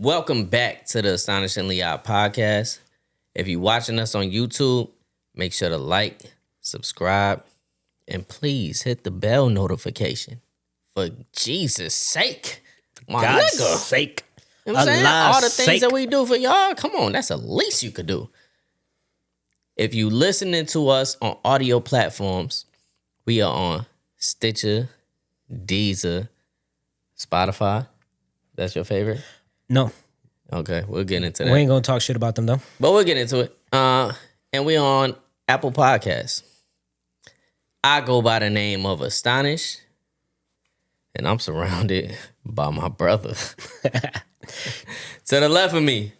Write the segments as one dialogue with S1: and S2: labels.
S1: Welcome back to the AstonishinglyODD Podcast. If you're watching us on YouTube, make sure to like, subscribe, and please hit the bell notification. For Jesus' sake. My
S2: God's
S1: nigga.
S2: sake.
S1: You know what I'm saying?
S2: Allah's
S1: All the things
S2: sake.
S1: that we do for y'all, come on, that's the least you could do. If you listening to us on audio platforms, we are on Stitcher, Deezer, Spotify. That's your favorite?
S2: No,
S1: Okay, we'll get into that.
S2: we ain't gonna talk shit about them though.
S1: But we'll get into it. And we're on Apple Podcasts. I go by the name of Astonish, and I'm surrounded by my brother. To the left of me,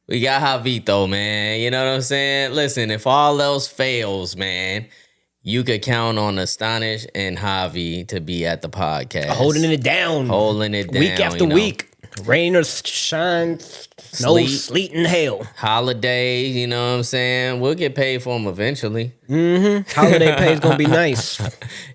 S1: we got Javito, man. You know what I'm saying? Listen, if all else fails, man, you could count on Astonish and Javy to be at the podcast.
S2: Holding it down. Week after week. Rain or shine, snow, sleet, and hail.
S1: Holidays, you know what I'm saying? We'll get paid for them eventually.
S2: Holiday pay is gonna be nice.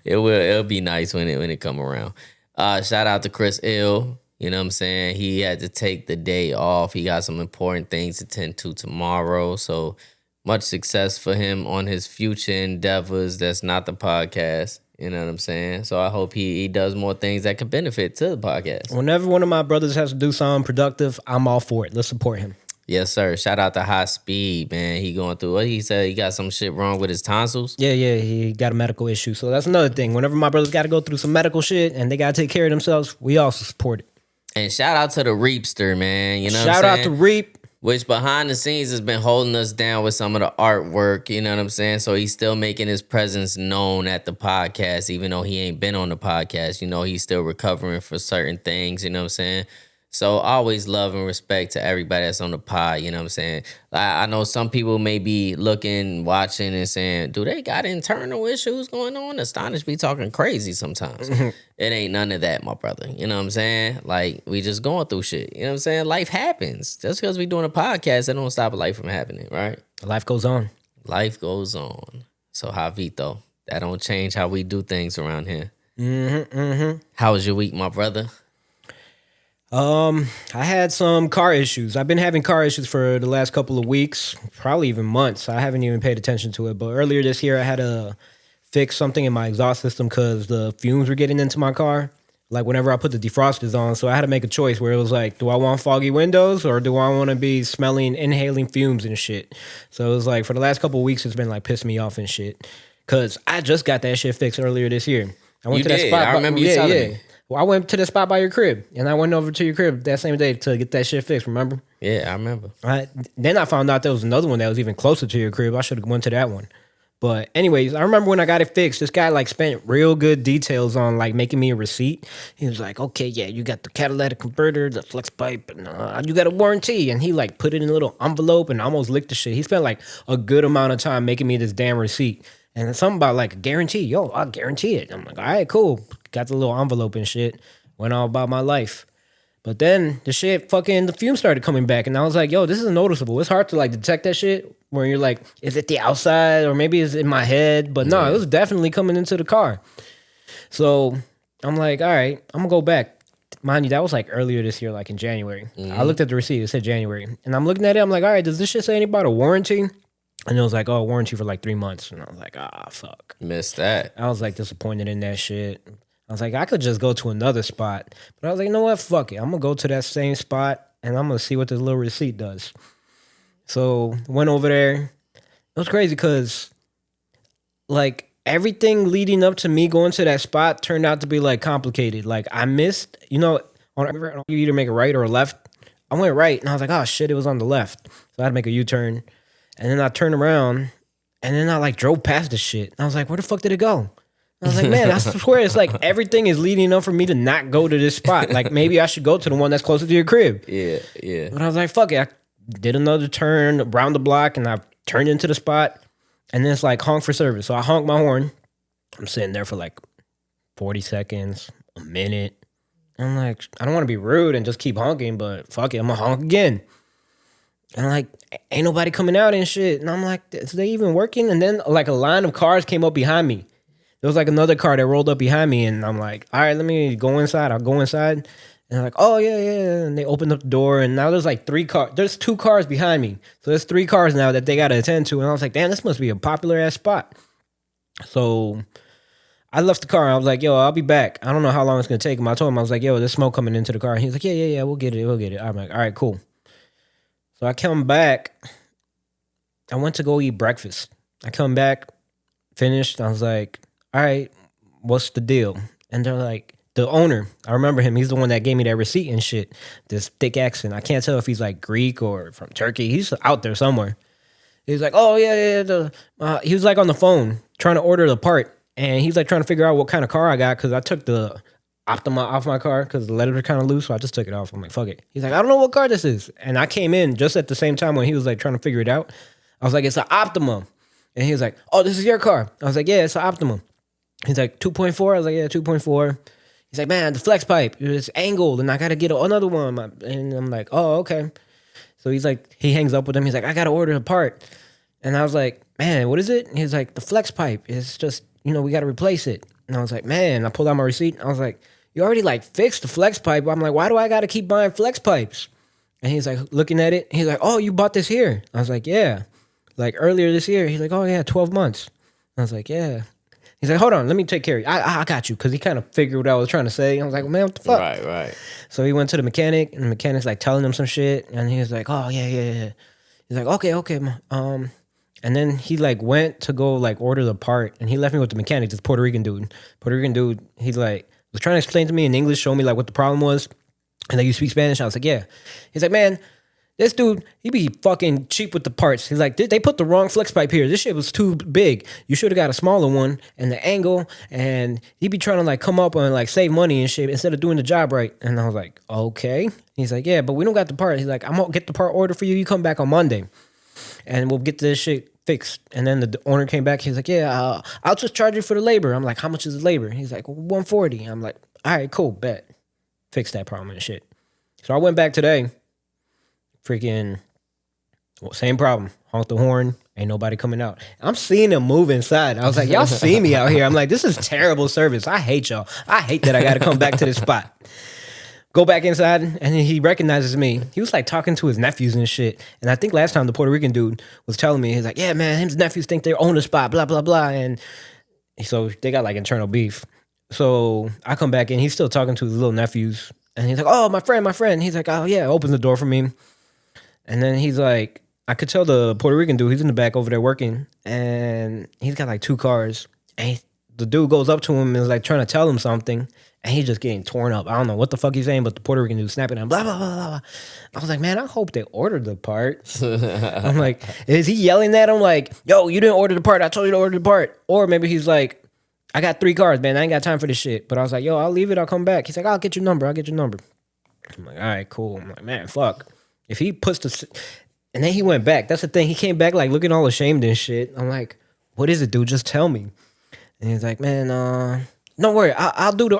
S1: It'll be nice when it come around. Shout out to Chris Ill. You know what I'm saying? He had to take the day off. He got some important things to tend to tomorrow. So much success for him on his future endeavors. That's not the podcast. You know what I'm saying? So I hope he does more things that could benefit to the podcast.
S2: Whenever one of my brothers has to do something productive, I'm all for it. Let's support him.
S1: Yes, sir. Shout out to High Speed, man. He going through what he said. He got some shit wrong with his tonsils.
S2: Yeah, he got a medical issue. So that's another thing. Whenever my brothers got to go through some medical shit and they got to take care of themselves, we also support it.
S1: And shout out to the Reapster, man. You know
S2: Shout
S1: what I'm
S2: out
S1: saying?
S2: to Reap.
S1: Which behind the scenes has been holding us down with some of the artwork, you know what I'm saying? So he's still making his presence known at the podcast, even though he ain't been on the podcast. You know, he's still recovering for certain things, you know what I'm saying? So always love and respect to everybody that's on the pod, you know what I'm saying? I know some people may be looking, watching, and saying, do they got internal issues going on? Astonish be talking crazy sometimes. It ain't none of that, my brother. You know what I'm saying? Like, we just going through shit. You know what I'm saying? Life happens. Just because we doing a podcast, that don't stop life from happening, right?
S2: Life goes on.
S1: Life goes on. So, Javito, that don't change how we do things around here. How was your week, my brother?
S2: I had some car issues. I've been having car issues for the last couple of weeks, probably even months. I haven't even paid attention to it. But earlier this year, I had to fix something in my exhaust system because the fumes were getting into my car. Like whenever I put the defrosters on. So I had to make a choice where it was like, do I want foggy windows or do I want to be inhaling fumes and shit? So it was like for the last couple of weeks, it's been like pissing me off and shit. Because I just got that shit fixed earlier this year. I went
S1: You
S2: to that
S1: did.
S2: spot.
S1: I remember you telling me.
S2: Well, I went to the spot by your crib, and I went over to your crib that same day to get that shit fixed, remember?
S1: Yeah, I remember.
S2: Then I found out there was another one that was even closer to your crib. I should have went to that one. But anyways, I remember when I got it fixed, this guy like spent real good details on like making me a receipt. He was like, okay, yeah, you got the catalytic converter, the flex pipe, and you got a warranty. And he like put it in a little envelope and almost licked the shit. He spent like a good amount of time making me this damn receipt. And it's something about like a guarantee. Yo, I'll guarantee it. I'm like, all right, cool. Got the little envelope and shit. Went all about my life. But then the fumes started coming back. And I was like, yo, this is noticeable. It's hard to like detect that shit where you're like, is it the outside or maybe it's in my head? But no, it was definitely coming into the car. So I'm like, all right, I'm gonna go back. Mind you, that was like earlier this year, like in January. I looked at the receipt, it said January. And I'm looking at it, I'm like, all right, does this shit say anything about a warranty? And it was like, oh, warranty for like 3 months. And I was like, fuck.
S1: Missed that.
S2: I was like disappointed in that shit. I was like, I could just go to another spot. But I was like, you know what? Fuck it. I'm going to go to that same spot and I'm going to see what this little receipt does. So went over there. It was crazy because like everything leading up to me going to that spot turned out to be like complicated. Like I missed, you either make a right or a left. I went right and I was like, oh shit, it was on the left. So I had to make a U-turn. And then I turned around and then I like drove past the shit. And I was like, where the fuck did it go? I was like, man, I swear it's like everything is leading up for me to not go to this spot. Like maybe I should go to the one that's closer to your crib.
S1: Yeah.
S2: But I was like, fuck it. I did another turn around the block and I turned into the spot. And then it's like honk for service. So I honked my horn. I'm sitting there for like 40 seconds, a minute. I'm like, I don't want to be rude and just keep honking, but fuck it, I'm going to honk again. And like, ain't nobody coming out and shit. And I'm like, is they even working? And then like a line of cars came up behind me. There was like another car that rolled up behind me. And I'm like, all right, let me go inside. I'll go inside. And And they're like, oh, yeah, yeah. And they opened up the door, and now there's like 3 cars. There's 2 cars behind me. So there's 3 cars now that they got to attend to. And I was like, damn, this must be a popular-ass spot. So I left the car. I was like, yo, I'll be back. I don't know how long it's going to take him. I told him, I was like, yo, there's smoke coming into the car. He's like, yeah, we'll get it. I'm like, all right, cool. So I come back. I went to go eat breakfast. I come back, finished. I was like, all right, what's the deal? And they're like, the owner, I remember him. He's the one that gave me that receipt and shit. This thick accent. I can't tell if he's like Greek or from Turkey. He's out there somewhere. He's like, oh, yeah. He was like on the phone trying to order the part. And he's like trying to figure out what kind of car I got because I took the Optima off my car because the letters are kind of loose. So I just took it off. I'm like, fuck it. He's like, I don't know what car this is. And I came in just at the same time when he was like trying to figure it out. I was like, it's an Optima. And he was like, oh, this is your car. I was like, yeah, it's an Optima. He's like, 2.4? I was like, yeah, 2.4. He's like, man, the flex pipe, it's angled, and I got to get another one. And I'm like, oh, okay. So he's like, he hangs up with him. He's like, I got to order a part. And I was like, man, what is it? And he's like, the flex pipe. It's just, we got to replace it. And I was like, man, I pulled out my receipt. I was like, you already like fixed the flex pipe. I'm like, why do I got to keep buying flex pipes? And he's like, looking at it. He's like, oh, you bought this here. I was like, yeah. Like earlier this year. He's like, oh, yeah, 12 months. I was like, yeah. He's like, hold on, let me take care of you. I got you. Because he kind of figured what I was trying to say. I was like, man, what the fuck?
S1: Right.
S2: So he went to the mechanic, and the mechanic's like telling him some shit. And he was like, oh, yeah. He's like, okay. And then he like went to go like order the part. And he left me with the mechanic, this Puerto Rican dude. He's like, was trying to explain to me in English, show me like what the problem was. And like, you speak Spanish? I was like, yeah. He's like, man, this dude, he be fucking cheap with the parts. He's like, they put the wrong flex pipe here. This shit was too big. You should have got a smaller one and the angle. And he be trying to like come up and like save money and shit instead of doing the job right. And I was like, okay. He's like, yeah, but we don't got the part. He's like, I'm going to get the part order for you. You come back on Monday and we'll get this shit fixed. And then the owner came back. He's like, yeah, I'll just charge you for the labor. I'm like, how much is the labor? He's like, 140. I'm like, all right, cool, bet. Fix that problem and shit. So I went back today. Freaking, same problem. Honk the horn. Ain't nobody coming out. I'm seeing them move inside. I was like, y'all see me out here. I'm like, this is terrible service. I hate y'all. I hate that I got to come back to this spot. Go back inside, and then he recognizes me. He was like talking to his nephews and shit. And I think last time the Puerto Rican dude was telling me, he's like, yeah, man, his nephews think they own the spot, blah, blah, blah. And so they got like internal beef. So I come back in. He's still talking to his little nephews. And he's like, oh, my friend. He's like, oh, yeah, opens the door for me. And then he's like, I could tell the Puerto Rican dude, he's in the back over there working, and he's got like 2 cars. And the dude goes up to him and is like trying to tell him something, and he's just getting torn up. I don't know what the fuck he's saying, but the Puerto Rican dude snapping at him, blah, blah, blah, blah. I was like, man, I hope they ordered the part. I'm like, is he yelling at him like, yo, you didn't order the part. I told you to order the part. Or maybe he's like, I got 3 cars, man. I ain't got time for this shit. But I was like, yo, I'll leave it. I'll come back. He's like, I'll get your number. I'm like, all right, cool. I'm like, man, fuck. If he puts and then he went back. That's the thing. He came back like looking all ashamed and shit. I'm like, what is it, dude? Just tell me. And he's like, man, don't worry. I'll do the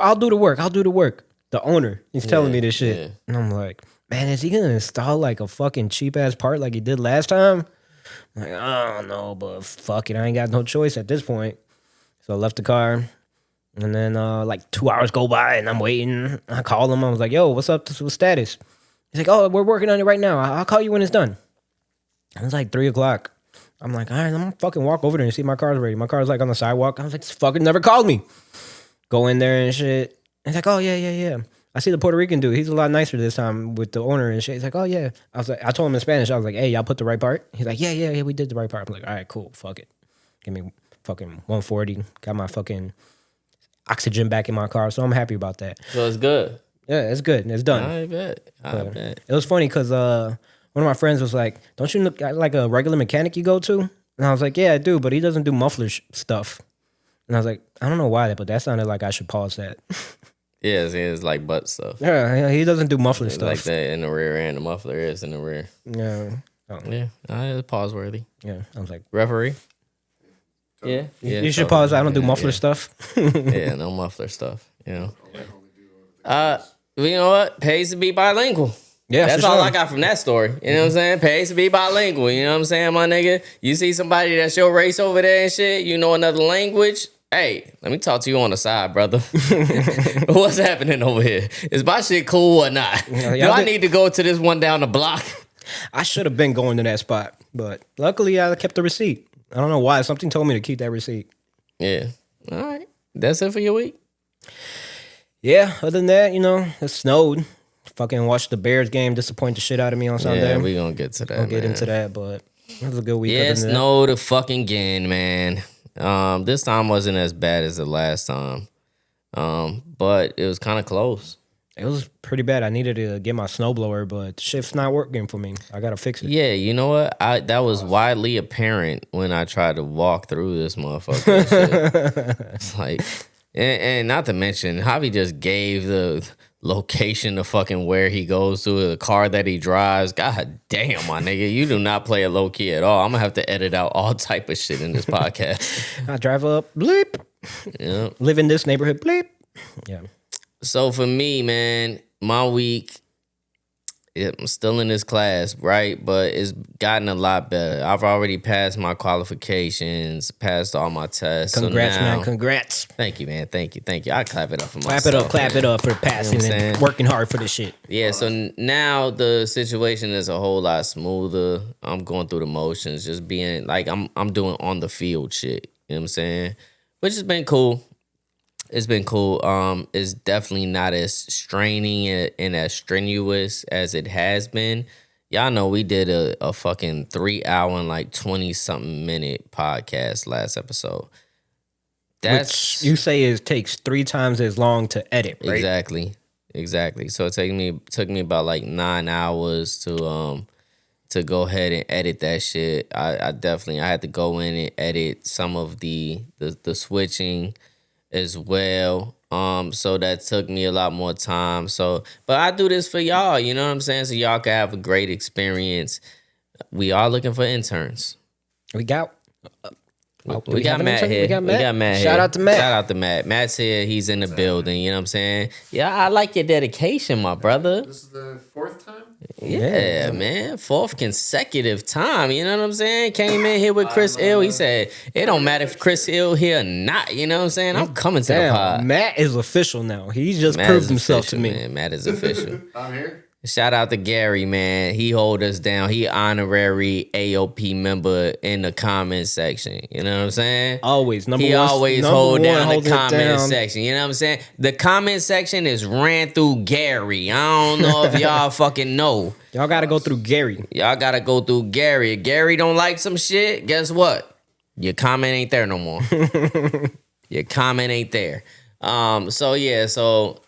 S2: work. The owner, he's telling me this shit. Yeah. And I'm like, man, is he gonna install like a fucking cheap ass part like he did last time? I'm like, I don't know, but fuck it. I ain't got no choice at this point. So I left the car. And then like 2 hours go by and I'm waiting. I call him. I was like, yo, what's up? What's status? He's like, oh, we're working on it right now. I'll call you when it's done. It was like 3 o'clock. I'm like, all right, I'm gonna fucking walk over there and see my car's ready. My car's like on the sidewalk. I was like, this fucking never called me. Go in there and shit. He's like, oh, yeah. I see the Puerto Rican dude. He's a lot nicer this time with the owner and shit. He's like, oh, yeah. I was like, I told him in Spanish. I was like, hey, y'all put the right part? He's like, yeah, we did the right part. I'm like, all right, cool, fuck it. Give me fucking 140. Got my fucking oxygen back in my car, so I'm happy about that.
S1: So it's good.
S2: Yeah, it's good. It's done.
S1: I bet.
S2: It was funny because one of my friends was like, don't you look like a regular mechanic you go to? And I was like, yeah, I do, but he doesn't do muffler stuff. And I was like, I don't know why, but that sounded like I should pause that.
S1: Yeah, it's like butt stuff.
S2: Yeah, he doesn't do muffler stuff.
S1: Like that in the rear end. The muffler is in the rear.
S2: Yeah.
S1: Yeah, it's pause worthy.
S2: Yeah, I was like,
S1: referee. Yeah.
S2: You should pause. I don't do muffler stuff.
S1: Yeah, no muffler stuff. You know what? Pays to be bilingual.
S2: Yeah,
S1: that's all I got from that story. You know what I'm saying? Pays to be bilingual. You know what I'm saying, my nigga? You see somebody that's your race over there and shit, you know another language. Hey, let me talk to you on the side, brother. What's happening over here? Is my shit cool or not? Do I need to go to this one down the block?
S2: I should have been going to that spot, but luckily I kept the receipt. I don't know why. Something told me to keep that receipt.
S1: Yeah. All right. That's it for your week?
S2: Yeah, other than that, it snowed. Fucking watched the Bears game, disappoint the shit out of me on Sunday.
S1: Yeah, we gonna get to that.
S2: We'll get into that, but it was a good week.
S1: Yeah, it snowed the fucking again, man. This time wasn't as bad as the last time. But it was kind of close.
S2: It was pretty bad. I needed to get my snowblower, but the shit's not working for me. I gotta fix it.
S1: Yeah, you know what? That was widely apparent when I tried to walk through this motherfucker. Shit. It's like, and not to mention, Javi just gave the location of fucking where he goes to, the car that he drives. God damn, my nigga, you do not play it low key at all. I'm gonna have to edit out all type of shit in this podcast.
S2: I drive up, bleep.
S1: Yeah.
S2: Live in this neighborhood, bleep. Yeah.
S1: So for me, man, my week, I'm still in this class, right? But it's gotten a lot better. I've already passed my qualifications, passed all my tests.
S2: Congrats,
S1: so now,
S2: man. Congrats.
S1: Thank you, man. Thank you. I clap it up for
S2: myself.
S1: Clap
S2: it up for passing and working hard for this shit.
S1: Yeah, so now the situation is a whole lot smoother. I'm going through the motions, just being like I'm doing on the field shit. You know what I'm saying? Which has been cool. It's been cool. It's definitely not as straining and as strenuous as it has been. Y'all know we did a fucking 3 hour and like 20-something minute podcast last episode.
S2: Which you say it takes 3 times as long to edit, right?
S1: Exactly. So it took me about like 9 hours to go ahead and edit that shit. I had to go in and edit some of the switching as well. So that took me a lot more time. But I do this for y'all, you know what I'm saying? So y'all can have a great experience. We are looking for interns.
S2: We got
S1: Matt here. We got Matt here.
S2: Shout out to Matt.
S1: Shout out to Matt. Matt's here. He's in the building. You know what I'm saying? Yeah, I like your dedication, my brother.
S3: This is the 4th time?
S1: Yeah, man. 4th consecutive time. You know what I'm saying? Came in here with Chris Ill. He said, it don't matter if Chris Ill here or not. You know what I'm saying? I'm coming to the pod.
S2: Matt is official now. He just proved himself to me.
S1: Man. Matt is official.
S3: I'm here.
S1: Shout out to Gary, man. He hold us down. He honorary AOP member in the comment section. You know what I'm saying?
S2: Always.
S1: He always hold down the comment section. You know what I'm saying? The comment section is ran through Gary. I don't know if y'all fucking know.
S2: Y'all got to go through Gary.
S1: Y'all got to go through Gary. If Gary don't like some shit, guess what? Your comment ain't there no more. Your comment ain't there. So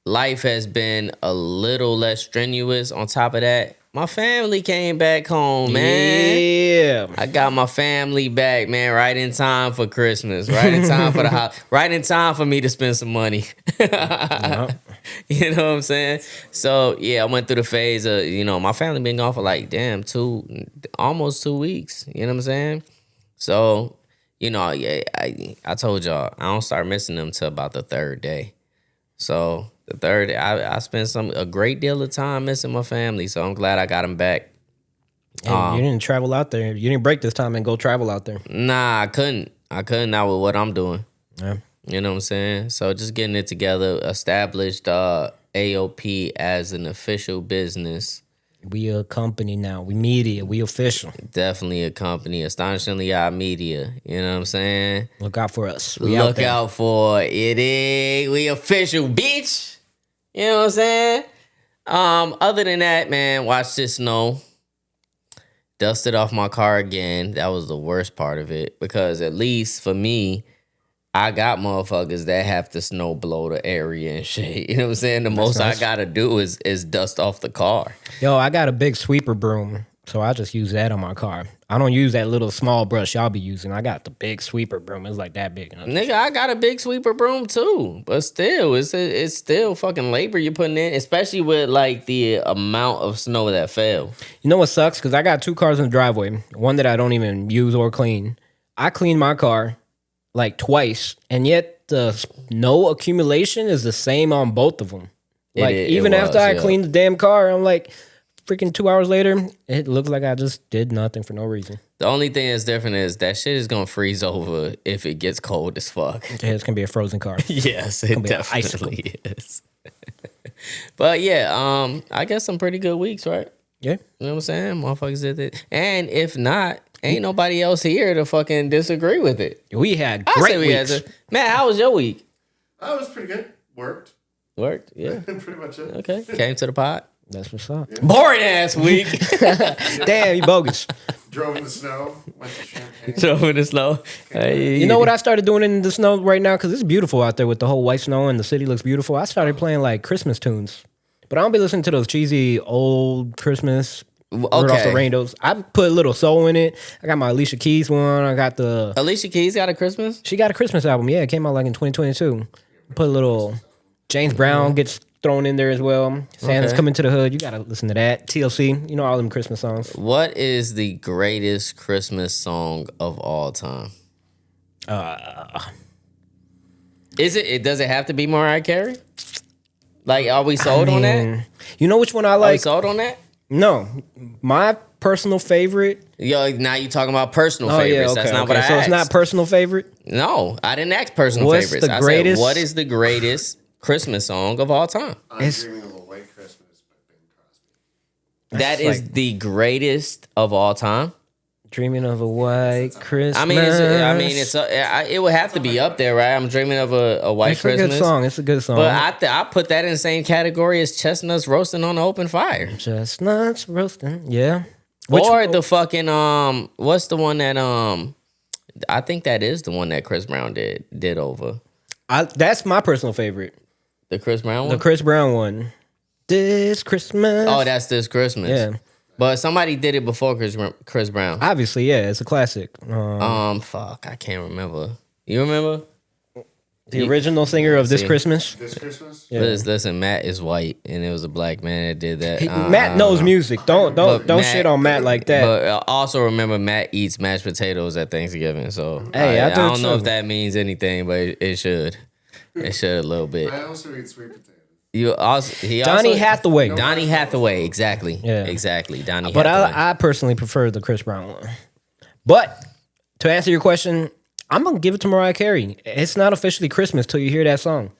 S1: life has been a little less strenuous. On top of that, my family came back home, man.
S2: Yeah.
S1: I got my family back, man, right in time for Christmas, right in time for the right in time for me to spend some money.
S2: Yep.
S1: You know what I'm saying? So, yeah, I went through the phase of, my family been gone for like, almost 2 weeks. You know what I'm saying? So, I told y'all, I don't start missing them till about the 3rd day. So the 3rd day, I spent a great deal of time missing my family. So I'm glad I got them back.
S2: And you didn't travel out there. You didn't break this time and go travel out there.
S1: Nah, I couldn't not with what I'm doing.
S2: Yeah.
S1: You know what I'm saying? So just getting it together, established AOP as an official business.
S2: We a company now. We media. We official.
S1: Definitely a company. Astonishingly ODD Media. You know what I'm saying?
S2: Look out for us.
S1: Look out for it. We official, bitch. You know what I'm saying? Other than that, man, watch this snow. Dusted off my car again. That was the worst part of it. Because at least for me, I got motherfuckers that have to snow blow the area and shit. You know what I'm saying? The most I gotta do is dust off the car.
S2: Yo, I got a big sweeper broom, so I just use that on my car. I don't use that little small brush y'all be using. I got the big sweeper broom. It's like that big.
S1: Nigga, I got a big sweeper broom too. But still, it's still fucking labor you're putting in, especially with like the amount of snow that fell.
S2: You know what sucks? Because I got 2 cars in the driveway. One that I don't even use or clean. I clean my car like twice, and yet the snow accumulation is the same on both of them. Like, even after I cleaned the damn car, I'm like, freaking 2 hours later, it looks like I just did nothing for no reason.
S1: The only thing that's different is that shit is gonna freeze over if it gets cold as fuck.
S2: Yeah, it's gonna be a frozen car.
S1: Yes, it definitely is. But yeah, I guess some pretty good weeks, right?
S2: Yeah.
S1: You know what I'm saying? Motherfuckers did it. And if not, ain't nobody else here to fucking disagree with it.
S2: We had great weeks.
S1: Man, how was your week?
S3: Oh, it was pretty good. Worked,
S1: yeah.
S3: pretty much it.
S1: Okay, came to the pod.
S2: That's what's up.
S3: Yeah.
S1: Boring ass week.
S2: Damn, you bogus.
S3: Drove in the snow. Went to Champagne.
S1: Drove in the snow. Hey.
S2: You know what I started doing in the snow right now? Because it's beautiful out there with the whole white snow and the city looks beautiful. I started playing like Christmas tunes. But I don't be listening to those cheesy old Christmas Rudolph the Rainbows. I put a little soul in it. I got my Alicia Keys one. I got the...
S1: Alicia Keys got a Christmas?
S2: She got a Christmas album. Yeah, it came out like in 2022. Put a little... James Brown gets thrown in there as well. Santa's Coming to the Hood. You got to listen to that. TLC. You know all them Christmas songs.
S1: What is the greatest Christmas song of all time? Does it have to be Mariah Carey? Like, are we sold on that?
S2: You know which one I
S1: Are we
S2: like?
S1: sold on that?
S2: No. My personal favorite...
S1: Yo, now you talking about personal favorites. That's not what I asked.
S2: So it's not personal favorite?
S1: No, I didn't ask personal
S2: What's
S1: favorites.
S2: the
S1: I
S2: greatest-
S1: said, what is the greatest Christmas song of all time?
S3: I'm Dreaming of a White Christmas by Bing Crosby.
S1: That is the greatest of all time.
S2: Dreaming of a white Christmas.
S1: It would have to be up there, right? I'm dreaming of a white
S2: It's
S1: Christmas.
S2: a good song. It's a good song.
S1: But I put that in the same category as chestnuts roasting on the open fire.
S2: Chestnuts roasting. Yeah.
S1: Or the fucking what's the one that I think that is the one that Chris Brown did over.
S2: That's my personal favorite.
S1: The Chris Brown one?
S2: The Chris Brown one. This Christmas.
S1: Oh, that's This Christmas.
S2: Yeah.
S1: But somebody did it before Chris Brown.
S2: Obviously, yeah, it's a classic.
S1: Fuck, I can't remember. You remember?
S2: The original singer of This Christmas.
S3: This Christmas?
S2: Yeah.
S1: Listen, Matt is white, and it was a black man that did that.
S2: Matt knows music. Don't
S1: Matt-
S2: shit on Matt like that.
S1: But also remember, Matt eats mashed potatoes at Thanksgiving. So
S2: Hey, I
S1: I
S2: do
S1: don't know
S2: too.
S1: if that means anything, but it should. It should a little bit.
S3: I also eat sweet potatoes.
S2: Donny Hathaway.
S1: Donny Hathaway, exactly.
S2: Yeah.
S1: Exactly. Donny
S2: But
S1: Hathaway.
S2: I personally prefer the Chris Brown one. But to answer your question, I'm going to give it to Mariah Carey. It's not officially Christmas till you hear that song.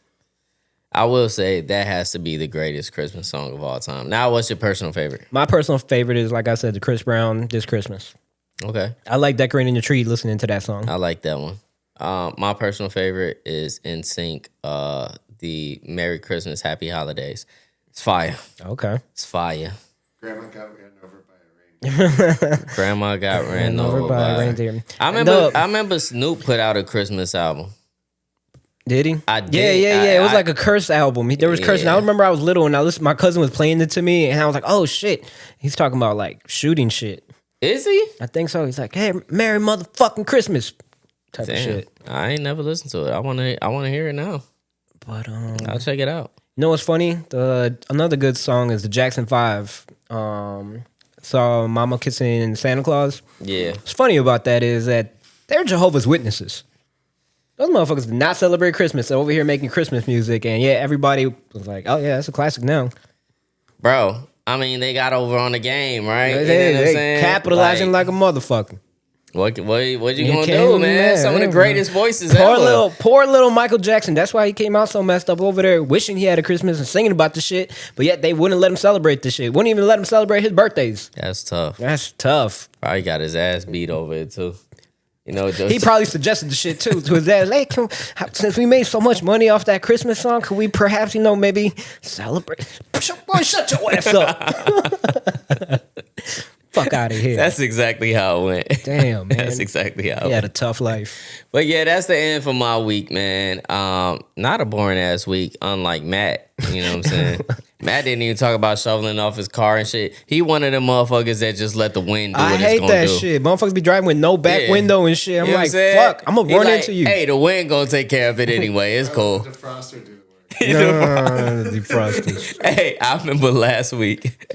S1: I will say that has to be the greatest Christmas song of all time. Now, what's your personal favorite?
S2: My personal favorite is, like I said, the Chris Brown, This Christmas.
S1: Okay.
S2: I like decorating the tree listening to that song.
S1: I like that one. My personal favorite is NSYNC, the Merry Christmas, Happy Holidays. It's fire.
S2: Okay.
S1: It's fire.
S3: Grandma got ran over by a reindeer.
S1: Grandma got ran over
S2: by a
S1: by
S2: reindeer.
S1: I remember Snoop put out a Christmas album.
S2: Did he?
S1: I did.
S2: Yeah. It was like a curse album. There was cursing. I remember I was little and my cousin was playing it to me and I was like, oh shit. He's talking about like shooting shit.
S1: Is he?
S2: I think so. He's like, hey, Merry motherfucking Christmas type of shit.
S1: I ain't never listened to it. I wanna hear it now.
S2: But
S1: I'll check it out.
S2: you know what's funny? Another good song is the Jackson 5. Saw Mama Kissing Santa Claus.
S1: Yeah.
S2: What's funny about that is that they're Jehovah's Witnesses. Those motherfuckers did not celebrate Christmas. They're over here making Christmas music, and yeah, everybody was like, "Oh yeah, that's a classic now."
S1: Bro, I mean, they got over on the game, right?
S2: They capitalizing like a motherfucker.
S1: What you
S2: You
S1: gonna
S2: can't
S1: do,
S2: be
S1: man?
S2: mad,
S1: Some of the
S2: man.
S1: greatest voices ever.
S2: Poor little Michael Jackson. That's why he came out so messed up over there, wishing he had a Christmas and singing about the shit. But yet they wouldn't let him celebrate the shit. Wouldn't even let him celebrate his birthdays.
S1: That's tough.
S2: That's tough.
S1: Probably got his ass beat over it too. You know,
S2: He probably suggested the shit too to his dad. Like, since we made so much money off that Christmas song, could we perhaps, maybe celebrate? Boy, shut your ass up. Fuck out of here.
S1: That's exactly how it went.
S2: Damn, man.
S1: That's exactly how it
S2: He
S1: went.
S2: had a tough life.
S1: But yeah, that's the end for my week, man. Not a boring ass week, unlike Matt. You know what I'm saying? Matt didn't even talk about shoveling off his car and shit. He one of them motherfuckers that just let the wind do what
S2: I
S1: it's
S2: hate
S1: gonna
S2: that
S1: do.
S2: shit. Motherfuckers be driving with no back
S1: Yeah.
S2: window and shit. I'm
S1: You know what
S2: like,
S1: saying?
S2: fuck, I'm gonna
S1: He
S2: run
S1: like,
S2: into you.
S1: Hey, the wind gonna take care of it anyway. It's cool.
S3: The defroster do work.
S2: Defrosters.
S1: Hey, I remember last week,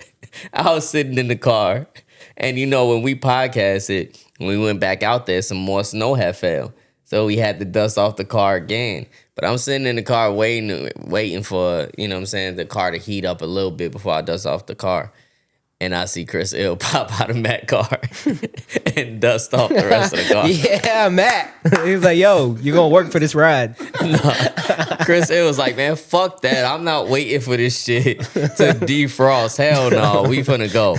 S1: I was sitting in the car, and when we podcasted, when we went back out there, some more snow had fell. So we had to dust off the car again. But I'm sitting in the car waiting for, the car to heat up a little bit before I dust off the car. and I see Chris Ill pop out of Matt's car and dust off the rest of the car.
S2: Yeah, Matt. He was like, yo, you gonna work for this ride.
S1: Chris Ill was like, man, fuck that. I'm not waiting for this shit to defrost. Hell no, we finna go.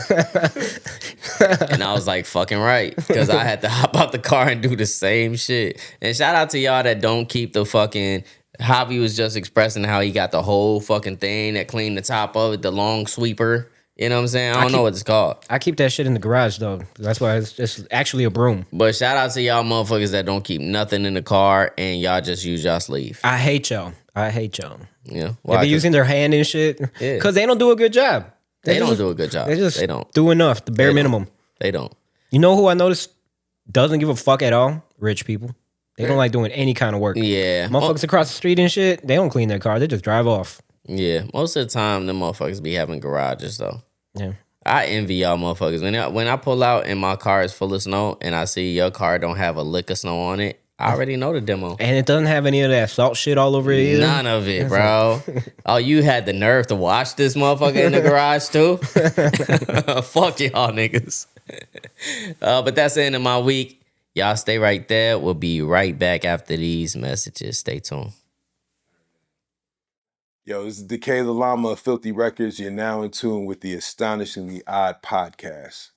S1: And I was like, fucking right. Because I had to hop out the car and do the same shit. And shout out to y'all that don't keep the fucking... Javi was just expressing how he got the whole fucking thing that cleaned the top of it, the long sweeper. You know what I'm saying? I don't know what it's called.
S2: I keep that shit in the garage, though. That's why it's actually a broom.
S1: But shout out to y'all motherfuckers that don't keep nothing in the car and y'all just use y'all sleeve.
S2: I hate y'all.
S1: Yeah.
S2: Why? They be using their hand and shit. Yeah. Because they don't do a good job.
S1: They don't do a good job. They don't
S2: do enough, the bare minimum.
S1: They don't.
S2: You know who I noticed doesn't give a fuck at all? Rich people. They don't like doing any kind of work.
S1: Yeah.
S2: Motherfuckers across the street and shit, they don't clean their car. They just drive off.
S1: Yeah. Most of the time, them motherfuckers be having garages, though.
S2: Yeah.
S1: I envy y'all motherfuckers. When I pull out and my car is full of snow and I see your car don't have a lick of snow on it, I already know the demo.
S2: And it doesn't have any of that salt shit all over it either.
S1: None of it, bro. Oh, you had the nerve to wash this motherfucker in the garage too? Fuck y'all niggas. But that's the end of my week. Y'all stay right there. We'll be right back after these messages. Stay tuned.
S4: Yo, this is Decay the Llama of Filthy Records. You're now in tune with the Astonishingly Odd Podcast.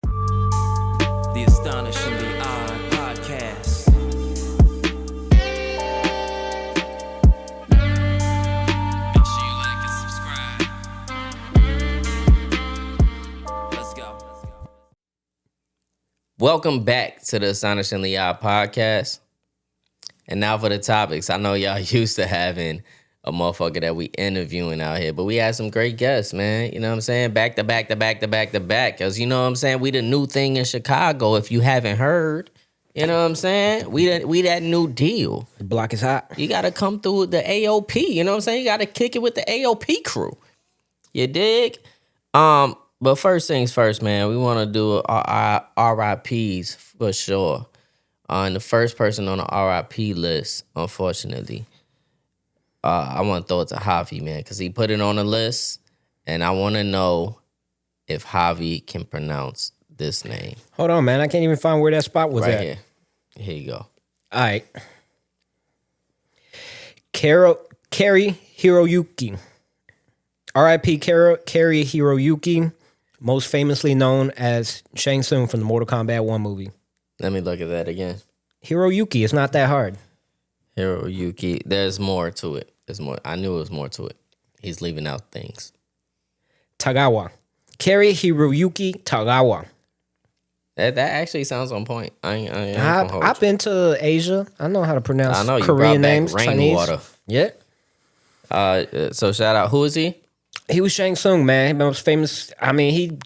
S5: The Astonishingly Odd Podcast. Make sure you like and subscribe. Let's go.
S1: Welcome back to the Astonishingly Odd Podcast. And now for the topics. I know y'all used to having a motherfucker that we interviewing out here, but we had some great guests, man. You know what I'm saying? Back to back. Because you know what I'm saying? We the new thing in Chicago, if you haven't heard. You know what I'm saying? We that new deal.
S2: The block is hot.
S1: You got to come through the AOP. You know what I'm saying? You got to kick it with the AOP crew. You dig? But first things first, man. We want to do our RIPs for sure. And the first person on the RIP list, unfortunately, I want to throw it to Javi, man, because he put it on the list, and I want to know if Javi can pronounce this name.
S2: Hold on, man. I can't even find where that spot was
S1: right
S2: at.
S1: Here. Here you go.
S2: All right. Carrie Hiroyuki. R.I.P. Carrie Hiroyuki, most famously known as Shang Tsung from the Mortal Kombat 1 movie.
S1: Let me look at that again.
S2: Hiroyuki, it's not that hard.
S1: Hiroyuki, there's more to it. There's more. I knew it was more to it. He's leaving out things.
S2: Tagawa. Carrie Hiroyuki Tagawa.
S1: That actually sounds on point.
S2: I've been to Asia. I know how to pronounce
S1: I know you
S2: Korean
S1: brought
S2: names.
S1: back
S2: Chinese.
S1: rainwater.
S2: Yeah.
S1: So shout out. Who is he?
S2: He was Shang Tsung, man. He was famous. I mean, he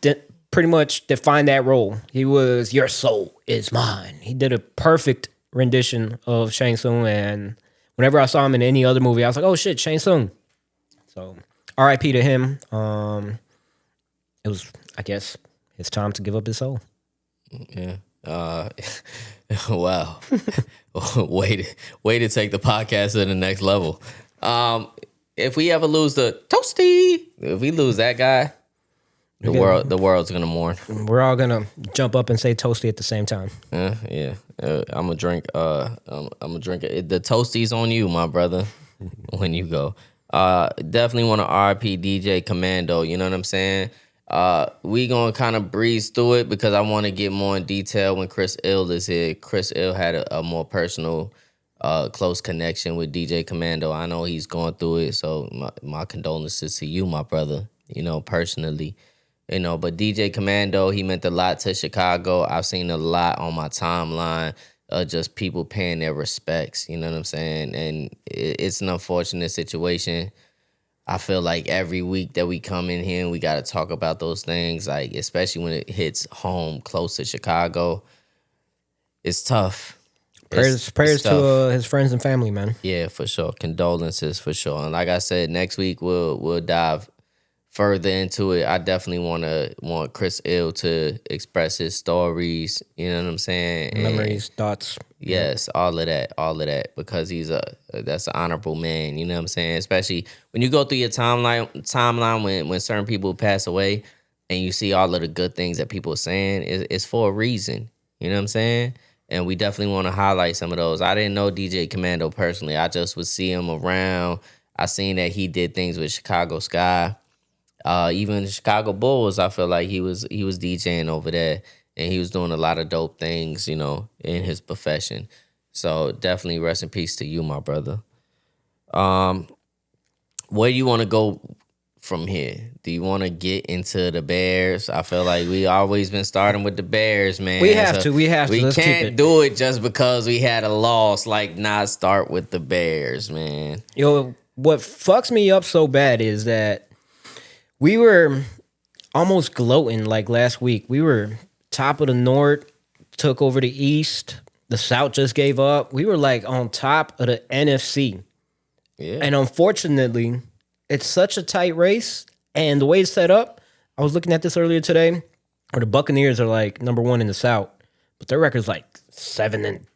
S2: pretty much defined that role. He was your soul is mine. He did a perfect rendition of Shang Tsung, and whenever I saw him in any other movie, I was like, oh shit, Shang Tsung. So R.I.P. to him. It was, I guess, his time to give up his soul.
S1: Yeah. Wow. way to take the podcast to the next level. If we ever lose the Toasty, if we lose that guy, the world's gonna mourn.
S2: We're all gonna jump up and say Toasty at the same time.
S1: Yeah. I'm gonna drink. I'm gonna drink it. The Toasties on you, my brother. When you go, definitely want to RP DJ Commando. You know what I'm saying? We gonna kind of breeze through it because I want to get more in detail when Chris Ill is here. Chris Ill had a more personal, close connection with DJ Commando. I know he's going through it, so my condolences to you, my brother. You know, personally. You know, but DJ Commando, he meant a lot to Chicago. I've seen a lot on my timeline of just people paying their respects. You know what I'm saying? And it's an unfortunate situation. I feel like every week that we come in here and we got to talk about those things, like especially when it hits home close to Chicago, it's tough.
S2: Prayers to his friends and family, man.
S1: Yeah, for sure. Condolences for sure. And like I said, next week we'll dive further into it, I definitely want Chris Ill to express his stories. You know what I'm saying?
S2: Memories, thoughts.
S1: Yes, all of that, because that's an honorable man. You know what I'm saying? Especially when you go through your timeline when certain people pass away, and you see all of the good things that people are saying, it's for a reason. You know what I'm saying? And we definitely want to highlight some of those. I didn't know DJ Commando personally. I just would see him around. I seen that he did things with Chicago Sky. Even the Chicago Bulls, I feel like he was DJing over there, and he was doing a lot of dope things, in his profession. So definitely rest in peace to you, my brother. Where do you want to go from here? Do you want to get into the Bears? I feel like we always been starting with the Bears, man.
S2: We have to.
S1: We
S2: Let's keep
S1: can't
S2: it.
S1: do it just because we had a loss. Like, not start with the Bears, man.
S2: Yo, what fucks me up so bad is that we were almost gloating like last week. We were top of the North, took over the East. The South just gave up. We were like on top of the NFC.
S1: Yeah.
S2: And unfortunately, it's such a tight race. And the way it's set up, I was looking at this earlier today, where the Buccaneers are like number one in the South, but their record's like 7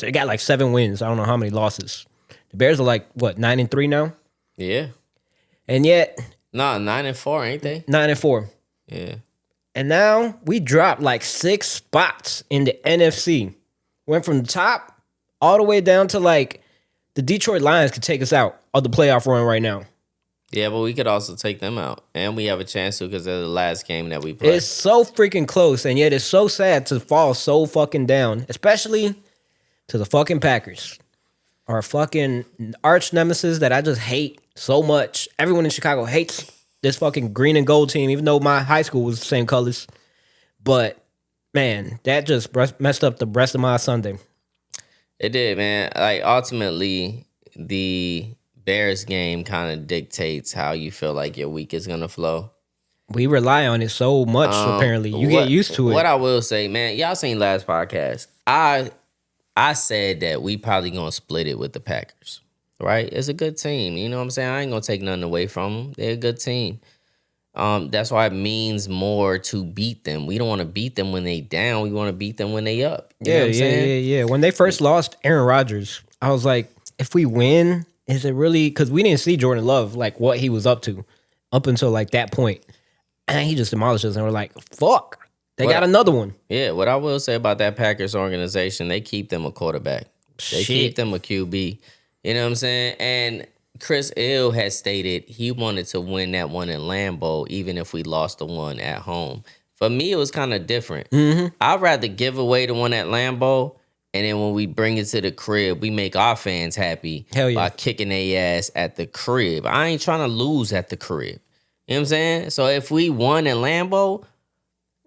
S2: they got like 7 wins. I don't know how many losses. The Bears are like, what, 9-3 now?
S1: Yeah.
S2: And yet,
S1: No, 9-4, ain't they?
S2: 9-4.
S1: Yeah.
S2: And now we dropped like 6 spots in the NFC. Went from the top all the way down to like the Detroit Lions could take us out of the playoff run right now.
S1: Yeah, but we could also take them out. And we have a chance to because they're the last game that we play.
S2: It's so freaking close, and yet it's so sad to fall so fucking down, especially to the fucking Packers. Our fucking arch nemesis that I just hate so much. Everyone in Chicago hates this fucking green and gold team, even though my high school was the same colors. But, man, that just messed up the rest of my Sunday.
S1: It did, man. Like, ultimately, the Bears game kind of dictates how you feel like your week is going to flow.
S2: We rely on it so much, apparently. You get used to it.
S1: What I will say, man, y'all seen last podcast. I said that we probably going to split it with the Packers, right? It's a good team. You know what I'm saying? I ain't going to take nothing away from them. They're a good team. That's why it means more to beat them. We don't want to beat them when they down. We want to beat them when they up. You know what I'm saying?
S2: Yeah. When they first lost Aaron Rodgers, I was like, if we win, is it really? Because we didn't see Jordan Love, like what he was up to up until like that point. And he just demolished us. And we're like, fuck, they got another one.
S1: Yeah, what I will say about that Packers organization, they keep them a quarterback. They keep them a QB. You know what I'm saying? And Chris Ill has stated he wanted to win that one in Lambeau, even if we lost the one at home. For me, it was kind of different. I'd rather give away the one at Lambeau, and then when we bring it to the crib, we make our fans happy by kicking their ass at the crib. I ain't trying to lose at the crib. You know what I'm saying? So if we won in Lambeau,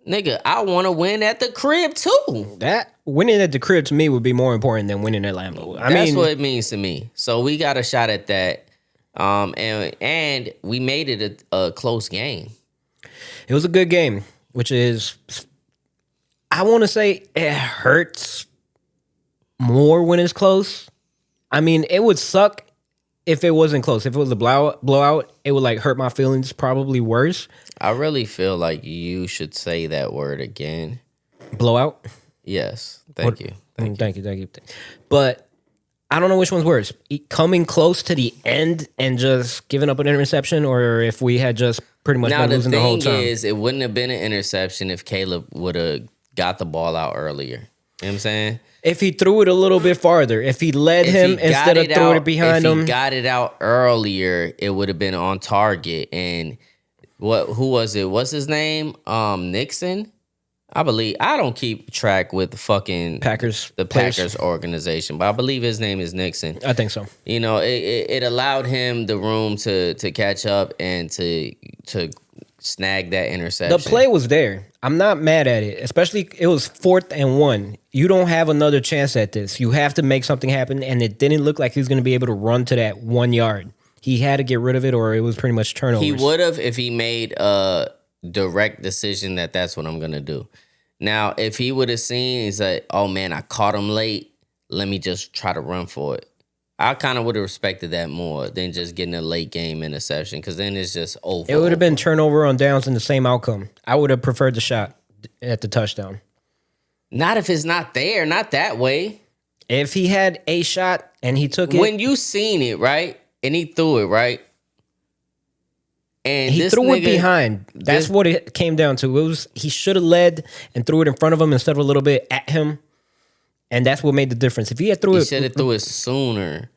S1: nigga, I want to win at the crib too.
S2: That winning at the crib to me would be more important than winning at Lambeau.
S1: That's what it means to me. So we got a shot at that. And we made it a close game.
S2: It was a good game, which is, I want to say it hurts more when it's close. I mean, it would suck if it wasn't close. If it was a blowout, it would like hurt my feelings probably worse.
S1: I really feel like you should say that word again.
S2: Blowout?
S1: Yes. Thank you.
S2: Thank you. But I don't know which one's worse. Coming close to the end and just giving up an interception, or if we had just pretty much been losing the whole time.
S1: Now, the thing is, it wouldn't have been an interception if Caleb would have got the ball out earlier. You know what I'm saying?
S2: If he threw it a little bit farther, if he led him instead of throwing it behind him.
S1: If he got it out earlier, it would have been on target. And who was it? What's his name? Nixon? I believe. I don't keep track with the fucking
S2: Packers
S1: organization, but I believe his name is Nixon.
S2: I think so.
S1: You know, it allowed him the room to catch up and to snag that interception.
S2: The play was there. I'm not mad at it. Especially it was 4th and 1. You don't have another chance at this. You have to make something happen, and it didn't look like he was going to be able to run to that 1 yard. He had to get rid of it, or it was pretty much turnovers.
S1: He would have if he made a direct decision that that's what I'm going to do. Now, if he would have seen, he's like, oh man, I caught him late. Let me just try to run for it. I kind of would have respected that more than just getting a late game interception, because then it's just over.
S2: It would have been turnover on downs and the same outcome. I would have preferred the shot at the touchdown.
S1: Not if it's not there, not that way.
S2: If he had a shot and he took it.
S1: When you seen it, right? And he threw it, right? And
S2: he
S1: this
S2: threw it
S1: nigga-
S2: behind. That's what it came down to. It was he should have led and threw it in front of him instead of a little bit at him. And that's what made the difference. If he had threw
S1: He
S2: it,
S1: should have threw it sooner.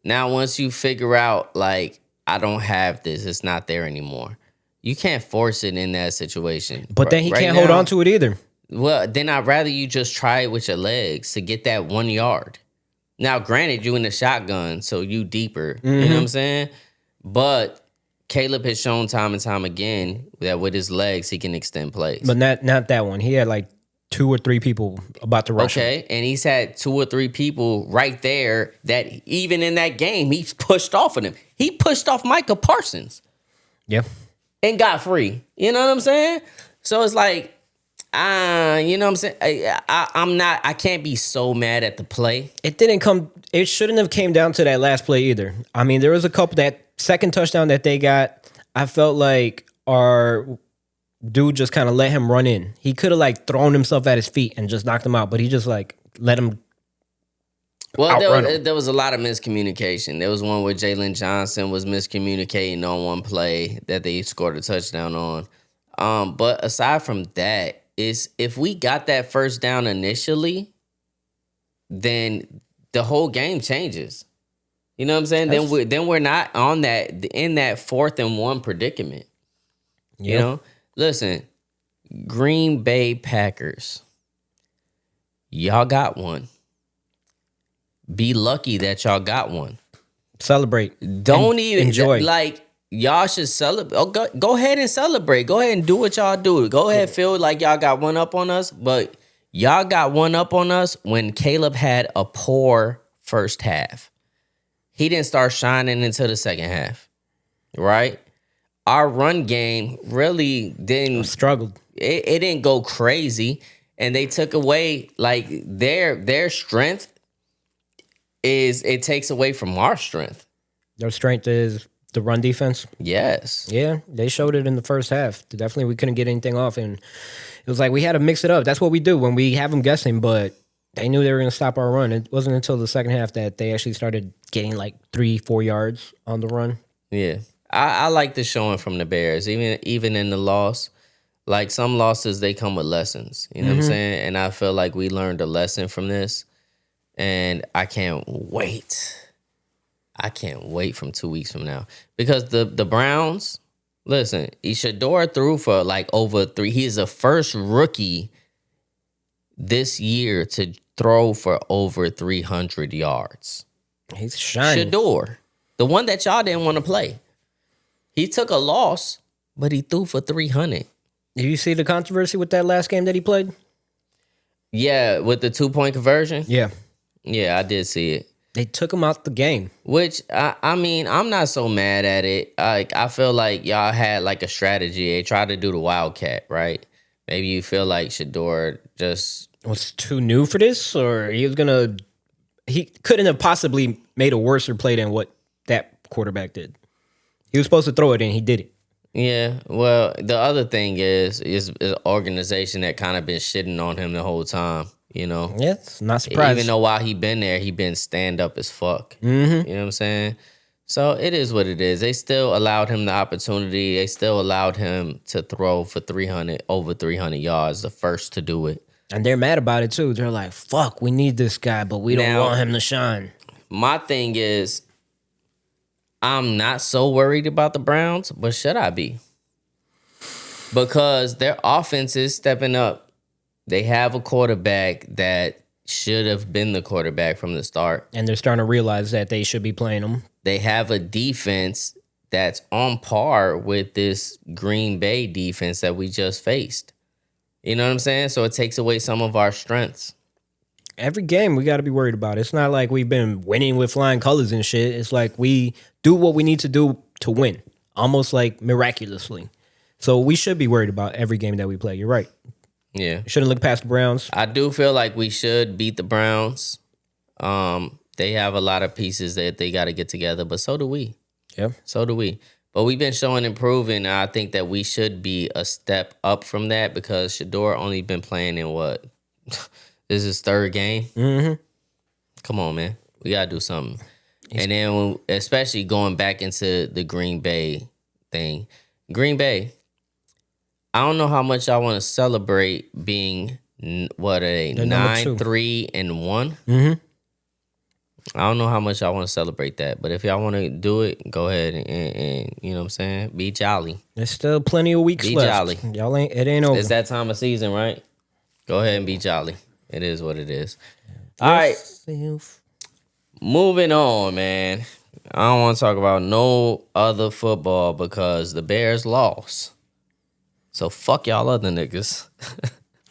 S1: Now, once you figure out, like, I don't have this, it's not there anymore. You can't force it in that situation.
S2: but then he
S1: Right
S2: can't hold
S1: now-
S2: on to it either.
S1: Well, then I'd rather you just try it with your legs to get that 1 yard. Now, granted, you in the shotgun, so you deeper. You know what I'm saying? But Caleb has shown time and time again that with his legs, he can extend plays.
S2: But not that one. He had like 2 or 3 people about to rush him.
S1: Okay, and he's had 2 or 3 people right there that even in that game, he's pushed off of them. He pushed off Micah Parsons
S2: Yeah.
S1: and got free. You know what I'm saying? So it's like, you know what I'm saying? I can't be so mad at the play.
S2: It shouldn't have came down to that last play either. I mean, there was a couple, that second touchdown that they got, I felt like our dude just kind of let him run in. He could have like thrown himself at his feet and just knocked him out, but he just like let him.
S1: Well,
S2: outrun him.
S1: there was a lot of miscommunication. There was one where Jalen Johnson was miscommunicating on one play that they scored a touchdown on. But aside from that, is if we got that first down initially, then the whole game changes. You know what I'm saying? Then we're not on that in that 4th and 1 predicament. You know, listen, Green Bay Packers, y'all got one. Be lucky that y'all got one.
S2: Celebrate.
S1: Don't even
S2: enjoy.
S1: like y'all should celebrate. Oh, go ahead and celebrate. Go ahead and do what y'all do. Go ahead, feel like y'all got one up on us, but y'all got one up on us when Caleb had a poor first half. He didn't start shining until the second half, right? Our run game really didn't
S2: Struggled.
S1: It didn't go crazy, and they took away like their strength. It takes away from our strength.
S2: Their strength is the run defense.
S1: Yes.
S2: Yeah, they showed it in the first half. Definitely, we couldn't get anything off, and it was like we had to mix it up. That's what we do when we have them guessing, but they knew they were going to stop our run. It wasn't until the second half that they actually started getting like 3-4 yards on the run.
S1: Yeah. I like the showing from the Bears, even in the loss. Like some losses, they come with lessons. You know what I'm saying? And I feel like we learned a lesson from this. And I can't wait. I can't wait from 2 weeks from now. Because the Browns, listen, Shador threw for like over 3. He's the first rookie this year to throw for over 300 yards.
S2: He's shining.
S1: Shador, the one that y'all didn't want to play. He took a loss, but he threw for 300.
S2: Did you see the controversy with that last game that he played?
S1: Yeah, with the 2-point conversion.
S2: Yeah.
S1: Yeah, I did see it.
S2: They took him out the game.
S1: Which I mean, I'm not so mad at it. Like I feel like y'all had like a strategy. They tried to do the Wildcat, right? Maybe you feel like Shador just
S2: Was too new for this, or he couldn't have possibly made a worse play than what that quarterback did. He was supposed to throw it and he did it.
S1: Yeah, well, the other thing is an organization that kind of been shitting on him the whole time, you know?
S2: Yeah, it's not surprising.
S1: Even though while he been there, he been stand up as fuck. Mm-hmm. You know what I'm saying? So it is what it is. They still allowed him the opportunity. They still allowed him to throw for over 300 yards, the first to do it.
S2: And they're mad about it too. They're like, fuck, we need this guy, but we don't want him to shine.
S1: My thing is, I'm not so worried about the Browns, but should I be? Because their offense is stepping up. They have a quarterback that should have been the quarterback from the start.
S2: And they're starting to realize that they should be playing him.
S1: They have a defense that's on par with this Green Bay defense that we just faced. You know what I'm saying? So it takes away some of our strengths.
S2: Every game we got to be worried about. It's not like we've been winning with flying colors and shit. It's like we do what we need to do to win, almost like miraculously. So we should be worried about every game that we play. You're right.
S1: Yeah.
S2: Shouldn't look past the Browns.
S1: I do feel like we should beat the Browns. They have a lot of pieces that they got to get together, but so do we.
S2: Yeah.
S1: So do we. But we've been showing improving. And I think that we should be a step up from that because Shador only been playing in what? This is his third game?
S2: Mm-hmm.
S1: Come on, man. We got to do something. And then especially going back into the Green Bay thing. Green Bay, I don't know how much I want to celebrate being, what are they,
S2: They're number
S1: 9-3-1?
S2: Mm-hmm.
S1: I don't know how much I want to celebrate that, but if y'all want to do it, go ahead and you know what I'm saying? Be jolly.
S2: There's still plenty of weeks
S1: Be
S2: left.
S1: jolly.
S2: Y'all it ain't over.
S1: It's that time of season, right? Go ahead and be jolly. It is what it is. All right. Moving on, man. I don't want to talk about no other football because the Bears lost. So fuck y'all other niggas.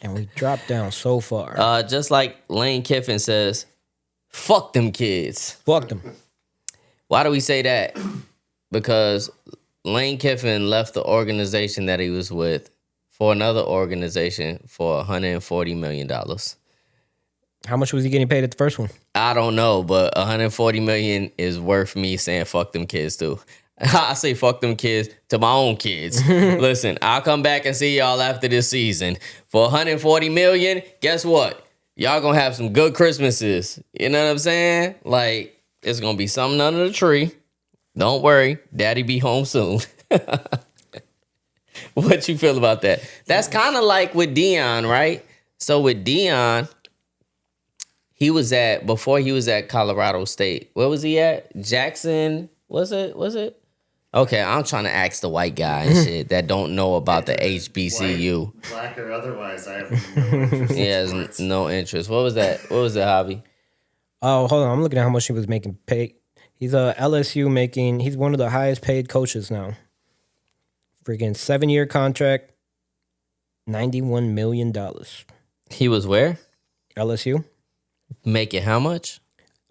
S2: And we dropped down so far.
S1: Just like Lane Kiffin says, fuck them kids.
S2: Fuck them.
S1: Why do we say that? Because Lane Kiffin left the organization that he was with for another organization for $140 million.
S2: How much was he getting paid at the first one?
S1: I don't know, but $140 million is worth me saying fuck them kids too. I say fuck them kids to my own kids. Listen, I'll come back and see y'all after this season. For $140 million, guess what? Y'all gonna have some good Christmases. You know what I'm saying? Like, it's gonna be something under the tree. Don't worry, daddy be home soon. What you feel about that? That's kind of like with Dion, right? So with Dion, before he was at Colorado State. Where was he at? Jackson, was it? Okay, I'm trying to ask the white guy and shit that don't know about the HBCU.
S3: White, black or otherwise, I have no interest.
S1: He has no interest. What was that? What was the hobby?
S2: Oh, hold on. I'm looking at how much he was making paid. He's LSU he's one of the highest paid coaches now. Freaking 7-year contract, $91 million.
S1: He was where?
S2: LSU.
S1: Making how much?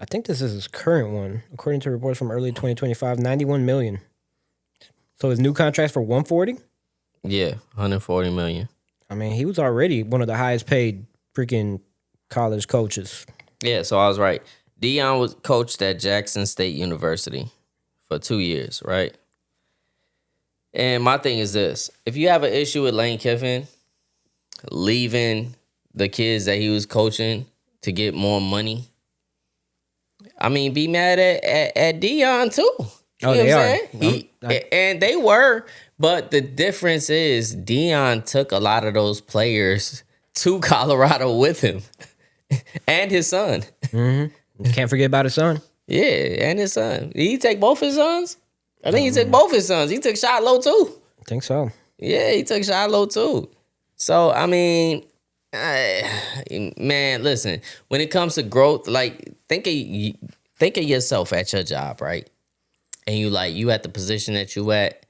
S2: I think this is his current one. According to reports from early 2025, $91 million. So his new contract's for $140?
S1: Yeah, $140 million.
S2: I mean, he was already one of the highest paid freaking college coaches.
S1: Yeah, so I was right. Dion was coached at Jackson State University for 2 years, right? And my thing is this. If you have an issue with Lane Kiffin leaving the kids that he was coaching to get more money, I mean, be mad at Dion too. You know
S2: they
S1: what
S2: are.
S1: I'm saying? And they were, but the difference is Dion took a lot of those players to Colorado with him and his son.
S2: Mm-hmm. Can't forget about his son.
S1: Yeah, and his son. Did he take both his sons? I think he took both his sons. He took Shiloh too.
S2: I think so.
S1: Yeah, he took Shiloh too. So, I mean, man, listen, when it comes to growth, like, think of yourself at your job, right? And you at the position that you at,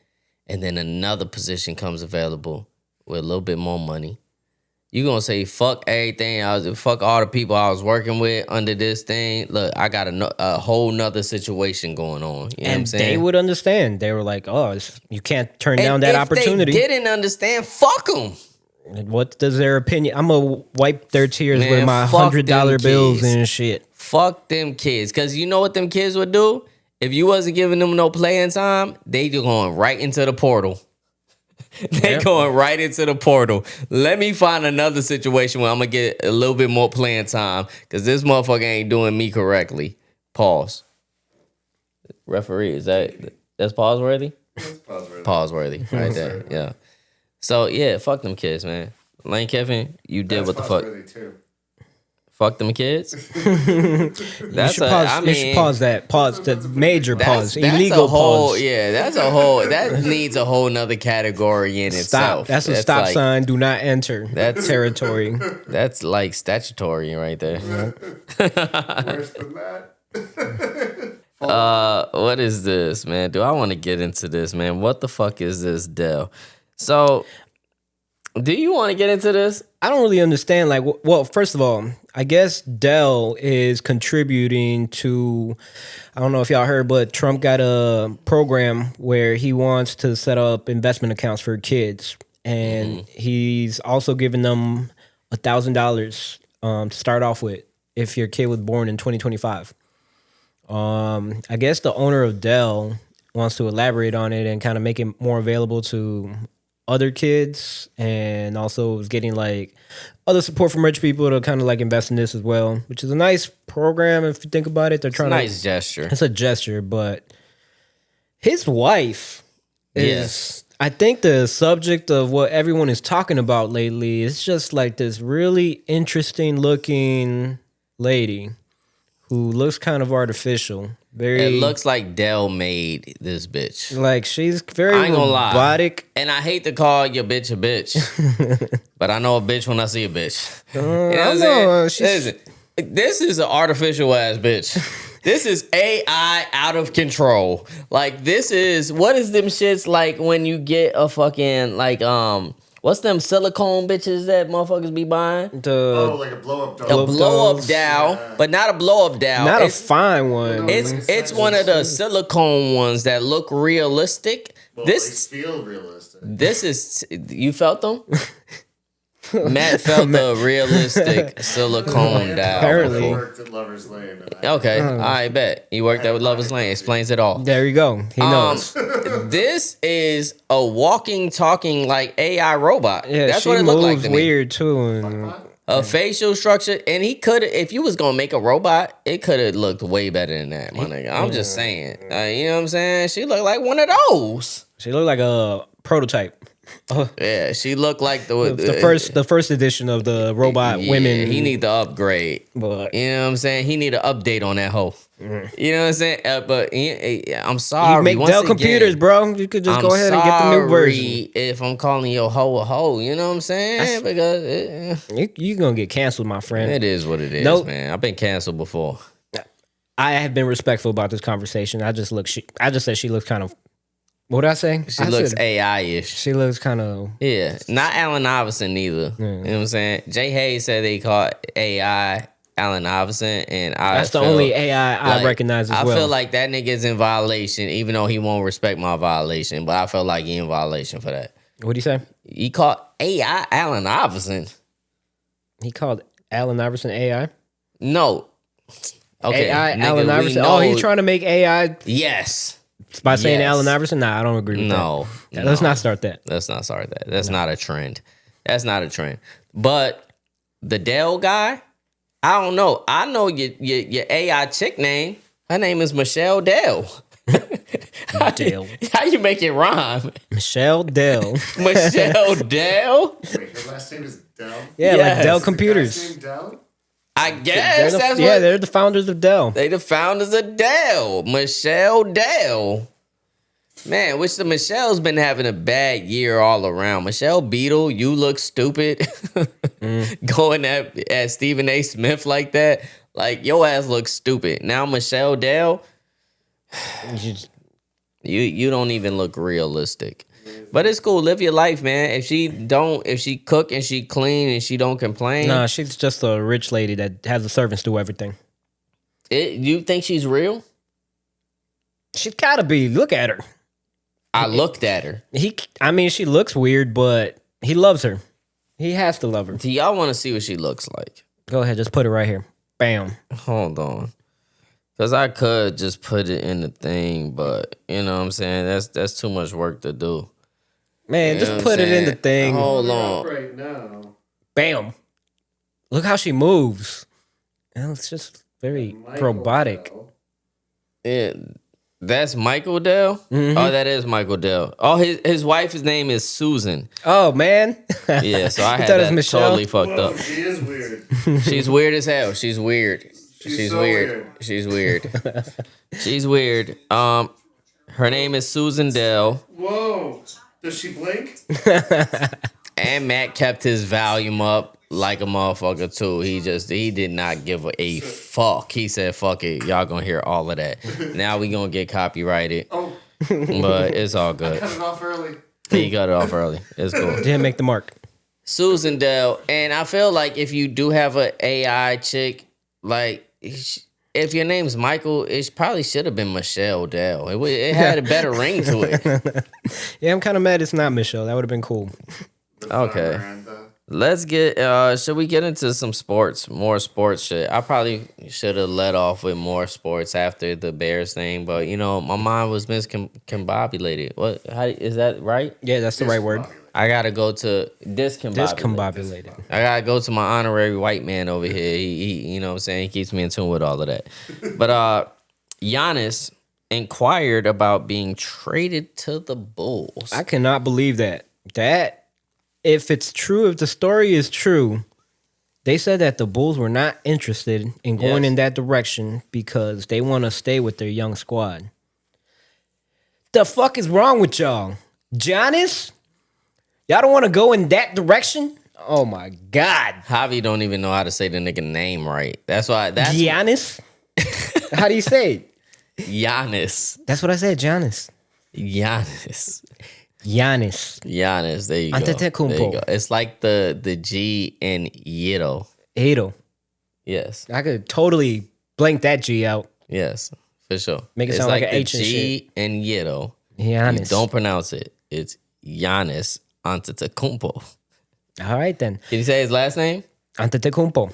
S1: and then another position comes available with a little bit more money. You gonna say, fuck everything. Fuck all the people I was working with under this thing. Look, I got a whole nother situation going on. You know what I'm saying?
S2: They would understand. They were like, oh, you can't turn down that opportunity.
S1: If they didn't understand, fuck them.
S2: What does their opinion? I'm going to wipe their tears
S1: Man,
S2: with my
S1: fuck them
S2: $100 bills
S1: kids.
S2: and shit.
S1: Fuck them kids. Because you know what them kids would do? If you wasn't giving them no playing time, they going right into the portal. They going right into the portal. Let me find another situation where I'm going to get a little bit more playing time because this motherfucker ain't doing me correctly. Pause. Referee, that's pause worthy?
S3: Pause worthy.
S1: Pause worthy right there. Yeah. So, yeah, fuck them kids, man. Lane Kiffin, you did what the fuck.
S3: Too.
S1: Fuck them kids.
S2: You should pause that. Pause the major pause. Illegal pause.
S1: Yeah, that needs a whole nother category in itself.
S2: That's a stop sign. Do not enter that
S1: That's-
S2: territory.
S1: That's like statutory right there.
S3: Worse than that.
S1: What is this, man? Do I want to get into this, man? What the fuck is this, Dell? So, do you want to get into this?
S2: I don't really understand. Like, well, first of all, I guess Dell is contributing to, I don't know if y'all heard, but Trump got a program where he wants to set up investment accounts for kids. And he's also giving them $1,000 to start off with if your kid was born in 2025. I guess the owner of Dell wants to elaborate on it and kind of make it more available to other kids, and also is getting like other support from rich people to kind of like invest in this as well, which is a nice program if you think about it. They're trying
S1: Nice gesture.
S2: It's a gesture, but his wife is, I think, the subject of what everyone is talking about lately. It's just like this really interesting looking lady who looks kind of artificial. Very,
S1: It looks like Dell made this bitch.
S2: like she's very
S1: I ain't gonna lie.
S2: robotic.
S1: And I hate to call your bitch a bitch, but I know a bitch when I see a bitch. You know what I'm
S2: know,
S1: saying? Listen, this is an artificial ass bitch. This is AI out of control. Like, this is, what is them shits like when you get a fucking, like, what's them silicone bitches that motherfuckers be buying?
S3: Like a blow-up doll.
S1: A blow-up doll, but not a blow-up doll.
S2: Not
S1: It's-
S2: a fine one.
S1: It's one of the silicone ones that look realistic.
S3: Well,
S1: This
S3: they feel realistic.
S1: this is, you felt them? Matt felt the realistic silicone doll.
S2: Apparently.
S3: I
S1: before.
S3: worked at Lover's Lane. And
S1: Okay, I bet you worked at Lover's Lane. Explains it all.
S2: There you go. He knows.
S1: This is a walking, talking like AI robot.
S2: Yeah,
S1: That's
S2: she
S1: what it
S2: moves
S1: looked like to me.
S2: weird too. And
S1: A facial structure, and he could, if you was gonna make a robot, it could have looked way better than that, my nigga. I'm just saying. You know what I'm saying? She looked like one of those.
S2: she looked like a prototype.
S1: Yeah, she looked like
S2: The first edition of the robot women.
S1: He need to upgrade.
S2: But
S1: You know what I'm saying? He need to update on that hoe. You know what I'm saying? But I'm sorry.
S2: you make
S1: once
S2: Dell
S1: again,
S2: computers, bro. You could just
S1: I'm
S2: go ahead and get the new version.
S1: sorry if I'm calling your hoe a hoe. You know what I'm saying? Because
S2: You gonna get canceled, my friend.
S1: it is what it is,
S2: Nope.
S1: man. I've been canceled before.
S2: I have been respectful about this conversation. I just said she looks kind of. What did I say?
S1: She
S2: I
S1: looks
S2: said
S1: AI-ish.
S2: She looks kind of.
S1: Yeah, not Allen Iverson either. You know what I'm saying? Jay Hayes said they called AI Allen Iverson, and
S2: That's the only AI I recognize as well.
S1: I feel like that nigga's in violation, even though he won't respect my violation. But I feel like he in violation for that.
S2: What do you say?
S1: He called AI Allen Iverson.
S2: He called Allen Iverson AI.
S1: No. Okay.
S2: AI
S1: nigga,
S2: Allen
S1: we
S2: Iverson.
S1: know-
S2: Oh, he's trying to make AI
S1: Yes.
S2: by saying
S1: Yes.
S2: Allen Iverson. Nah, I don't agree with
S1: No.
S2: that. Let's not start that.
S1: Let's not start that. That's not a trend. That's not a trend. But the Dell guy, I don't know. I know your AI chick name. Her name is Michelle Dell.
S2: Dell.
S1: How you make it rhyme?
S2: Michelle Dell.
S1: Michelle Dell?
S3: Wait, her last name is Dell?
S2: Yeah,
S1: Yes.
S2: like Dell
S3: Is the
S2: Computers.
S3: guy's name Dell?
S1: I guess that's
S2: yeah,
S1: what
S2: they're the founders of Dell.
S1: they the founders of Dell. Michelle Dell. Man, which the Michelle's been having a bad year all around. Michelle Beadle, you look stupid. Going at Stephen A. Smith like that. Like, your ass looks stupid. Now Michelle Dell, you don't even look realistic. But it's cool. Live your life, man. If she cook and she clean and she don't complain,
S2: Nah, she's just a rich lady that has the servants do everything.
S1: you think she's real?
S2: She's gotta be. Look at her.
S1: I looked at her.
S2: She looks weird, but he loves her. He has to love her.
S1: Do y'all want to see what she looks like?
S2: Go ahead, just put it right here. Bam.
S1: Hold on. Because I could just put it in the thing, but you know what I'm saying? That's too much work to do.
S2: Man,
S1: You know
S2: just
S1: what I'm
S2: put it in
S1: saying?
S2: the thing.
S1: Hold
S3: They're
S1: on.
S3: up right now.
S2: Bam. Look how she moves. And it's just very
S3: Michael
S2: robotic.
S3: Dell.
S1: Yeah, that's Michael Dell?
S2: Mhm.
S1: Oh, that is Michael Dell. Oh, his wife's name is Susan.
S2: Oh, man.
S1: Yeah, so I
S2: You
S1: had
S2: thought it was
S1: that
S2: Michelle?
S1: totally fucked
S3: Whoa,
S1: up.
S3: she is weird.
S1: She's weird as hell. She's weird. She's
S3: so
S1: weird.
S3: weird.
S1: She's weird. She's weird. Her name is Susan Dell.
S3: Whoa. Does she blink?
S1: And Matt kept his volume up like a motherfucker too. He did not give a fuck. He said, fuck it. Y'all gonna hear all of that. Now we gonna get copyrighted.
S3: Oh,
S1: But it's all good.
S3: cut it off early.
S1: He got it off early. It's cool.
S2: Didn't make the mark.
S1: Susan Dell. And I feel like if you do have an AI chick, like if your name's Michael, it probably should have been Michelle Dell. It had a better ring to it.
S2: Yeah, I'm kind of mad it's not Michelle. That would have been cool.
S1: Okay.
S3: Miranda.
S1: Let's get. Should we get into some sports? More sports shit. I probably should have let off with more sports after the Bears thing, but my mind was miscombobulated. What? How is that right?
S2: Yeah, that's the right word.
S1: I gotta go to discombobulated.
S2: Discombobulated.
S1: I gotta go to my honorary white man over here. He what I'm saying, he keeps me in tune with all of that. But Giannis inquired about being traded to the Bulls.
S2: I cannot believe that. If it's true, if the story is true, they said that the Bulls were not interested in going in that direction because they want to stay with their young squad. The fuck is wrong with y'all? Giannis? Y'all don't want to go in that direction? Oh my God.
S1: Javi don't even know how to say the nigga name right. That's
S2: Giannis? How do you say it?
S1: Giannis.
S2: That's what I said, Giannis.
S1: Giannis. There you go.
S2: Antetokounmpo.
S1: There you go. It's like the G in Yito.
S2: Edo.
S1: Yes.
S2: I could totally blank that G out.
S1: Yes, for sure.
S2: Make it sound like an
S1: the
S2: H and
S1: G in Yito.
S2: Giannis.
S1: You don't pronounce it. It's Giannis Antetokounmpo.
S2: All right then.
S1: Can you say his last name?
S2: Antetokounmpo.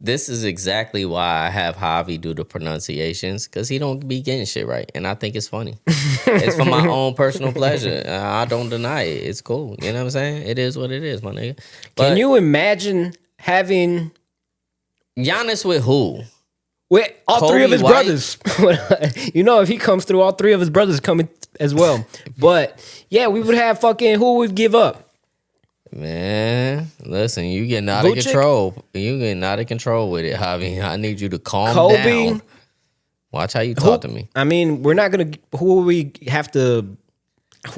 S1: This is exactly why I have Javi do the pronunciations, because he don't be getting shit right, and I think it's funny. It's for my own personal pleasure. I don't deny it. It's cool. You know what I'm saying? It is what it is, my nigga. But
S2: Can you imagine having
S1: Giannis with who?
S2: with all
S1: Kobe
S2: three of his
S1: White?
S2: brothers? If he comes through, all three of his brothers coming as well. But yeah, we would have fucking who would give up?
S1: Man, listen, you getting out of
S2: Vucic?
S1: control. You getting out of control with it, Javi. I need you to calm
S2: Kobe?
S1: down. Watch how you talk to me.
S2: I mean, we're not gonna. Who will we have to?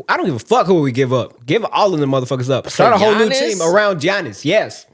S2: I don't give a fuck who we give up. Give all of them motherfuckers up. Start a whole new
S1: Giannis?
S2: team around Giannis. Yes,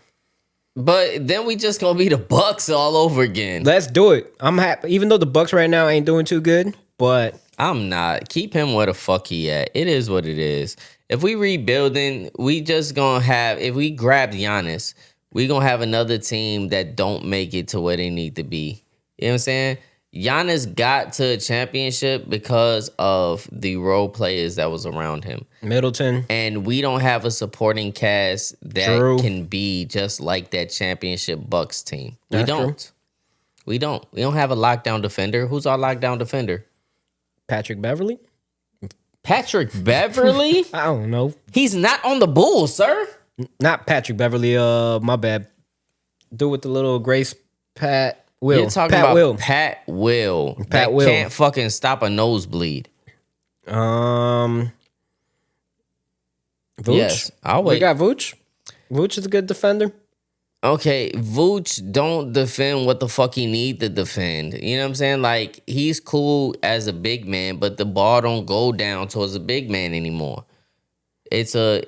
S1: But then we just gonna be the Bucks all over again.
S2: let's do it. I'm happy, even though the Bucks right now ain't doing too good. But
S1: I'm not. Keep him where the fuck he at. It is what it is. If we rebuilding, we just gonna have, if we grab Giannis, we gonna have another team that don't make it to where they need to be. You know what I'm saying? Giannis got to a championship because of the role players that was around him.
S2: Middleton,
S1: And we don't have a supporting cast that
S2: True.
S1: can be just like that championship Bucks team. We
S2: That's
S1: don't.
S2: true.
S1: We don't. We don't have a lockdown defender. Who's our lockdown defender?
S2: Patrick Beverly.
S1: Patrick Beverly?
S2: I don't know.
S1: He's not on the Bulls, sir.
S2: Not Patrick Beverly. My bad. Do with the little Grace Pat Will.
S1: You're talking
S2: Pat
S1: about
S2: Will.
S1: Pat Will.
S2: Pat
S1: that
S2: Will.
S1: can't fucking stop a nosebleed.
S2: Vooch.
S1: Yes, I'll
S2: We
S1: wait.
S2: got Vooch. Vooch is a good defender.
S1: Okay, Vooch don't defend what the fuck he need to defend. You know what I'm saying? Like, he's cool as a big man, but the ball don't go down towards a big man anymore. It's a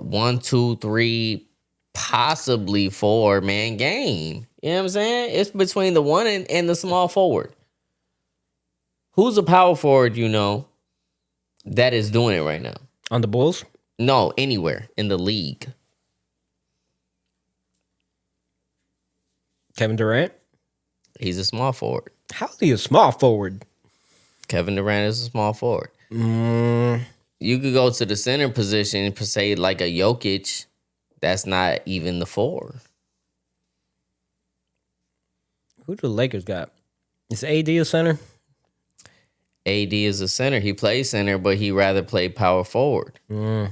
S1: 1, 2, 3, possibly 4-man game. You know what I'm saying? It's between the one and the small forward. Who's a power forward, that is doing it right now?
S2: On the Bulls.
S1: No, anywhere in the league.
S2: Kevin Durant.
S1: He's a small forward.
S2: How is he a small forward?
S1: Kevin Durant is a small forward.
S2: Mm,
S1: You could go to the center position, per se, like a Jokic. That's not even the 4.
S2: who do the Lakers got? Is AD a center?
S1: AD is a center. He plays center, but he rather play power forward.
S2: Yeah,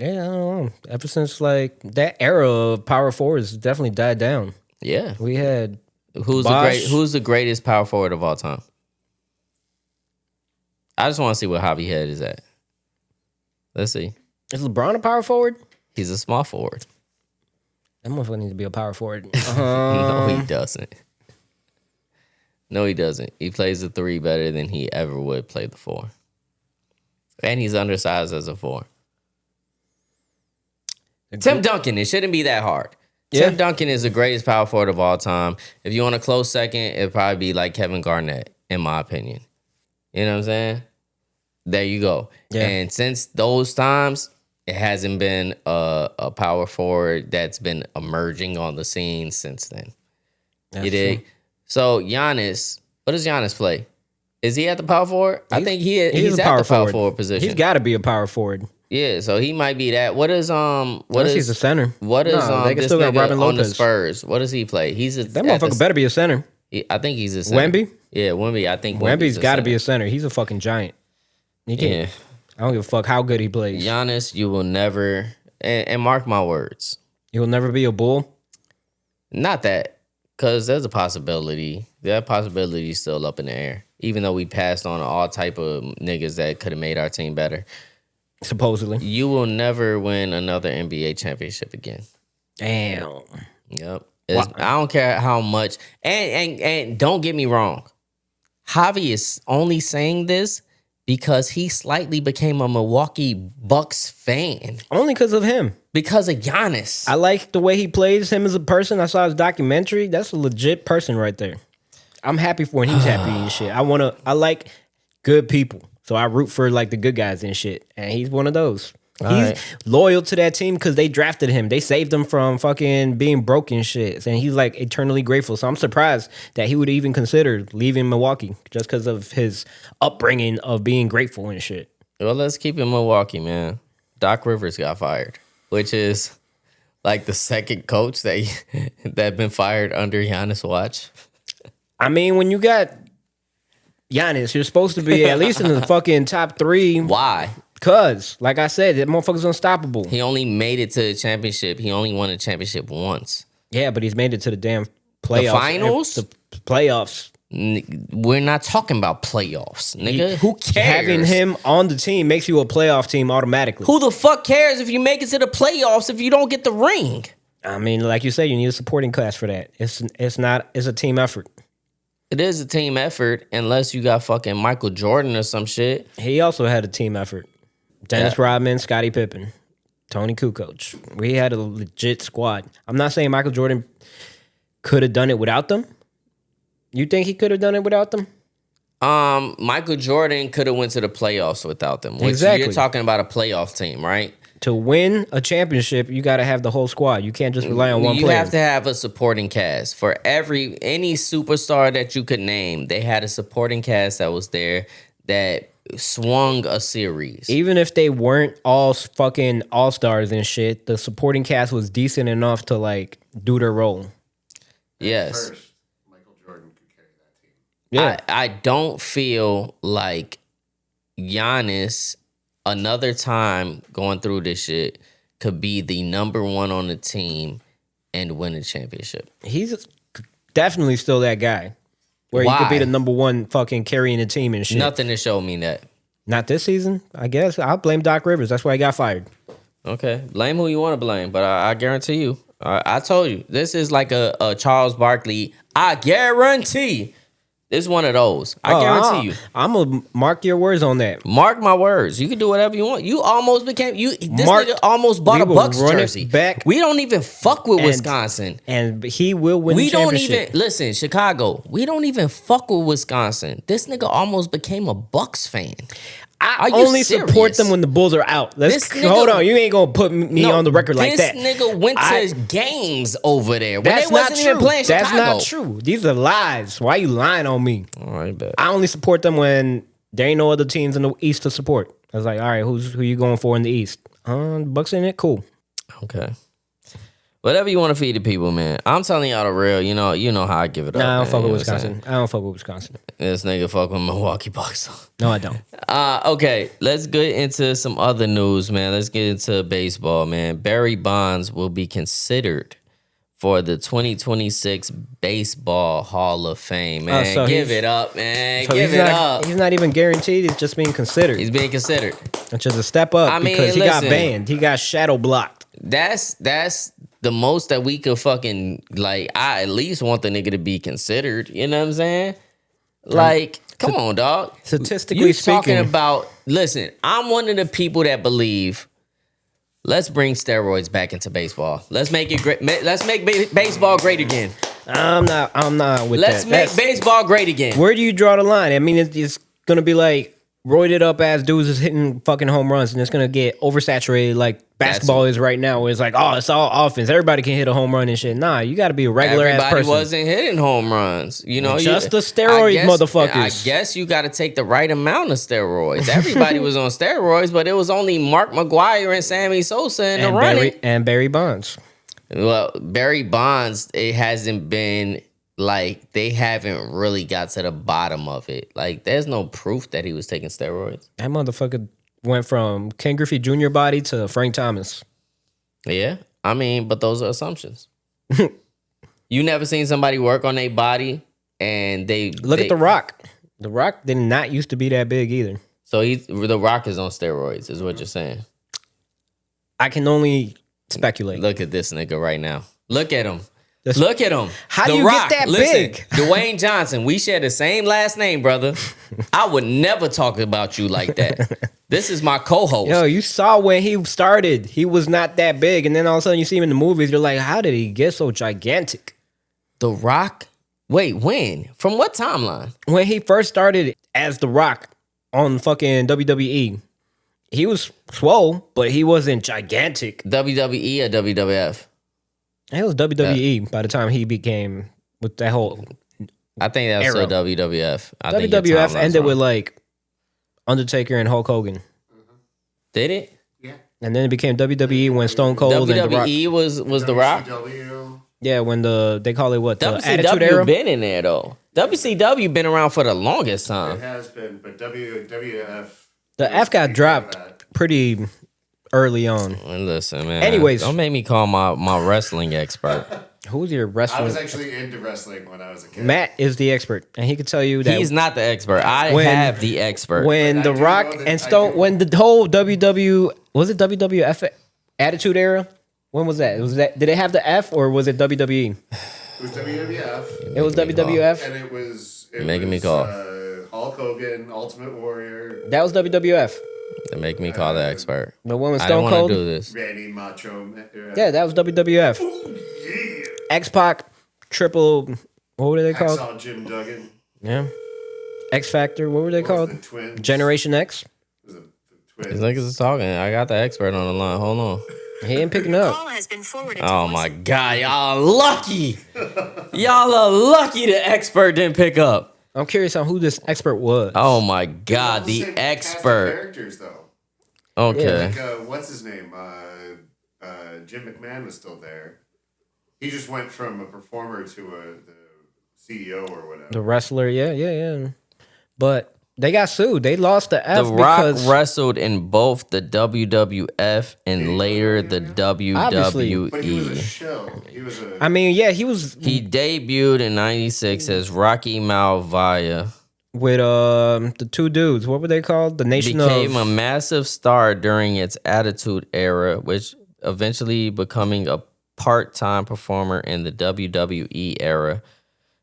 S2: I don't know. Ever since like that era of power forwards definitely died down.
S1: Yeah.
S2: We had
S1: Who's
S2: Bosh.
S1: Who's the greatest power forward of all time? I just want to see what Javi Head is at. Let's see.
S2: is LeBron a power forward?
S1: He's a small forward.
S2: That motherfucker needs to be a power forward.
S1: No, he doesn't. No, he doesn't. He plays the 3 better than he ever would play the 4. And he's undersized as a 4. Tim Duncan, it shouldn't be that hard.
S2: Yeah.
S1: Tim Duncan is the greatest power forward of all time. If you want a close second, it'd probably be like Kevin Garnett, in my opinion. You know what I'm saying? There you go.
S2: Yeah.
S1: And since those times, it hasn't been a power forward that's been emerging on the scene since then.
S2: That's
S1: You dig?
S2: true.
S1: So Giannis, what does Giannis play? Is he at the power forward? I think he's
S2: a
S1: at the power forward position.
S2: He's got to be a power forward.
S1: Yeah, so he might be that. What is
S2: He's a center.
S1: What is
S2: they can
S1: this
S2: still got
S1: nigga
S2: Robin
S1: on the
S2: Lopez.
S1: Spurs? What does he play? He's a
S2: That motherfucker better be a center.
S1: I think he's a center.
S2: Wemby?
S1: Yeah, Wemby. I think
S2: Wemby's got to
S1: center.
S2: be a center. He's a fucking giant. He can't.
S1: Yeah.
S2: I don't give a fuck how good he plays.
S1: Giannis, you will never, and mark my words,
S2: He'll never be a Bull.
S1: not that, because there's a possibility. That possibility is still up in the air. Even though we passed on all type of niggas that could have made our team better.
S2: Supposedly.
S1: You will never win another NBA championship again.
S2: Damn.
S1: Yep. I don't care how much. And don't get me wrong. Javi is only saying this because he slightly became a Milwaukee Bucks fan
S2: Only because of him.
S1: because of Giannis.
S2: I like the way he plays, him as a person. I saw his documentary. That's a legit person right there. I'm happy for when he's happy and shit. I like good people. So I root for like the good guys and shit. And he's one of those. He's
S1: right.
S2: loyal to that team because they drafted him. They saved him from fucking being broken shit. And he's like eternally grateful. So I'm surprised that he would even consider leaving Milwaukee just because of his upbringing of being grateful and shit.
S1: Well, let's keep it Milwaukee, man. Doc Rivers got fired, which is like the second coach that been fired under Giannis' watch.
S2: I mean, when you got Giannis, you're supposed to be at least in the fucking top 3.
S1: Why?
S2: Cause, like I said, that motherfucker's unstoppable.
S1: He only made it to the championship. He only won a championship once.
S2: Yeah, but he's made it to the damn playoffs.
S1: The finals?
S2: The playoffs.
S1: We're not talking about playoffs, nigga. Who cares?
S2: Having him on the team makes you a playoff team automatically.
S1: Who the fuck cares if you make it to the playoffs if you don't get the ring?
S2: I mean, like you said, you need a supporting cast for that. It's a team effort.
S1: It is a team effort unless you got fucking Michael Jordan or some shit.
S2: He also had a team effort. Dennis Rodman, Scottie Pippen, Tony Kukoc. We had a legit squad. I'm not saying Michael Jordan could have done it without them. You think he could have done it without them?
S1: Michael Jordan could have went to the playoffs without them. Which
S2: Exactly.
S1: You're talking about a playoff team, right?
S2: To win a championship, you got to have the whole squad. You can't just rely on one
S1: You
S2: player.
S1: have to have a supporting cast. For any superstar that you could name, they had a supporting cast that was there that swung a series.
S2: Even if they weren't all fucking all-stars and shit, the supporting cast was decent enough to like do their role.
S1: Yes.
S3: First, Michael Jordan could carry that team.
S2: Yeah.
S1: I don't feel like Giannis another time going through this shit could be the number one on the team and win a championship.
S2: He's definitely still that guy. Where he could be
S1: Why?
S2: the number one fucking carrying the team and shit.
S1: Nothing to show me that.
S2: Not this season, I guess. I'll blame Doc Rivers. That's why he got fired.
S1: Okay, blame who you want to blame, but I guarantee you. I told you, this is like a Charles Barkley. I guarantee. This is one of those. I guarantee you.
S2: I'm going to mark your words on that.
S1: Mark my words. You can do whatever you want. You almost became This nigga almost bought
S2: we
S1: a
S2: will
S1: Bucks
S2: run it
S1: jersey.
S2: back.
S1: We don't even fuck with Wisconsin.
S2: And he will win
S1: We
S2: the
S1: don't
S2: championship.
S1: even listen, Chicago. We don't even fuck with Wisconsin. This nigga almost became a Bucks fan.
S2: I
S1: Are you
S2: only support
S1: serious?
S2: them when the Bulls are out.
S1: This nigga-
S2: Hold on. You ain't going to put me on the record like that.
S1: This nigga went to games over there when
S2: That's
S1: they
S2: not
S1: wasn't
S2: true.
S1: even playing Chicago.
S2: That's not true. These are lies. Why you lying on me?
S1: All right, bet.
S2: I only support them when there ain't no other teams in the East to support. I was like, all right, who you going for in the East? Bucks in it? Cool.
S1: Okay. Whatever you want to feed the people, man. I'm telling y'all the real. You know how I give it up.
S2: Nah, I don't
S1: man.
S2: fuck
S1: You
S2: with
S1: know what I'm saying?
S2: Wisconsin. I don't fuck with Wisconsin.
S1: This nigga fuck with Milwaukee Bucks.
S2: No, I don't.
S1: Okay, let's get into some other news, man. Let's get into baseball, man. Barry Bonds will be considered for the 2026 Baseball Hall of Fame, man.
S2: so
S1: Give
S2: he's-
S1: it up, man.
S2: So
S1: Give
S2: he's
S1: it
S2: not,
S1: up.
S2: He's not even guaranteed. He's just being considered.
S1: He's being considered.
S2: Which is a step up
S1: I mean,
S2: because he got
S1: listen.
S2: banned. He got shadow blocked.
S1: That's the most that we could fucking, like, I at least want the nigga to be considered. You know what I'm saying? Like, come on, dog.
S2: Statistically
S1: You
S2: speaking,
S1: talking about, listen, I'm one of the people that believe, let's bring steroids back into baseball. Let's make it great. Let's make baseball great again.
S2: I'm not with
S1: Let's
S2: that.
S1: make
S2: That's-
S1: baseball great again.
S2: Where do you draw the line? I mean, it's going to be like roided up ass dudes is hitting fucking home runs, and it's gonna get oversaturated like basketball is right now. Where it's like, oh, it's all offense. Everybody can hit a home run and shit. Nah, you got to be a regular ass
S1: Everybody
S2: person.
S1: wasn't hitting home runs. You know,
S2: Just the steroids, motherfuckers.
S1: I guess you got to take the right amount of steroids. Everybody was on steroids, but it was only Mark McGwire and Sammy Sosa in the running.
S2: And Barry Bonds.
S1: Well, Barry Bonds, it hasn't been like they haven't really got to the bottom of it. Like, there's no proof that he was taking steroids.
S2: That motherfucker went from Ken Griffey Jr. body to Frank Thomas.
S1: Yeah, I mean, but those are assumptions. You never seen somebody work on their body and
S2: look at The Rock. The Rock did not used to be that big either.
S1: So The Rock is on steroids, is what you're saying.
S2: I can only speculate.
S1: Look at this nigga right now. Look at him. Look at him.
S2: How
S1: The
S2: do you
S1: Rock,
S2: get that
S1: listen,
S2: big?
S1: Dwayne Johnson, we share the same last name, brother. I would never talk about you like that. This is my co-host.
S2: Yo, you saw when he started, he was not that big. And then all of a sudden you see him in the movies, you're like, how did he get so gigantic?
S1: The Rock? Wait, when? From what timeline?
S2: When he first started as The Rock on fucking WWE, he was swole, but he wasn't gigantic.
S1: WWE or WWF?
S2: It was WWE by the time he became with that whole
S1: I think that was
S2: era.
S1: still WWF. I think your
S2: WWF
S1: timeline's
S2: ended
S1: wrong.
S2: with like Undertaker and Hulk Hogan.
S1: Did it?
S3: Yeah.
S2: And then it became WWE when Stone Cold and The Rock.
S1: WWE was The Rock?
S3: WCW.
S2: Yeah, when they call it what? The Attitude
S1: WCW
S2: Era?
S1: been in there though. WCW been around for the longest
S3: It
S1: time.
S3: has been, but WWF.
S2: The F got dropped pretty early on.
S1: And listen, man.
S2: Anyways.
S1: Don't make me call my wrestling expert.
S2: Who's your
S3: I
S2: wrestling?
S3: was actually into wrestling when I was a kid.
S2: Matt is the expert, and he could tell you that
S1: He's not the expert. I
S2: When-
S1: have the expert.
S2: when
S3: But
S2: The
S3: I do
S2: Rock
S3: know that-
S2: and
S3: I
S2: Stone,
S3: do-
S2: when the whole was it WWF Attitude Era? When was that? Did it have the F or was it WWE?
S3: It was WWF,
S2: It was WWF.
S3: and it was
S1: Making me call.
S3: Hulk Hogan, Ultimate Warrior,
S2: That was WWF.
S1: They make me call the expert.
S2: The one with
S1: I don't
S2: Stone
S1: want to
S2: Cold.
S1: do this.
S3: Randy Macho.
S2: Yeah, that was WWF.
S3: Yeah.
S2: X Pac, Triple. What were they called?
S3: Hacksaw Jim Duggan.
S2: Yeah. X Factor. What were they
S3: What was
S2: called?
S3: the Twins.
S2: Generation X.
S3: Was the
S1: These
S3: Twins.
S1: niggas is talking. I got the expert on the line. Hold on.
S2: He ain't picking up.
S6: Call has been forwarded to
S1: Oh
S6: voice-
S1: my God. Y'all lucky. Y'all are lucky the expert didn't pick up.
S2: I'm curious on who this expert was.
S1: Oh my God.
S3: All
S1: The
S3: same cast of
S1: expert.
S3: characters though.
S1: Okay.
S3: Like, what's his name? Jim McMahon was still there. He just went from a performer to the CEO or whatever.
S2: The wrestler. Yeah. But they got sued. They lost the F
S1: The Rock
S2: because
S1: wrestled in both the WWF and later the
S2: Obviously.
S3: But he was a
S1: WWE.
S3: shell. He was a.
S2: I mean, yeah, he was
S1: He debuted in '96 as Rocky Malvaya.
S2: with the two dudes. What were they called? The Nation
S1: Became a
S2: of
S1: massive star during its Attitude Era, which eventually becoming a part-time performer in the WWE era,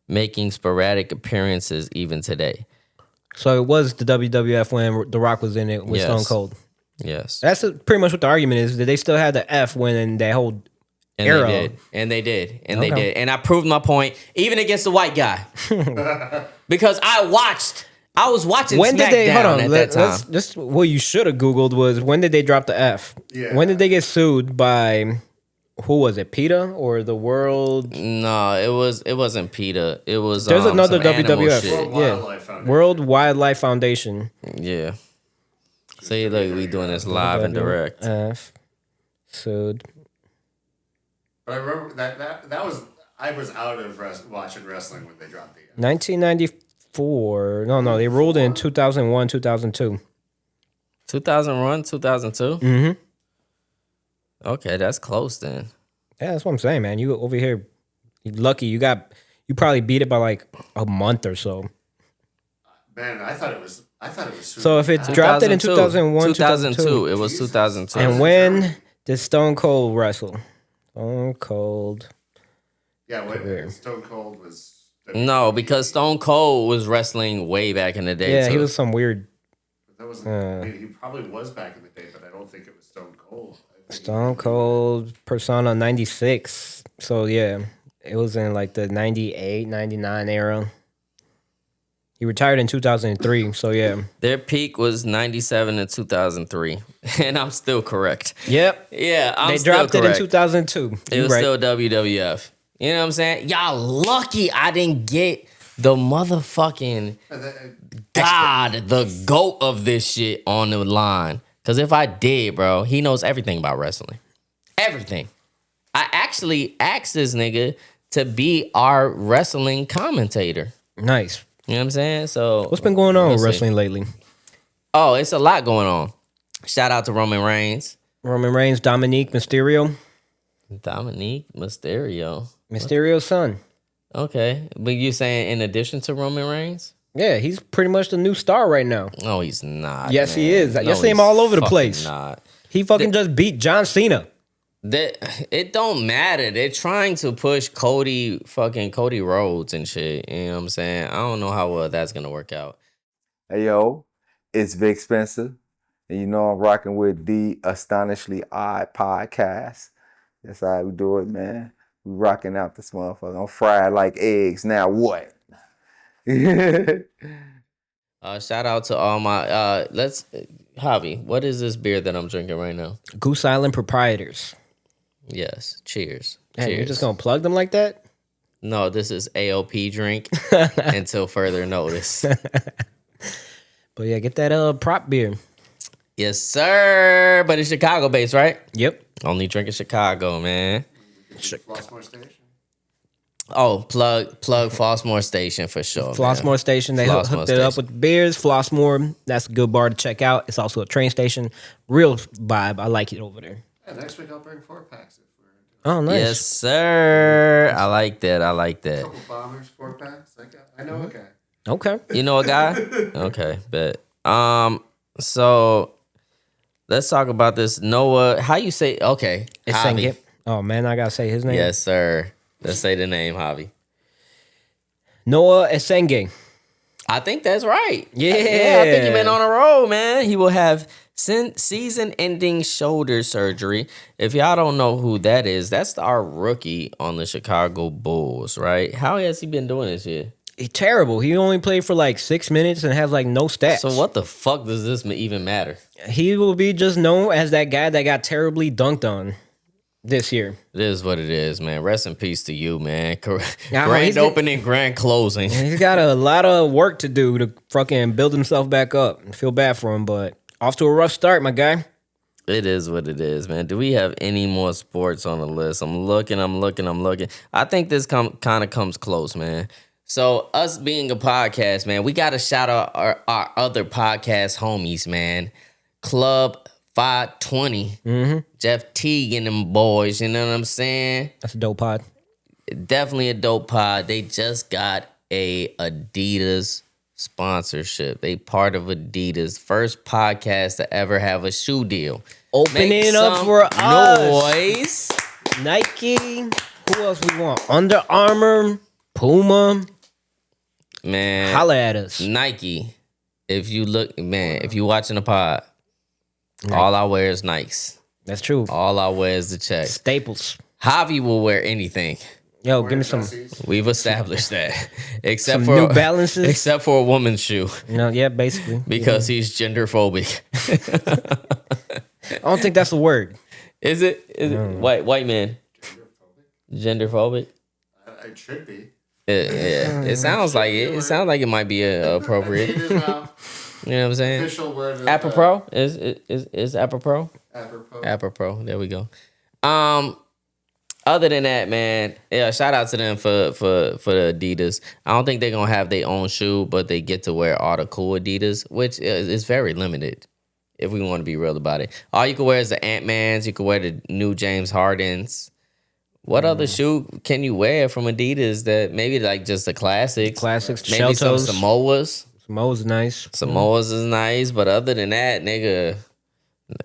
S1: making sporadic appearances even today.
S2: So it was the WWF when The Rock was in it with
S1: Yes.
S2: Stone Cold.
S1: Yes.
S2: That's pretty much what the argument is. That they still had the F when in that whole
S1: And
S2: era.
S1: they did. And they did. And they
S2: Okay.
S1: did. And I proved my point, even against the white guy. Because I was watching
S2: When
S1: SmackDown
S2: did they hold on?
S1: at
S2: Let's
S1: that time.
S2: just what you should have Googled was when did they drop the F?
S3: Yeah.
S2: When did they get sued by who was it? PETA or the World?
S1: No, it wasn't PETA. It was
S2: There's another
S1: some animal
S2: WWF.
S1: shit.
S3: World
S2: Yeah.
S3: Wildlife Foundation.
S2: World Wildlife Foundation.
S1: Yeah. See, look, we doing this live and direct.
S2: F sued.
S3: But I remember that was I was out of watching wrestling when they dropped the.
S2: 1994. No, they ruled in 2001, 2002.
S1: 2001, 2002?
S2: Mm-hmm.
S1: Okay, that's close then.
S2: Yeah, that's what I'm saying, man. You over here, you lucky. You probably beat it by like a month or so.
S3: Man, I thought it was.
S2: So if it's dropped it in 2001, 2002.
S1: It was 2002.
S2: And when did Stone Cold wrestle? Stone Cold.
S3: Yeah,
S2: Career.
S3: when Stone Cold was.
S1: No, because Stone Cold was wrestling way back in the day.
S2: Yeah,
S1: too.
S2: he was some weird
S3: That was. I mean, he probably was back in the day, but I don't think it was Stone Cold. I think
S2: Stone Cold Persona 96. So yeah, it was in like the 98, 99 era. He retired in 2003. So yeah.
S1: Their peak was 97 and 2003, and I'm still correct.
S2: Yep.
S1: Yeah, I'm
S2: They
S1: still
S2: dropped it in
S1: correct.
S2: 2002.
S1: It
S2: You
S1: was
S2: right.
S1: still WWF. You know what I'm saying? Y'all lucky I didn't get the motherfucking God, the GOAT of this shit on the line. Because if I did, bro, he knows everything about wrestling. Everything. I actually asked this nigga to be our wrestling commentator.
S2: Nice.
S1: You know what I'm saying? So
S2: What's been going on with
S1: we'll see.
S2: wrestling lately?
S1: Oh, it's a lot going on. Shout out to Roman Reigns.
S2: Roman Reigns, Dominique Mysterio.
S1: Dominique Mysterio.
S2: Mysterio's son.
S1: Okay. But you saying in addition to Roman Reigns?
S2: Yeah, he's pretty much the new star right now.
S1: No, he's not.
S2: Yes, he
S1: man.
S2: is.
S1: No,
S2: You see him
S1: he's
S2: all over the
S1: fucking
S2: place.
S1: Not.
S2: He fucking just beat John Cena.
S1: It don't matter. They're trying to push Cody Rhodes and shit. You know what I'm saying? I don't know how well that's gonna work out.
S6: Hey yo, it's Vic Spencer, and you know I'm rocking with the Astonishingly Odd Podcast. That's how we do it, man. We rocking out this motherfucker. I'm fried like eggs. Now what?
S1: Shout out to all my Javi, what is this beer that I'm drinking right now?
S2: Goose Island Proprietors.
S1: Yes. Cheers.
S2: Damn,
S1: Cheers.
S2: you're just gonna plug them like that?
S1: No, this is AOP drink until further notice.
S2: But yeah, get that prop beer.
S1: Yes, sir. But it's Chicago based, right?
S2: Yep.
S1: Only drink in Chicago, man.
S3: Flossmoor Station.
S1: Oh, plug Flossmoor Station for sure.
S2: Flossmoor
S1: man.
S2: Station. They
S1: Flossmoor
S2: hooked it up
S1: Station.
S2: with beers. Flossmoor. That's a good bar to check out. It's also a train station. Real vibe. I like it over there.
S3: Yeah, next week I'll bring 4-packs if we're
S2: Oh, nice.
S1: Yes, sir. I like that. I like
S3: a
S1: that.
S3: couple bombers, 4-packs. I know a guy.
S2: Okay.
S1: You know a guy? Okay, bet. So let's talk about this. Noah, how you say? Okay,
S2: It's
S1: Javi.
S2: Senge. Oh man, I gotta say his name.
S1: Yes, sir. Let's say the name, Javi.
S2: Noah Esenge.
S1: I think that's right.
S2: Yeah.
S1: I think you've been on a roll, man. He will have season-ending shoulder surgery. If y'all don't know who that is, that's our rookie on the Chicago Bulls, right? How has he been doing this year?
S2: He's terrible. He only played for like 6 minutes and has like no stats.
S1: So what the fuck does this even matter?
S2: He will be just known as that guy that got terribly dunked on this year.
S1: It is what it is, man. Rest in peace to you, man.
S2: Yeah,
S1: Grand
S2: he's
S1: opening, grand closing.
S2: He's got a lot of work to do to fucking build himself back up. I feel bad for him, but off to a rough start, my guy.
S1: It is what it is, man. Do we have any more sports on the list? I'm looking. I think this kind of comes close, man. So us being a podcast, man, we got to shout out our other podcast homies, man. Club 520. Jeff Teague and them boys, you know what I'm saying?
S2: That's a dope pod.
S1: Definitely a dope pod. They just got a Adidas sponsorship. They part of Adidas. First podcast to ever have a shoe deal.
S2: Opening
S1: Make
S2: up
S1: some
S2: for us.
S1: noise.
S2: Nike. Who else we want? Under Armour. Puma.
S1: Man,
S2: Holla at us.
S1: Nike. If you watching the pod, all I wear is Nikes.
S2: That's true.
S1: All I wear is the check.
S2: Staples.
S1: Javi will wear anything.
S2: Yo, give me some.
S1: We've established that. Except
S2: Some
S1: for
S2: New Balances?
S1: Except for a woman's shoe.
S2: Yeah, basically.
S1: Because he's gender phobic.
S2: I don't think that's a word.
S1: Is it white man? Gender phobic?
S3: It should be.
S1: Yeah. It sounds like it. It sounds like it might be appropriate.
S3: It is now
S1: You know what I'm saying?
S3: official word.
S1: Apropos is apropos.
S3: Apropos.
S1: Apropos. There we go. Other than that, man, yeah, shout out to them for the Adidas. I don't think they're gonna have their own shoe, but they get to wear all the cool Adidas, which is very limited. If we want to be real about it, all you can wear is the Ant-Mans. You can wear the new James Hardens. What other shoe can you wear from Adidas that maybe like just the classics?
S2: Classics,
S1: Maybe
S2: shell
S1: some
S2: toes.
S1: Samoas.
S2: Samoa's nice.
S1: Samoas is nice, but other than that, nigga,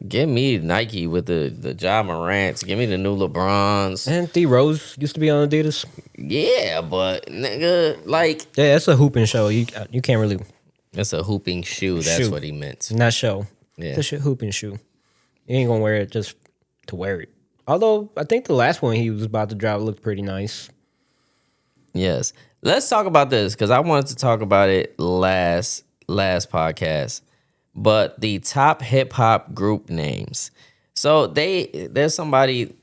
S1: give me Nike with the Ja Morants. Give me the new LeBrons.
S2: And D Rose used to be on Adidas.
S1: Yeah, but nigga, like
S2: Yeah, it's a hooping show. You can't really
S1: it's a hooping shoe. That's
S2: Shoe.
S1: what he meant.
S2: not show.
S1: Yeah.
S2: It's a hooping shoe. You ain't gonna wear it just to wear it. Although I think the last one he was about to drop looked pretty nice.
S1: Yes. Let's talk about this because I wanted to talk about it last podcast. But the top hip hop group names. So there's somebody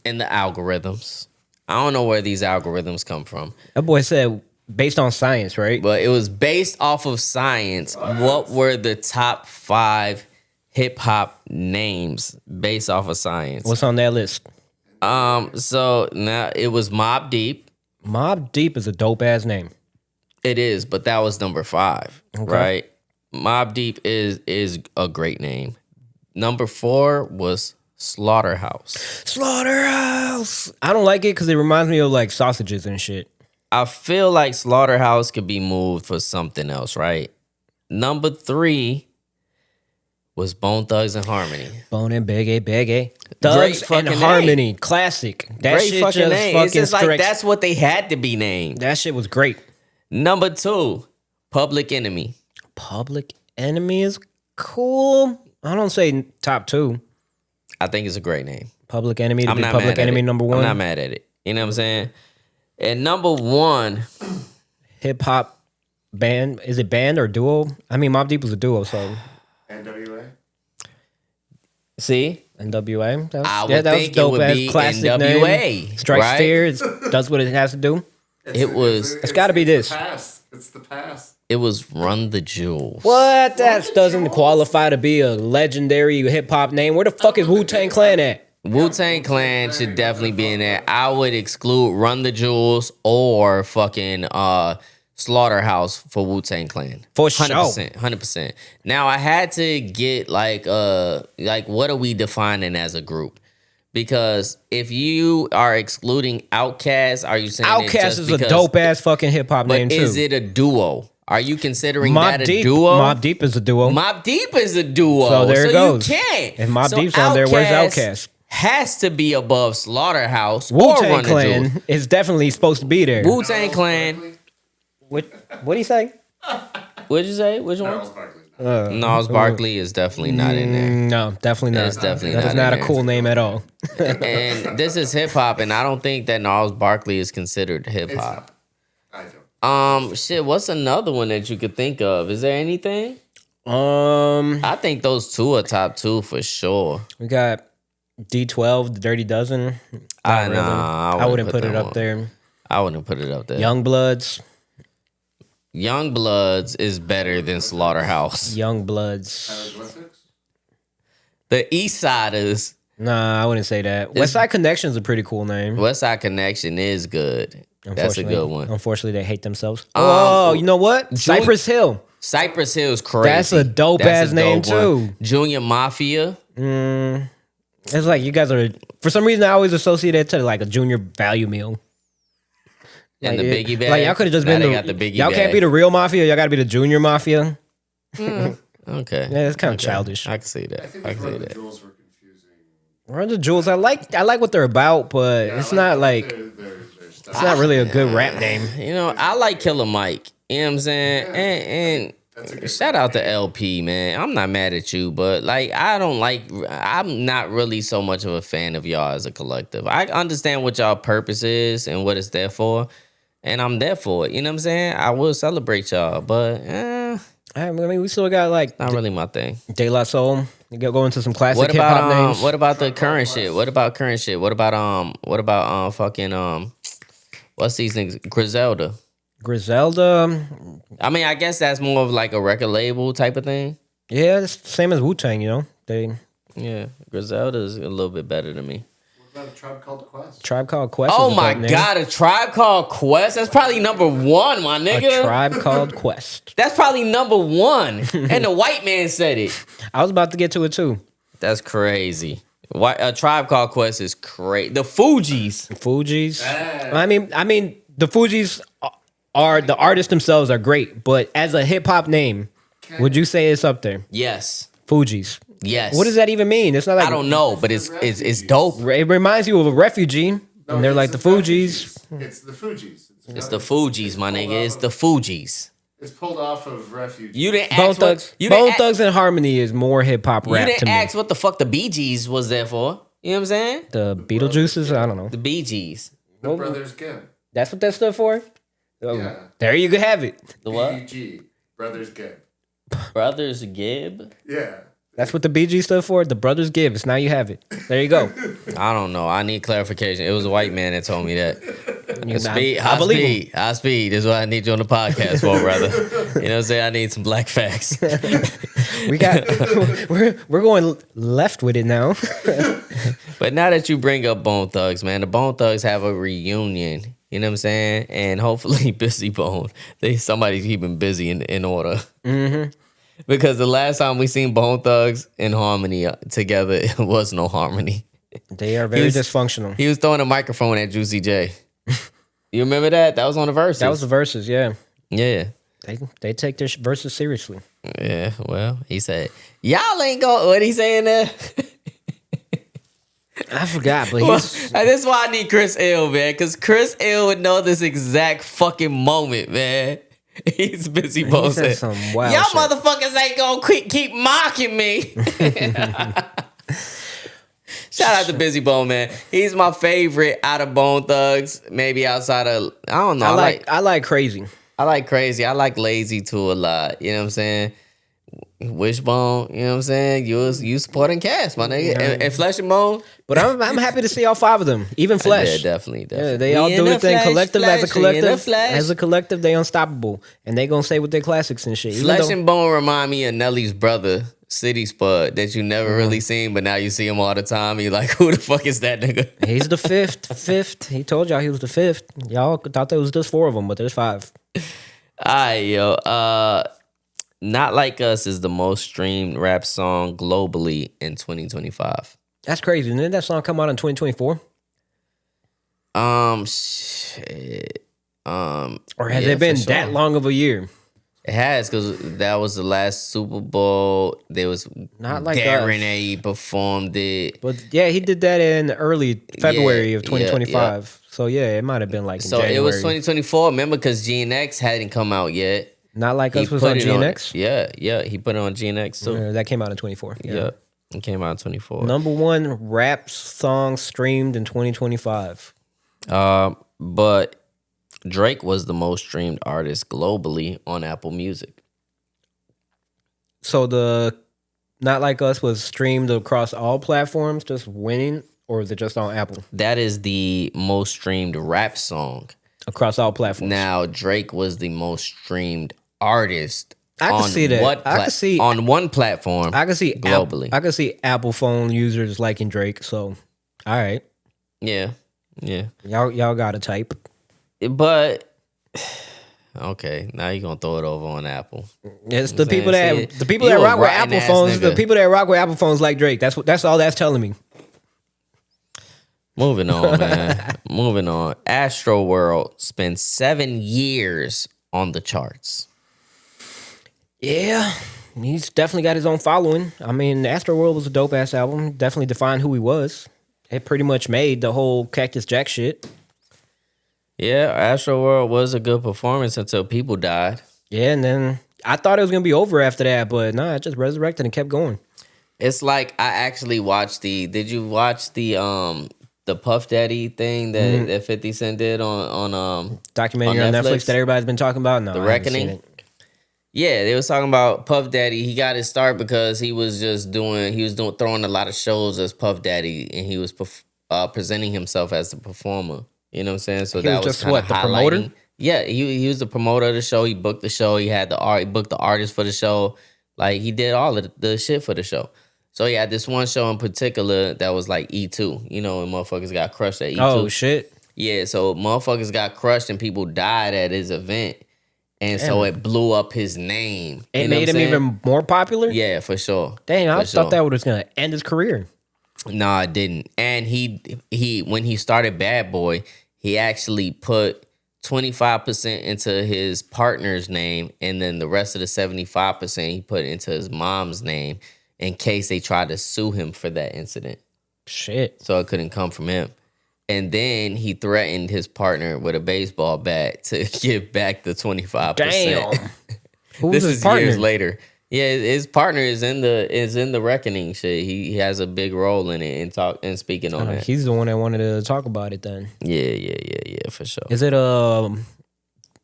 S1: in the algorithms. I don't know where these algorithms come from.
S2: That boy said based on science, right?
S1: But it was based off of science. What were the top 5 hip hop names based off of science?
S2: What's on that list?
S1: So now it was Mobb Deep.
S2: Mobb Deep is a dope ass name.
S1: It is, but that was number 5, right? Mobb Deep is a great name. Number 4 was Slaughterhouse.
S2: Slaughterhouse. I don't like it because it reminds me of like sausages and shit.
S1: I feel like Slaughterhouse could be moved for something else, right? Number 3 was Bone Thugs and Harmony.
S2: Bone and Biggie. Thugs and
S1: fucking
S2: Harmony.
S1: name.
S2: Classic. That
S1: Great
S2: shit
S1: fucking
S2: just
S1: name.
S2: fucking
S1: It's just like
S2: strikes.
S1: that's what they had to be named.
S2: That shit was great.
S1: Number 2, Public Enemy.
S2: Public Enemy is cool. I don't say top 2.
S1: I think it's a great name.
S2: Public Enemy to
S1: I'm
S2: be
S1: not
S2: Public
S1: mad at
S2: Enemy
S1: it.
S2: number 1.
S1: I'm not mad at it. You know what I'm saying? And number 1,
S2: Hip hop band. Is it band or duo? I mean, Mobb Deep was a duo, so
S3: NWA.
S1: see?
S2: NWA.
S1: I would think it would be NWA,
S2: name. Strikes
S1: right?
S2: Fear. Does what it has to do.
S1: It's
S2: gotta be this.
S3: The past. It's the past.
S1: It was Run the Jewels.
S2: What? That doesn't qualify to be a legendary hip hop name. Where the fuck is Wu-Tang Clan at?
S1: Wu-Tang Clan should definitely be in there. I would exclude Run the Jewels or fucking Slaughterhouse for Wu-Tang Clan.
S2: For sure.
S1: 100%. Now I had to get like what are we defining as a group? Because if you are excluding Outkast, are you saying
S2: Outkast is a dope ass fucking hip hop name too.
S1: Is it a duo? Are you considering that a
S2: Deep.
S1: duo?
S2: Mobb Deep is a duo.
S1: Mobb Deep is a duo.
S2: So there it goes.
S1: You can't.
S2: If Mobb Deep's on there, where's Outkast?
S1: Has to be above Slaughterhouse or
S2: Wu-Tang
S1: Run the Jewels.
S2: Clan is definitely supposed to be there.
S1: Wu-Tang Clan.
S2: What do you say?
S1: What'd you say? Which one?
S3: Charles Barkley.
S1: Gnarls Barkley is definitely not in there.
S2: No, definitely not.
S1: It's definitely
S2: That is
S1: not
S2: not
S1: in
S2: a
S1: there.
S2: cool name at all.
S1: And this is hip hop, and I don't think that Gnarls Barkley is considered hip
S3: It's
S1: hop.
S3: not. I don't.
S1: Shit. What's another one that you could think of? Is there anything?
S2: We
S1: I think those 2 are top 2 for sure.
S2: got D12, the Dirty Dozen.
S1: I
S2: Not really. I wouldn't put it
S1: them
S2: up
S1: on.
S2: there.
S1: I wouldn't put it up there.
S2: Young Bloods.
S1: Young Bloods is better than Slaughterhouse.
S2: Young Bloods.
S3: Hieroglyphics?
S1: The East Siders.
S2: Nah, I wouldn't say that. West Side Connection is a pretty cool name.
S1: West Side Connection is good. That's a good one.
S2: Unfortunately, they hate themselves. Oh, you know what? Cypress Hill.
S1: Cypress Hill is crazy.
S2: That's a dope ass name too.
S1: Junior Mafia.
S2: It's like you guys are. For some reason, I always associate it to like a junior value meal.
S1: And the Biggie bag.
S2: Like y'all could have just
S1: Now
S2: been
S1: they
S2: the.
S1: got the Biggie
S2: Y'all
S1: bag.
S2: can't be the real mafia. Y'all got to be the junior mafia.
S1: Okay.
S2: Yeah, it's kind of childish.
S1: I can see that.
S3: I think
S1: I
S3: the
S1: can see
S3: Run the
S1: that.
S3: Jewels were confusing.
S2: Run the Jewels. I like what they're about, but
S3: Yeah,
S2: it's
S3: I
S2: not like
S3: their stuff.
S2: it's not really a good rap name.
S1: You know, I like Killer Mike. You know what I'm saying? And
S3: That's a good
S1: shout out to LP, man. I'm not mad at you, but like I'm not really so much of a fan of y'all as a collective. I understand what y'all purpose is and what it's there for, and I'm there for it. You know what I'm saying? I will celebrate y'all, but
S2: I mean, we still got like
S1: not really my thing.
S2: De La Soul. You go into some classic
S1: What
S2: hip hop
S1: about
S2: names.
S1: what about the current shit? What about current shit? What about fucking what's these things? Griselda.
S2: Griselda.
S1: I mean, I guess that's more of like a record label type of thing.
S2: Yeah, it's the same as Wu-Tang, you know. They
S1: Yeah, Griselda is a little bit better than me.
S3: What about a Tribe Called Quest?
S2: Tribe Called Quest.
S1: Oh
S2: is a
S1: my
S2: dope name.
S1: God, a Tribe Called Quest? That's probably number 1, my
S2: A
S1: nigga.
S2: Tribe Called Quest.
S1: That's probably number 1. And the white man said it.
S2: I was about to get to it too.
S1: That's crazy. A Tribe Called Quest is crazy. The Fugees.
S2: Fugees. I mean, the Fugees are the artists themselves are great, but as a hip hop name, would you say it's up there?
S1: Yes.
S2: Fugees.
S1: Yes.
S2: What does that even mean? It's not like
S1: I don't know, but it's dope.
S2: It reminds you of a refugee,
S3: No,
S2: and they're
S3: it's
S2: like the
S3: Fugees.
S2: Fugees.
S3: It's the Fugees.
S1: It's the Fugees, my nigga. It's the Fugees.
S3: It's pulled off of Refugees.
S1: You didn't
S2: Bone
S1: ask
S2: Thugs.
S1: what, you
S2: Bone
S1: didn't,
S2: Thugs and Harmony is more hip hop
S1: you
S2: rap
S1: didn't
S2: to me.
S1: ask what the fuck the Bee Gees was there for. You know what I'm saying?
S2: The Beetlejuices. I don't know.
S1: The Bee Gees.
S3: The Brothers Gibb.
S2: That's what that stood for. Oh,
S3: Yeah.
S2: there you have it.
S1: The what?
S3: BG, Brothers Gibb.
S1: Brothers Gibb?
S3: Yeah.
S2: That's what the BG stood for. The Brothers Gibbs. Now you have it. There you go.
S1: I don't know. I need clarification. It was a white man that told me that.
S2: I believe him.
S1: High speed is what I need you on the podcast for, brother. You know what I'm saying? I need some black facts.
S2: We got we're going left with it now.
S1: But now that you bring up Bone Thugs, man, the Bone Thugs have a reunion. You know what I'm saying? And hopefully Busy Bone. Somebody's keeping Busy in order.
S2: Mm-hmm.
S1: Because the last time we seen Bone Thugs in harmony together, it was no harmony.
S2: They are very dysfunctional.
S1: He was throwing a microphone at Juicy J. You remember that? That was on the Verses.
S2: That was the verses, yeah.
S1: Yeah.
S2: They take their verses seriously.
S1: Yeah, well, he said, y'all ain't go. What he saying there?
S2: I forgot, but
S1: Well,
S2: he's
S1: this is why I need Chris L, man, because Chris L would know this exact fucking moment, man. He's busy
S2: said
S1: posting.
S2: some wild
S1: Y'all
S2: shit.
S1: motherfuckers ain't gonna keep mocking me. Shout out to Busy Bone, man. He's my favorite out of Bone Thugs. Maybe outside of, I don't know.
S2: I like Crazy.
S1: I like Crazy. I like Lazy too a lot. You know what I'm saying? Wishbone, you know what I'm saying? You supporting Cass, my nigga. And Flesh and Bone.
S2: But I'm happy to see all five of them, even Flesh.
S1: Yeah, definitely.
S2: Yeah, they all
S1: We
S2: do
S1: in
S2: their thing.
S1: Flesh,
S2: Collective as a
S1: Flesh, we in the
S2: collective.
S1: Flesh.
S2: As a collective, they unstoppable, and they gonna stay with their classics and shit. Even
S1: Flesh
S2: though-
S1: and Bone remind me of Nelly's brother, City Spud, that you never really seen, but now you see him all the time. And you're like, who the fuck is that nigga?
S2: He's the fifth. He told y'all he was the fifth. Y'all thought there was just four of them, but there's five.
S1: All right, yo. Not Like Us is the most streamed rap song globally in 2025.
S2: That's crazy. Didn't that song come out in 2024?
S1: Shit.
S2: Or has
S1: Yeah,
S2: it been
S1: for
S2: that
S1: sure.
S2: long of a year?
S1: It has, because that was the last Super Bowl. There was
S2: Not Like
S1: Darren
S2: Us.
S1: A performed it.
S2: But yeah, he did that in early February of
S1: yeah,
S2: 2025. So yeah, it might have been like in
S1: So
S2: January.
S1: it was 2024. Remember, because GNX hadn't come out yet.
S2: Not Like Us was
S1: put
S2: on
S1: it
S2: GNX.
S1: Yeah. He put it on GNX too.
S2: That came out in 24.
S1: Yeah. It came out in 24.
S2: Number one rap song streamed in 2025.
S1: But Drake was the most streamed artist globally on Apple Music.
S2: So the Not Like Us was streamed across all platforms, just winning, or is it just on Apple?
S1: That is the most streamed rap song.
S2: Across all platforms.
S1: Now, Drake was the most streamed artist.
S2: I can
S1: on
S2: see that.
S1: what
S2: I can see
S1: on one platform.
S2: I can see
S1: globally.
S2: I can see Apple phone users liking Drake. So, all right,
S1: Yeah.
S2: y'all got to type.
S1: But okay, now you're gonna throw it over on Apple.
S2: It's the
S1: I'm
S2: people
S1: saying,
S2: that
S1: see,
S2: the people
S1: you
S2: that
S1: a
S2: rock with
S1: rotten
S2: Apple
S1: ass
S2: phones. The
S1: nigga.
S2: people that rock with Apple phones like Drake. That's all that's telling me.
S1: Moving on, man. Moving on. Astro World spent 7 years on the charts.
S2: Yeah, he's definitely got his own following. I mean, Astroworld was a dope ass album. Definitely defined who he was. It pretty much made the whole Cactus Jack shit.
S1: Yeah, Astro World was a good performance until people died.
S2: Yeah, and then I thought it was gonna be over after that, but nah, it just resurrected and kept going.
S1: It's like I actually watched did you watch the Puff Daddy thing that 50 Cent did on
S2: Documentary
S1: On
S2: on Netflix
S1: Netflix
S2: that everybody's been talking about. No,
S1: The
S2: I haven't seen
S1: Reckoning?
S2: it.
S1: Yeah, they was talking about Puff Daddy. He got his start because he was throwing a lot of shows as Puff Daddy, and he was presenting himself as the performer. You know what I'm saying? So
S2: He
S1: that
S2: was
S1: was
S2: just
S1: kind of
S2: what, the promoter?
S1: highlighting. Yeah, he was the promoter of the show. He booked the show. He had he booked the artist for the show. Like, he did all of the shit for the show. So he had this one show in particular that was like E2. You know, and motherfuckers got crushed at E2.
S2: Oh shit!
S1: Yeah, so motherfuckers got crushed and people died at his event. And so it blew up his name.
S2: It
S1: You know
S2: made
S1: what
S2: him
S1: I'm saying?
S2: even more popular.
S1: Yeah, for sure.
S2: Dang, I
S1: For
S2: thought
S1: sure.
S2: that was gonna end his career.
S1: No, it didn't. And he when he started Bad Boy, he actually put 25% into his partner's name, and then the rest of the 75% he put into his mom's name in case they tried to sue him for that incident.
S2: Shit.
S1: So it couldn't come from him. And then he threatened his partner with a baseball bat to give back the 25%.
S2: Damn. Who was
S1: This
S2: his
S1: is
S2: partner?
S1: years later. Yeah, his partner is in the Reckoning shit. He has a big role in it and speaking on that.
S2: He's the one that wanted to talk about it. Then
S1: Yeah, for sure.
S2: is it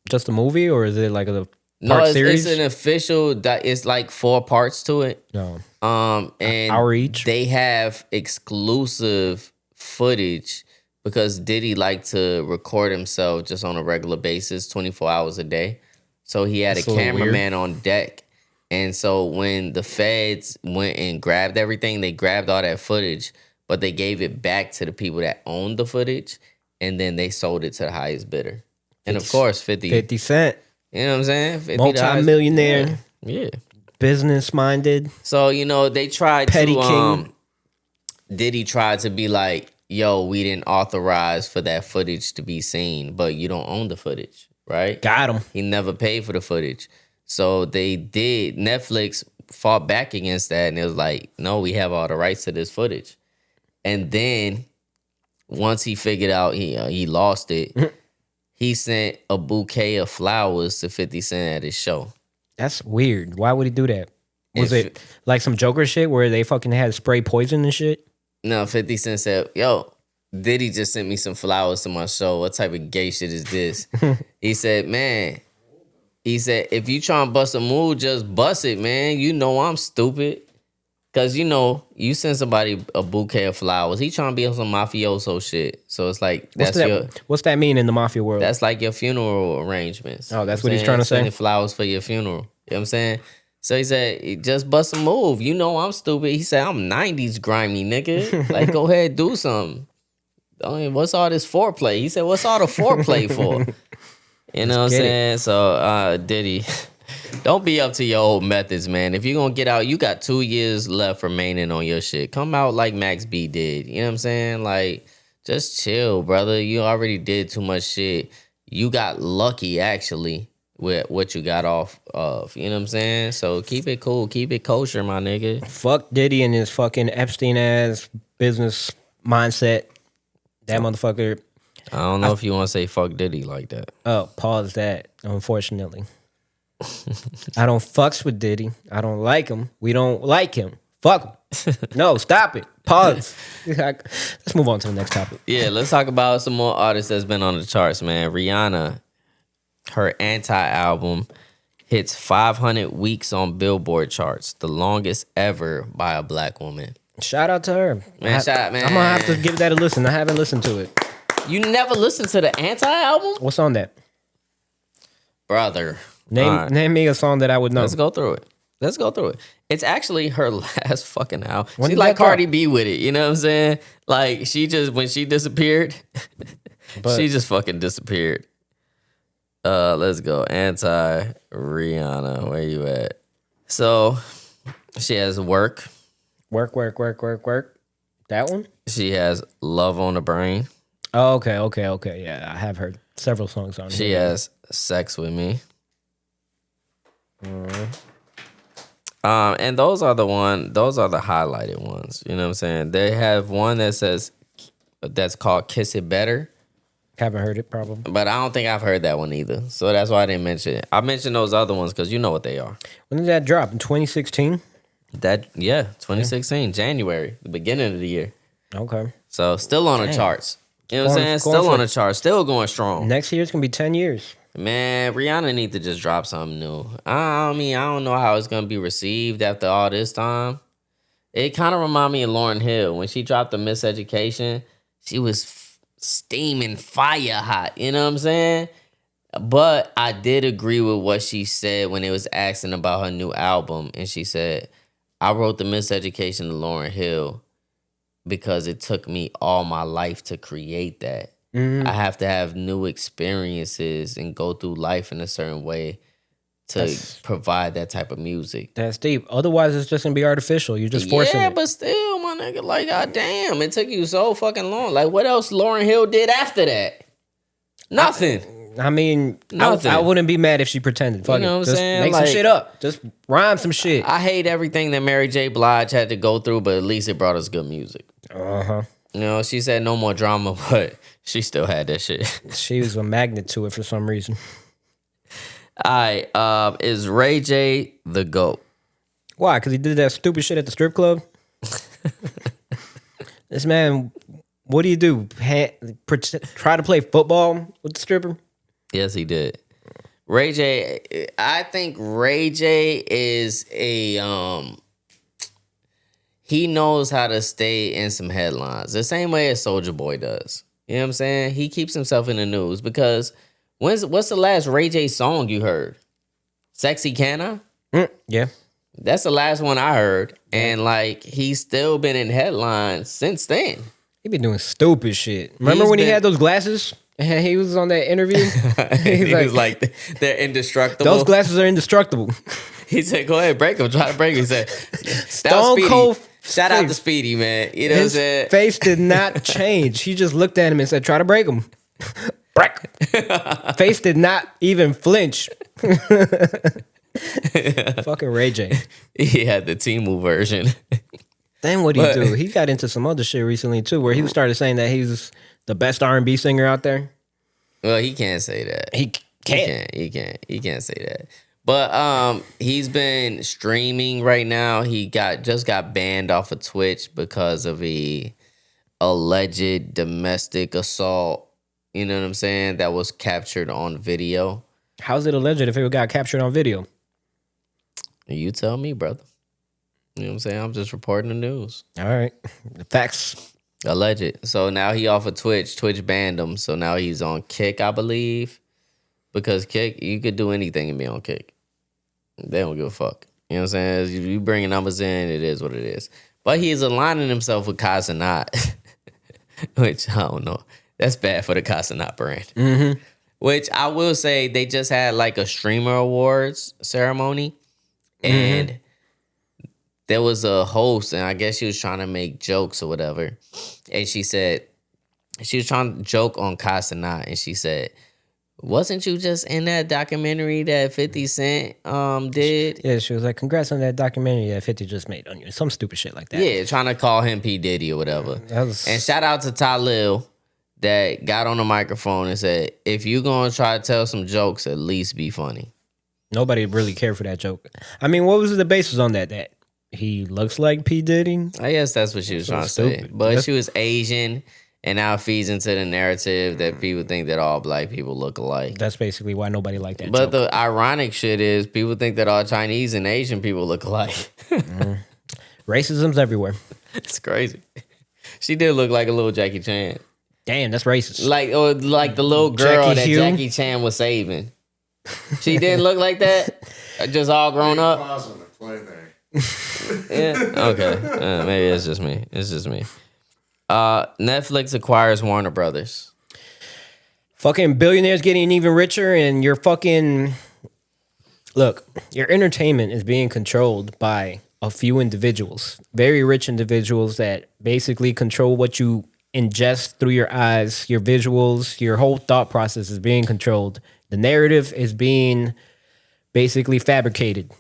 S2: just a movie, or is it like a
S1: No,
S2: part
S1: it's
S2: series?
S1: an official. It's like 4 parts to it.
S2: No.
S1: And
S2: Hour each?
S1: they have exclusive footage because Diddy liked to record himself just on a regular basis, 24 hours a day. So he had
S2: That's
S1: a
S2: a little
S1: cameraman on deck. And so when the feds went and grabbed everything, they grabbed all that footage, but they gave it back to the people that owned the footage, and then they sold it to the highest bidder. And of course, 50.
S2: 50 Cent.
S1: You know what I'm saying? 50
S2: Multi-millionaire.
S1: Yeah.
S2: Business-minded.
S1: So, they tried
S2: Petty
S1: to
S2: king.
S1: Diddy tried to be like, yo, we didn't authorize for that footage to be seen, but you don't own the footage, right?
S2: Got him.
S1: He never paid for the footage. So Netflix fought back against that, and it was like, no, we have all the rights to this footage. And then once he figured out he lost it, he sent a bouquet of flowers to 50 Cent at his show.
S2: That's weird. Why would he do that? Was it like some Joker shit where they fucking had spray poison and shit?
S1: No, 50 Cent said, yo, Diddy just sent me some flowers to my show. What type of gay shit is this? He said, if you trying to bust a move, just bust it, man. You know I'm stupid. Because, you send somebody a bouquet of flowers. He trying to be on some mafioso shit. So it's like,
S2: What's that mean in the mafia world?
S1: that's like your funeral arrangements.
S2: Oh, that's
S1: You know
S2: what he's trying to say?
S1: Sending flowers for your funeral. You know what I'm saying? So he said, just bust a move. You know I'm stupid. He said, I'm 90s grimy, nigga. Like, go ahead, do something. What's all this foreplay? He said, what's all the foreplay for? You know what I'm saying? So, Diddy, don't be up to your old methods, man. If you're going to get out, you got 2 years left remaining on your shit. Come out like Max B did. You know what I'm saying? Like, just chill, brother. You already did too much shit. You got lucky, actually, with what you got off of. You know what I'm saying? So keep it cool. Keep it kosher, my nigga.
S2: Fuck Diddy and his fucking Epstein-ass business mindset. That motherfucker.
S1: I don't know if you want to say fuck Diddy like that.
S2: Oh, pause that, unfortunately. I don't fucks with Diddy. I don't like him. We don't like him. Fuck him. No, stop it. Pause. Let's move on to the next topic.
S1: Yeah, let's talk about some more artists that's been on the charts, man. Rihanna, her Anti-album hits 500 weeks on Billboard charts, the longest ever by a black woman.
S2: Shout out to her.
S1: Man,
S2: I'm going to have to give that a listen. I haven't listened to it.
S1: You never listened to the Anti-album?
S2: What's on that?
S1: Brother.
S2: Name me a song that I would know.
S1: Let's go through it. It's actually her last fucking album.
S2: When
S1: She's
S2: did
S1: like
S2: that drop?
S1: Cardi B with it. You know what I'm saying? Like, when she disappeared, she just fucking disappeared. Let's go. Anti-Rihanna. Where you at? So, she has Work.
S2: Work. That one?
S1: She has Love on the Brain.
S2: Oh, okay. Yeah, I have heard several songs on
S1: She
S2: here.
S1: has Sex With Me. And those are the highlighted ones. You know what I'm saying? They have one that's called Kiss It Better.
S2: Haven't heard it, probably.
S1: But I don't think I've heard that one either. So that's why I didn't mention it. I mentioned those other ones because you know what they are.
S2: When did that drop? In 2016?
S1: 2016, January, the beginning of the year.
S2: Okay.
S1: So still on the charts. You know what I'm saying?
S2: Going
S1: Still
S2: for-
S1: on the charts. Still going strong.
S2: Next year it's going to be 10 years.
S1: Man, Rihanna need to just drop something new. I don't know how it's going to be received after all this time. It kind of remind me of Lauryn Hill. When she dropped the Miseducation, she was steaming fire hot. You know what I'm saying? But I did agree with what she said when it was asking about her new album. And she said, I wrote the Miseducation to Lauryn Hill because it took me all my life to create that. I have to have new experiences and go through life in a certain way to provide that type of music.
S2: That's deep. Otherwise, it's just going to be artificial. You're just forcing it.
S1: But still, my nigga, like, goddamn, it took you so fucking long. Like, what else Lauryn Hill did after that? Nothing.
S2: I mean,
S1: Nothing.
S2: I wouldn't be mad if she pretended. Fuck
S1: You know
S2: it.
S1: what I'm
S2: Just
S1: saying?
S2: make
S1: Like-
S2: some shit up. Just rhyme some shit.
S1: I hate everything that Mary J. Blige had to go through, but at least it brought us good music.
S2: Uh-huh.
S1: You know, she said no more drama, but she still had that shit.
S2: She was a magnet to it for some reason.
S1: All right, is Ray J the GOAT?
S2: Why? Because he did that stupid shit at the strip club? This man, what do? Try to play football with the stripper?
S1: Yes, he did. Ray J, I think Ray J is he knows how to stay in some headlines. The same way as Soulja Boy does. You know what I'm saying? He keeps himself in the news because what's the last Ray J song you heard? Sexy Can I?
S2: Yeah.
S1: That's the last one I heard. And like he's still been in headlines since then.
S2: He been doing stupid shit. Remember when he had those glasses? And he was on that interview.
S1: He was like, they're indestructible.
S2: Those glasses are indestructible.
S1: He said, "Go ahead, break them. Try to break them." He said,
S2: Stone Cold.
S1: Shout out to Speedy, man. You know what I'm saying?
S2: His face did not change. He just looked at him and said, "Try to break them." Break. Face did not even flinch. Fucking Ray J.
S1: He had the Temu version.
S2: Then what'd he do? He got into some other shit recently too, where he started saying that he's the best R&B singer out there.
S1: Well, he can't say that.
S2: He can't.
S1: He can't say that. But he's been streaming right now. He just got banned off of Twitch because of a alleged domestic assault. You know what I'm saying? That was captured on video.
S2: How's it alleged if it got captured on video?
S1: You tell me, brother. You know what I'm saying? I'm just reporting the news.
S2: All right. The facts.
S1: Alleged. So now he off of Twitch. Twitch banned him. So now he's on Kick, I believe. Because Kick, you could do anything and be on Kick. They don't give a fuck. You know what I'm saying? As you bringing numbers in, it is what it is. But he is aligning himself with Casanat. Which, I don't know. That's bad for the Casanat brand.
S2: Mm-hmm.
S1: Which I will say, they just had like a streamer awards ceremony. And there was a host, and I guess she was trying to make jokes or whatever. And she said, she was trying to joke on Casanat. And she said, wasn't you just in that documentary that 50 Cent did?
S2: Yeah, she was like, congrats on that documentary that 50 just made on you. Some stupid shit like that.
S1: Yeah, trying to call him P. Diddy or whatever. And shout out to Talil that got on the microphone and said, if you going to try to tell some jokes, at least be funny.
S2: Nobody really cared for that joke. I mean, what was the basis on that? That he looks like P. Diddy?
S1: I guess that's what she was trying to say. But she was Asian, and now it feeds into the narrative that people think that all black people look alike.
S2: That's basically why nobody liked that
S1: But
S2: joke.
S1: the ironic shit is people think that all Chinese and Asian people look alike.
S2: Racism's everywhere.
S1: It's crazy. She did look like a little Jackie Chan.
S2: Damn, that's racist.
S1: Like the little girl
S2: Jackie
S1: that
S2: Hugh?
S1: Jackie Chan was saving. She didn't look like that? Just all grown up?
S3: Pause on the play there.
S1: Yeah. Okay. Maybe it's just me. It's just me. Netflix acquires Warner Brothers.
S2: Fucking billionaires getting even richer, and your fucking... Look, your entertainment is being controlled by a few individuals. Very rich individuals that basically control what you ingest through your eyes, your visuals, your whole thought process is being controlled. The narrative is being basically fabricated.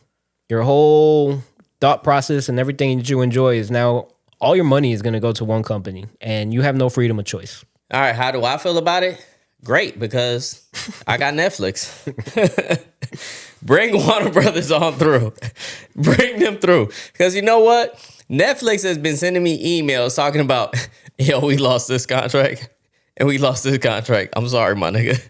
S2: Your whole thought process and everything that you enjoy is now, all your money is going to go to one company, and you have no freedom of choice.
S1: All right, how do I feel about it? Great, because I got Netflix. Bring Warner Brothers on through. Bring them through. Because you know what? Netflix has been sending me emails talking about, yo, we lost this contract, and we lost this contract. I'm sorry, my nigga.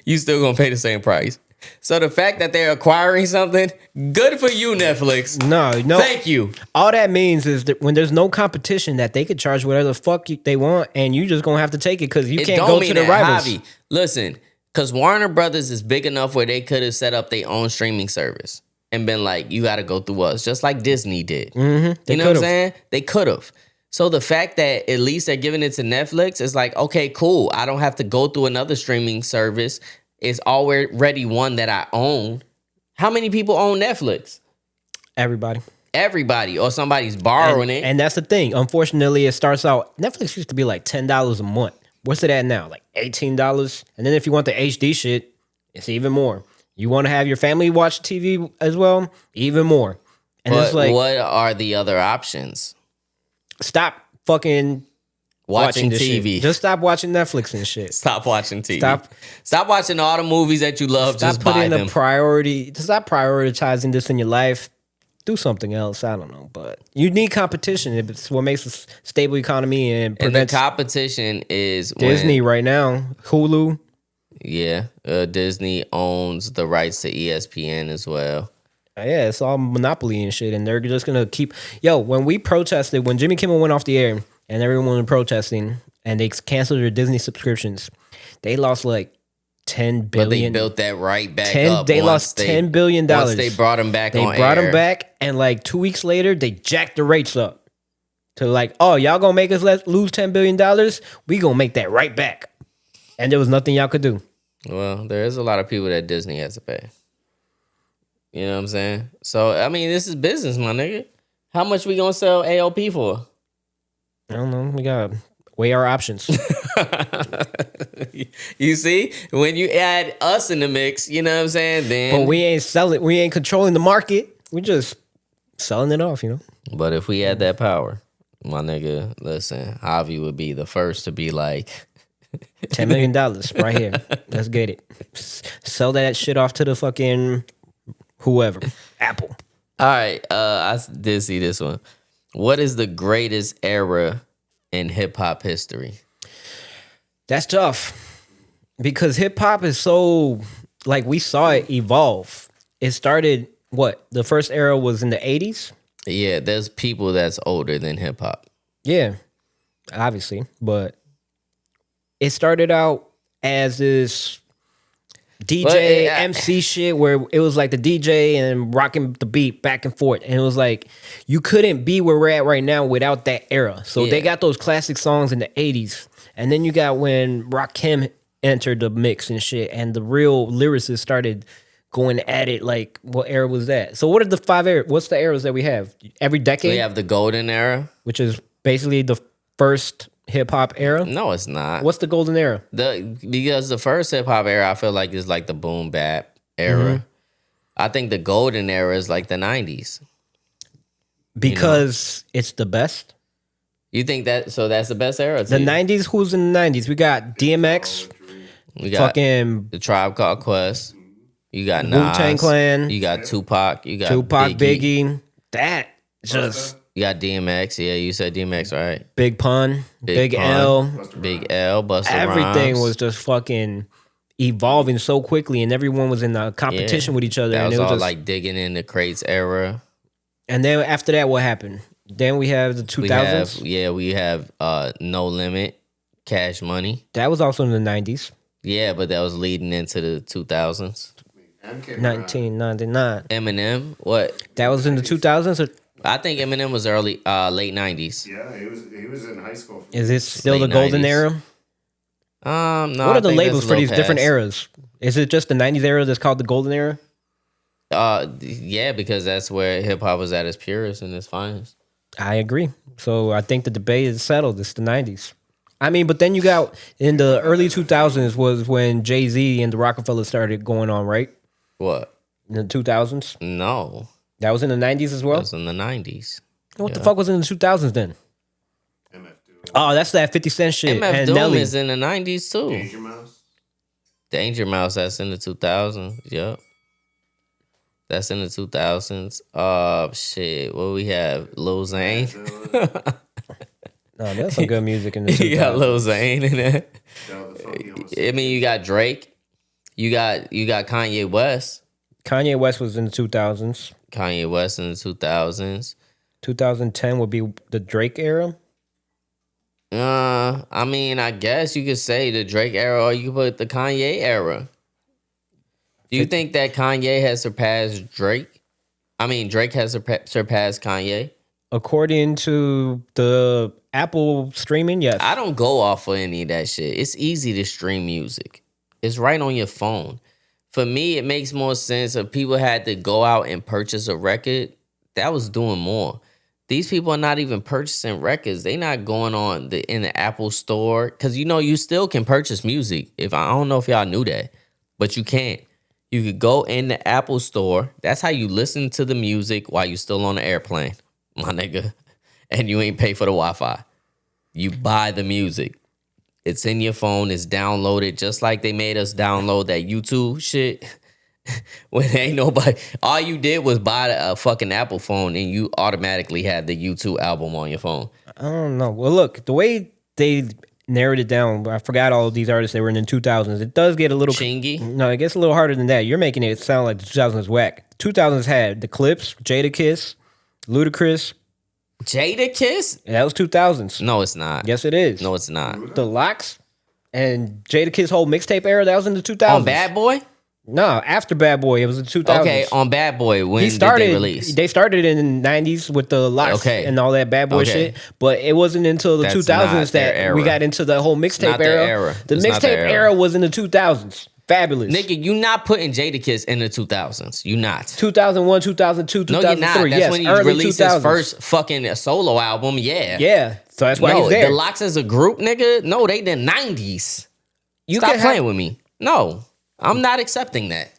S1: You still gonna pay the same price. So the fact that they're acquiring something, good for you, Netflix.
S2: No.
S1: Thank you.
S2: All that means is that when there's no competition, that they could charge whatever the fuck they want, and you just gonna have to take it because you can't go to the rivals.
S1: Javi. Listen, because Warner Brothers is big enough where they could have set up their own streaming service and been like, you got to go through us, just like Disney did.
S2: Mm-hmm.
S1: You know what I'm saying? They could have. So the fact that at least they're giving it to Netflix is like, okay, cool. I don't have to go through another streaming service. It's already one that I own. How many people own Netflix? Everybody, or somebody's borrowing it.
S2: And that's the thing. Unfortunately, it starts out, Netflix used to be like $10 a month. What's it at now? Like $18? And then if you want the HD shit, it's even more. You want to have your family watch TV as well? Even more. And
S1: but
S2: it's like,
S1: what are the other options?
S2: Stop fucking
S1: Watching
S2: this
S1: TV.
S2: shit. Just stop watching Netflix and shit.
S1: Stop watching TV.
S2: Stop
S1: watching all the movies that you love.
S2: Stop
S1: Just buy
S2: putting
S1: them.
S2: a priority. Stop prioritizing this in your life. Do something else. I don't know, but you need competition. It's what makes a stable economy and
S1: And the
S2: prevents
S1: competition is
S2: Disney right now, Hulu.
S1: Yeah, Disney owns the rights to ESPN as well.
S2: Yeah, it's all monopoly and shit, and they're just gonna keep. Yo, when we protested, when Jimmy Kimmel went off the air, and everyone was protesting, and they canceled their Disney subscriptions, they lost like $10
S1: But they
S2: billion.
S1: built that right back up.
S2: They
S1: once
S2: lost $10 billion.
S1: Once they brought him back
S2: They
S1: on
S2: brought
S1: air.
S2: him back, and like 2 weeks later, they jacked the rates up to like, oh, y'all gonna make us lose $10 billion? We gonna make that right back. And there was nothing y'all could do.
S1: Well, there is a lot of people that Disney has to pay. You know what I'm saying? So, I mean, this is business, my nigga. How much we gonna sell AOP for?
S2: I don't know. We gotta weigh our options.
S1: You see? When you add us in the mix, you know what I'm saying? Then
S2: But we ain't selling. We ain't controlling the market. We just selling it off, you know.
S1: But if we had that power, my nigga, listen, Javi would be the first to be like,
S2: $10 million right here. Let's get it. Sell that shit off to the fucking whoever. Apple.
S1: all right, I did see this one. What is the greatest era in hip hop history?
S2: That's tough because hip hop is so like we saw it evolve. It started what? The first era was in the 80s.
S1: Yeah, there's people that's older than hip hop.
S2: Yeah, obviously, but it started out as this DJ
S1: But,
S2: MC shit where it was like the DJ and rocking the beat back and forth, and it was like you couldn't be where we're at right now without that era. So they
S1: Yeah.
S2: got those classic songs in the 80s, and then you got when Rakim entered the mix and shit, and the real lyricists started going at it. Like, what era was that? So what are the 5 eras? What's the eras that we have? Every decade,
S1: We have the golden era.
S2: which is basically the first hip hop era.
S1: No, it's not.
S2: What's the golden era?
S1: Because the first hip hop era, I feel like is like the boom bap era.
S2: Mm-hmm.
S1: I think the golden era is like the 90s.
S2: Because it's the best.
S1: You think that? So that's the best era.
S2: The
S1: to you?
S2: 90s, who's in the 90s? We got DMX,
S1: We got
S2: fucking
S1: the Tribe Called Quest. You got
S2: Wu-Tang
S1: Nas.
S2: Clan.
S1: You got Tupac. You got
S2: Tupac,
S1: Biggie.
S2: Biggie. That just
S1: You got DMX. Yeah, you said DMX, right?
S2: Big Pun, Big
S1: Pun,
S2: L.
S1: Big L, Busta
S2: Everything
S1: Rhymes.
S2: was just fucking evolving so quickly, and everyone was in a competition with each other.
S1: That
S2: And
S1: was
S2: it was
S1: all
S2: just,
S1: like digging in the crates era.
S2: and then after that, what happened? Then we have the 2000s.
S1: We have No Limit, Cash Money.
S2: That was also in the 90s.
S1: Yeah, but that was leading into the 2000s.
S3: M came around.
S2: 1999.
S1: Eminem, what?
S2: That was in the 2000s. Or
S1: I think Eminem was late 90s.
S3: Yeah, he was in high school.
S2: is it still the
S1: Late
S2: golden
S1: 90s.
S2: era?
S1: No.
S2: What
S1: I
S2: are the
S1: think
S2: labels
S1: that's a
S2: for
S1: little
S2: these different
S1: past.
S2: eras? Is it just the 90s era that's called the golden era?
S1: Yeah, because that's where hip hop was at its purest and its finest.
S2: I agree. So I think the debate is settled. It's the 90s. I mean, but then you got in the early 2000s was when Jay-Z and the Rockefellers started going on, right?
S1: What?
S2: In the 2000s.
S1: No,
S2: That was in the 90s as
S1: that
S2: well?
S1: was in the 90s.
S2: What the fuck was in the 2000s then?
S3: MF Doom.
S2: Oh, that's that 50 Cent shit.
S1: MF
S2: and
S1: Doom
S2: Nelly.
S1: is in the 90s too.
S3: Danger Mouse.
S1: Danger Mouse, that's in the 2000s. Yep. That's in the 2000s. Shit. What we have? Lil Zane.
S2: No, there's some good music in the 2000s.
S1: You got Lil Zane in there.
S3: Del the Funky almost.
S1: I mean, you got Drake. You got Kanye West.
S2: Kanye West was in the 2000s.
S1: Kanye West in the 2000s.
S2: 2010 would be the Drake era.
S1: I mean, I guess you could say the Drake era, or you could put the Kanye era. Do you think that Kanye has surpassed Drake? I mean, Drake has surpassed Kanye.
S2: According to the Apple streaming, yes.
S1: I don't go off of any of that shit. It's easy to stream music. It's right on your phone. For me, it makes more sense if people had to go out and purchase a record. That was doing more. These people are not even purchasing records. They not going on in the Apple store. Because, you still can purchase music. I don't know if y'all knew that. But you can't. You could go in the Apple store. That's how you listen to the music while you're still on the airplane, my nigga. And you ain't pay for the Wi-Fi. You buy the music. It's in your phone. It's downloaded. Just like they made us download that YouTube shit. When ain't nobody. All you did was buy a fucking Apple phone and you automatically had the YouTube album on your phone.
S2: I don't know. Well, look, the way they narrowed it down. I forgot all of these artists that were in the 2000s. It does get a little...
S1: Chingy?
S2: No, it gets a little harder than that. You're making it sound like the 2000s whack. 2000s had The Clips, Jadakiss, Ludacris.
S1: Jadakiss?
S2: That was 2000s.
S1: No, it's not.
S2: Yes, it is.
S1: No, it's not.
S2: The Locks and Jadakiss whole mixtape era, that was in the 2000s.
S1: On Bad Boy?
S2: No, after Bad Boy, it was in 2000s.
S1: Okay, on Bad Boy, when did they release?
S2: They started in the 90s with the Locks and all that Bad Boy shit, but it wasn't until the
S1: That's
S2: 2000s
S1: not their
S2: that
S1: era.
S2: we got into the whole mixtape
S1: not their
S2: era.
S1: era.
S2: The
S1: It's not
S2: mixtape
S1: their era.
S2: era was in the 2000s. Fabulous.
S1: Nigga, you not putting Jadakiss in the 2000s. You not.
S2: 2001, 2002, 2003.
S1: No, you're not. That's
S2: yes,
S1: when he
S2: early
S1: released
S2: 2000s.
S1: his first fucking solo album. Yeah.
S2: Yeah, so that's why
S1: No,
S2: he's there.
S1: the Locks as a group, nigga. No, they the 90s. Stop playing with me. No, I'm not accepting that.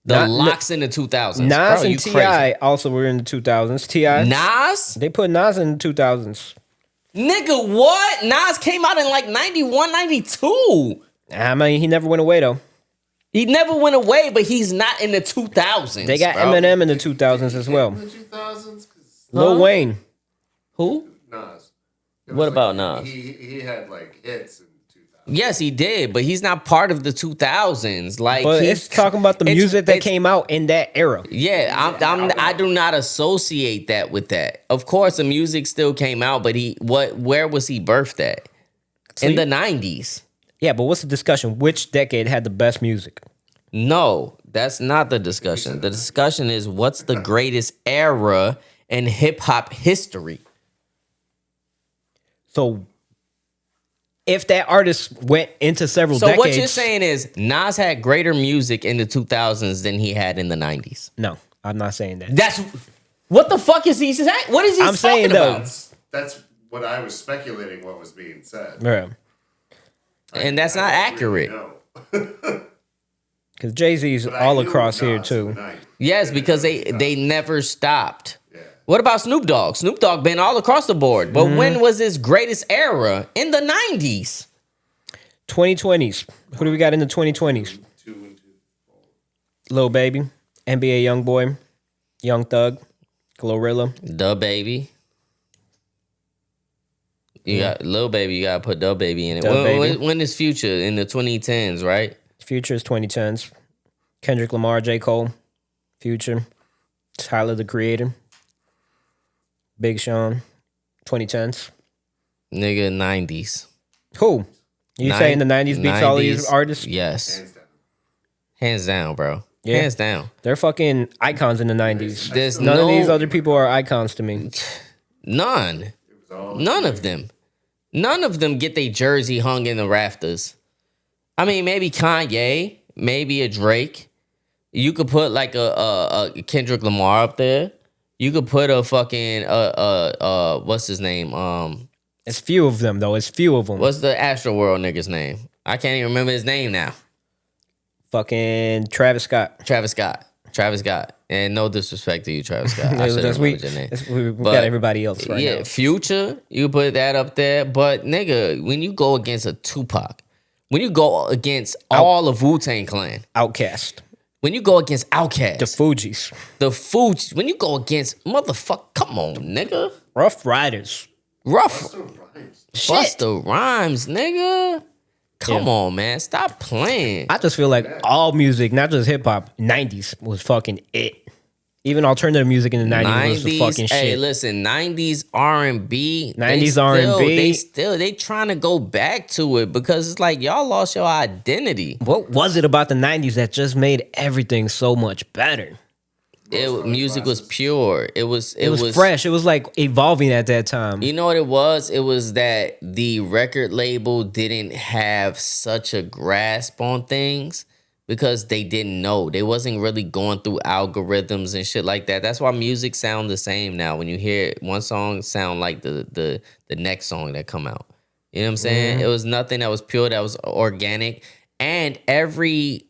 S1: The Locks in the 2000s.
S2: Nas
S1: Bro, you
S2: and T.I.
S1: crazy.
S2: also were in the 2000s. T.I.
S1: Nas?
S2: They put Nas in the 2000s.
S1: Nigga, what? Nas came out in like 91, 92.
S2: I mean, he never went away, though.
S3: He never went away, but he's not in the 2000s.
S2: They got
S3: bro.
S2: Eminem in the 2000s as well.
S3: In the 2000s?
S2: Lil Wayne.
S1: Who?
S3: Nas.
S1: What about Nas?
S3: He had like hits in 2000.
S1: Yes, he did, but he's not part of the 2000s. Like,
S2: But it's talking about the music that came out in that era.
S1: Yeah, I do not associate that with that. Of course, the music still came out, but where was he birthed at? In the 90s.
S2: Yeah, but what's the discussion? Which decade had the best music?
S1: No, that's not the discussion. The discussion is what's the greatest era in hip hop history.
S2: So if that artist went into several
S1: So
S2: decades...
S1: what you're saying is Nas had greater music in the 2000s than he had in the 90s.
S2: No, I'm not saying that.
S1: That's what the fuck is he saying? What is he
S2: I'm saying,
S1: talking
S2: though,
S1: about?
S3: That's what I was speculating what was being said.
S2: Yeah.
S1: And that's not accurate.
S2: Because Jay-Z's all across here, too.
S1: Yes, because they never stopped. What about Snoop Dogg? Snoop Dogg been all across the board. But when was his greatest era? In the 90s.
S2: 2020s. Who do we got in the 2020s? Lil Baby, NBA Youngboy, Young Thug, Glorilla.
S1: Da Baby. You got Lil Baby, you gotta put Da Baby in it. When is Future? In the 2010s, right?
S2: Future is 2010s. Kendrick Lamar, J. Cole, Future, Tyler the Creator, Big Sean, 2010s.
S1: Nigga, 90s.
S2: Who? You saying the 90s beats all these artists?
S1: Yes. Hands down, bro.
S2: Yeah.
S1: Hands down.
S2: They're fucking icons in the 90s.
S1: There's
S2: None of
S1: no-
S2: these other people are icons to me.
S1: None. None of them. None of them get their jersey hung in the rafters. I mean, maybe Kanye, maybe a Drake. You could put like a Kendrick Lamar up there. You could put a fucking what's his name?
S2: It's few of them though. It's few of them.
S1: What's the Astroworld nigga's name? I can't even remember his name now.
S2: Fucking Travis Scott.
S1: Travis Scott. And no disrespect to you, Travis Scott. I should have remembered your name.
S2: We
S1: But,
S2: got everybody else right
S1: yeah,
S2: now.
S1: Future, you put that up there. But nigga, when you go against a Tupac, when you go against all of Wu-Tang Clan,
S2: Outkast.
S1: when you go against Outkast,
S2: The Fugees.
S1: the Fugees, when you go against motherfucker, come on, nigga.
S2: Rough Riders.
S1: Rough
S2: Shit.
S1: Busta Rhymes, nigga. Come on, man. Stop playing.
S2: I just feel like all music, not just hip hop, 90s was fucking it. Even alternative music in the 90s was the fucking
S1: hey,
S2: shit.
S1: listen, 90s R&B.
S2: 90s
S1: they
S2: R&B.
S1: They trying to go back to it because it's like y'all lost your identity.
S2: What was it about the 90s that just made everything so much better?
S1: Music was pure. It was
S2: fresh. It was like evolving at that time.
S1: You know what it was? It was that the record label didn't have such a grasp on things because they didn't know. They wasn't really going through algorithms and shit like that. That's why music sound the same now. When you hear one song sound like the next song that come out. You know what I'm saying? It was nothing that was pure, that was organic. And every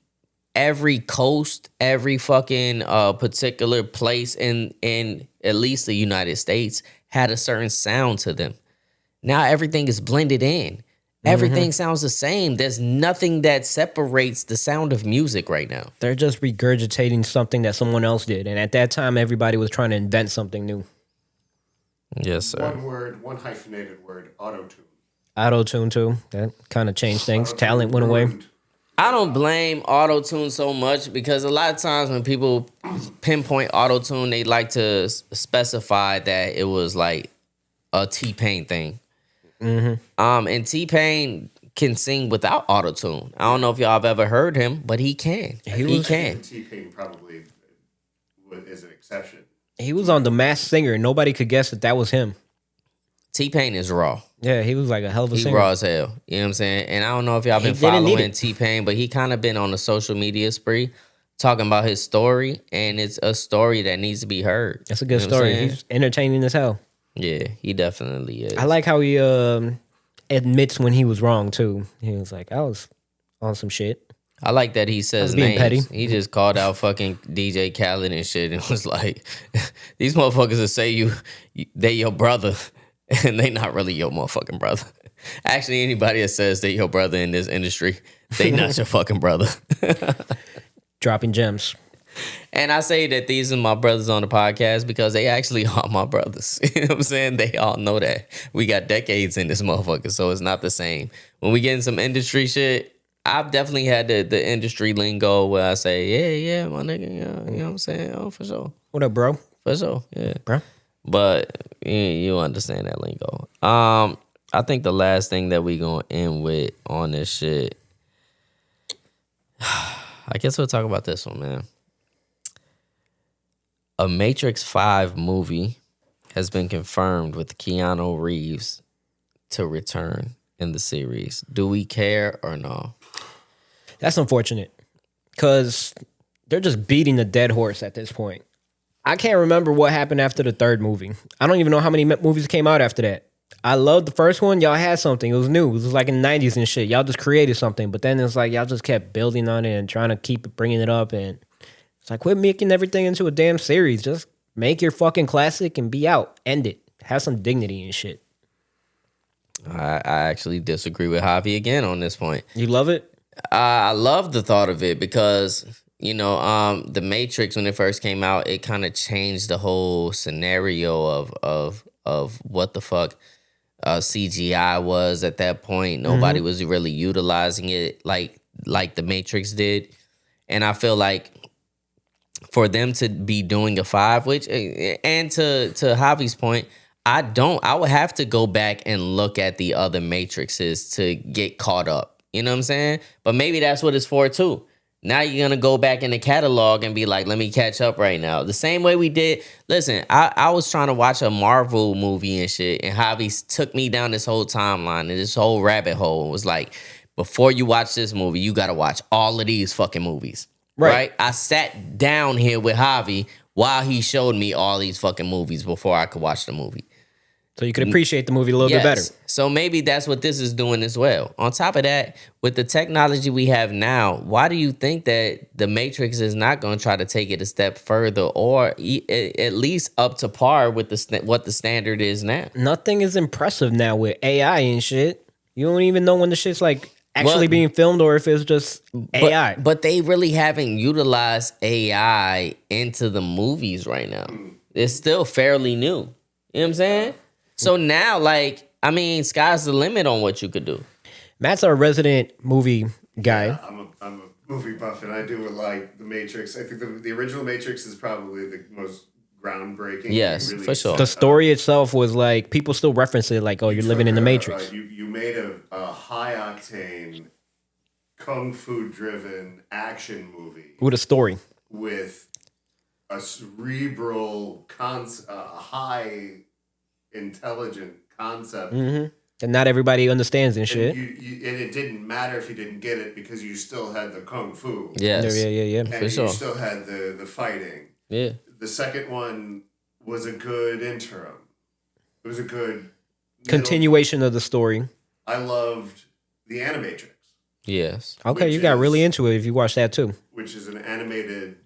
S1: coast, every fucking particular place in at least the United States had a certain sound to them. Now everything is blended in. Everything sounds the same. There's nothing that separates the sound of music right now.
S2: They're just regurgitating something that someone else did. And at that time, everybody was trying to invent something new.
S1: Yes, sir.
S3: One hyphenated word, auto-tune.
S2: Auto-tune too. That kind of changed things. Talent went away.
S1: I don't blame auto-tune so much because a lot of times when people pinpoint auto-tune, they like to specify that it was like a T-Pain thing. And T-Pain can sing without auto-tune. I don't know if y'all have ever heard him, but he can. He can.
S3: T-Pain probably is an exception.
S2: He was on The Masked Singer, and nobody could guess that was him.
S1: T-Pain is raw.
S2: Yeah, he was like a hell of a
S1: He
S2: singer.
S1: raw as hell. You know what I'm saying? And I don't know if y'all been
S2: didn't need
S1: following
S2: it.
S1: T-Pain, but he kind of been on a social media spree talking about his story, and it's a story that needs to be heard.
S2: That's a good
S1: You know what I'm
S2: story.
S1: saying?
S2: He's entertaining as hell.
S1: Yeah, he definitely is.
S2: I like how he admits when he was wrong too. He was like, I was on some shit.
S1: I like that he says
S2: was being
S1: names.
S2: petty.
S1: He just called out fucking DJ Khaled and shit and was like, these motherfuckers that say they your brother and they not really your motherfucking brother. Actually, anybody that says they your brother in this industry, they not your fucking brother.
S2: Dropping gems.
S1: And I say that these are my brothers on the podcast because they actually are my brothers. You know what I'm saying? They all know that. We got decades in this motherfucker, so it's not the same. When we get in some industry shit, I've definitely had the industry lingo where I say, yeah, my nigga, yeah, you know what I'm saying? Oh, for sure.
S2: What up, bro?
S1: For sure, yeah.
S2: Bro?
S1: But you understand that lingo. I think the last thing that we gonna end with on this shit, I guess we'll talk about this one, man. A Matrix 5 movie has been confirmed with Keanu Reeves to return in the series. Do we care or no?
S2: That's unfortunate because they're just beating the dead horse at this point. I can't remember what happened after the third movie. I don't even know how many movies came out after that. I loved the first one. Y'all had something. It was new. It was like in the 90s and shit. Y'all just created something. But then it's like y'all just kept building on it and trying to keep bringing it up. And it's like, quit making everything into a damn series. Just make your fucking classic and be out. End it. Have some dignity and shit.
S1: I actually disagree with Javi again on this point.
S2: You love it?
S1: I love the thought of it because, you know, the Matrix, when it first came out, it kind of changed the whole scenario of what the fuck CGI was at that point. Nobody was really utilizing it like the Matrix did. And I feel like for them to be doing a 5, which, and to Javi's point, I would have to go back and look at the other Matrixes to get caught up. You know what I'm saying? But maybe that's what it's for too. Now you're going to go back in the catalog and be like, let me catch up right now. The same way we did. Listen, I was trying to watch a Marvel movie and shit, and Javi took me down this whole timeline and this whole rabbit hole and was like, before you watch this movie, you got to watch all of these fucking movies. Right? I sat down here with Javi while he showed me all these fucking movies before I could watch the movie.
S2: So you could appreciate the movie a little bit better.
S1: So maybe that's what this is doing as well. On top of that, with the technology we have now, why do you think that the Matrix is not going to try to take it a step further or at least up to par with what the standard is now?
S2: Nothing is impressive now with AI and shit. You don't even know when the shit's like actually being filmed or if it's just AI.
S1: But they really haven't utilized AI into the movies right now. It's still fairly new. You know what I'm saying? So now, like, I mean, sky's the limit on what you could do.
S2: Matt's our resident movie guy.
S3: Yeah, I'm a movie buff, and I do like The Matrix. I think the original Matrix is probably the most groundbreaking.
S1: Yes, for sure.
S2: The story itself was like, people still reference it like, oh, you're living in the Matrix.
S3: You made a high-octane, kung fu-driven action movie.
S2: With a story.
S3: With a cerebral, high... intelligent concept,
S2: and not everybody understands and shit.
S3: And it didn't matter if you didn't get it because you still had the kung fu.
S1: Yes,
S2: yeah,
S3: and
S1: for
S3: you
S1: sure.
S3: still had the fighting.
S1: Yeah.
S3: The second one was a good interim. It was a good
S2: continuation of the story.
S3: I loved the Animatrix.
S1: Yes.
S2: Okay, you got really into it if you watched that too.
S3: Which is an animated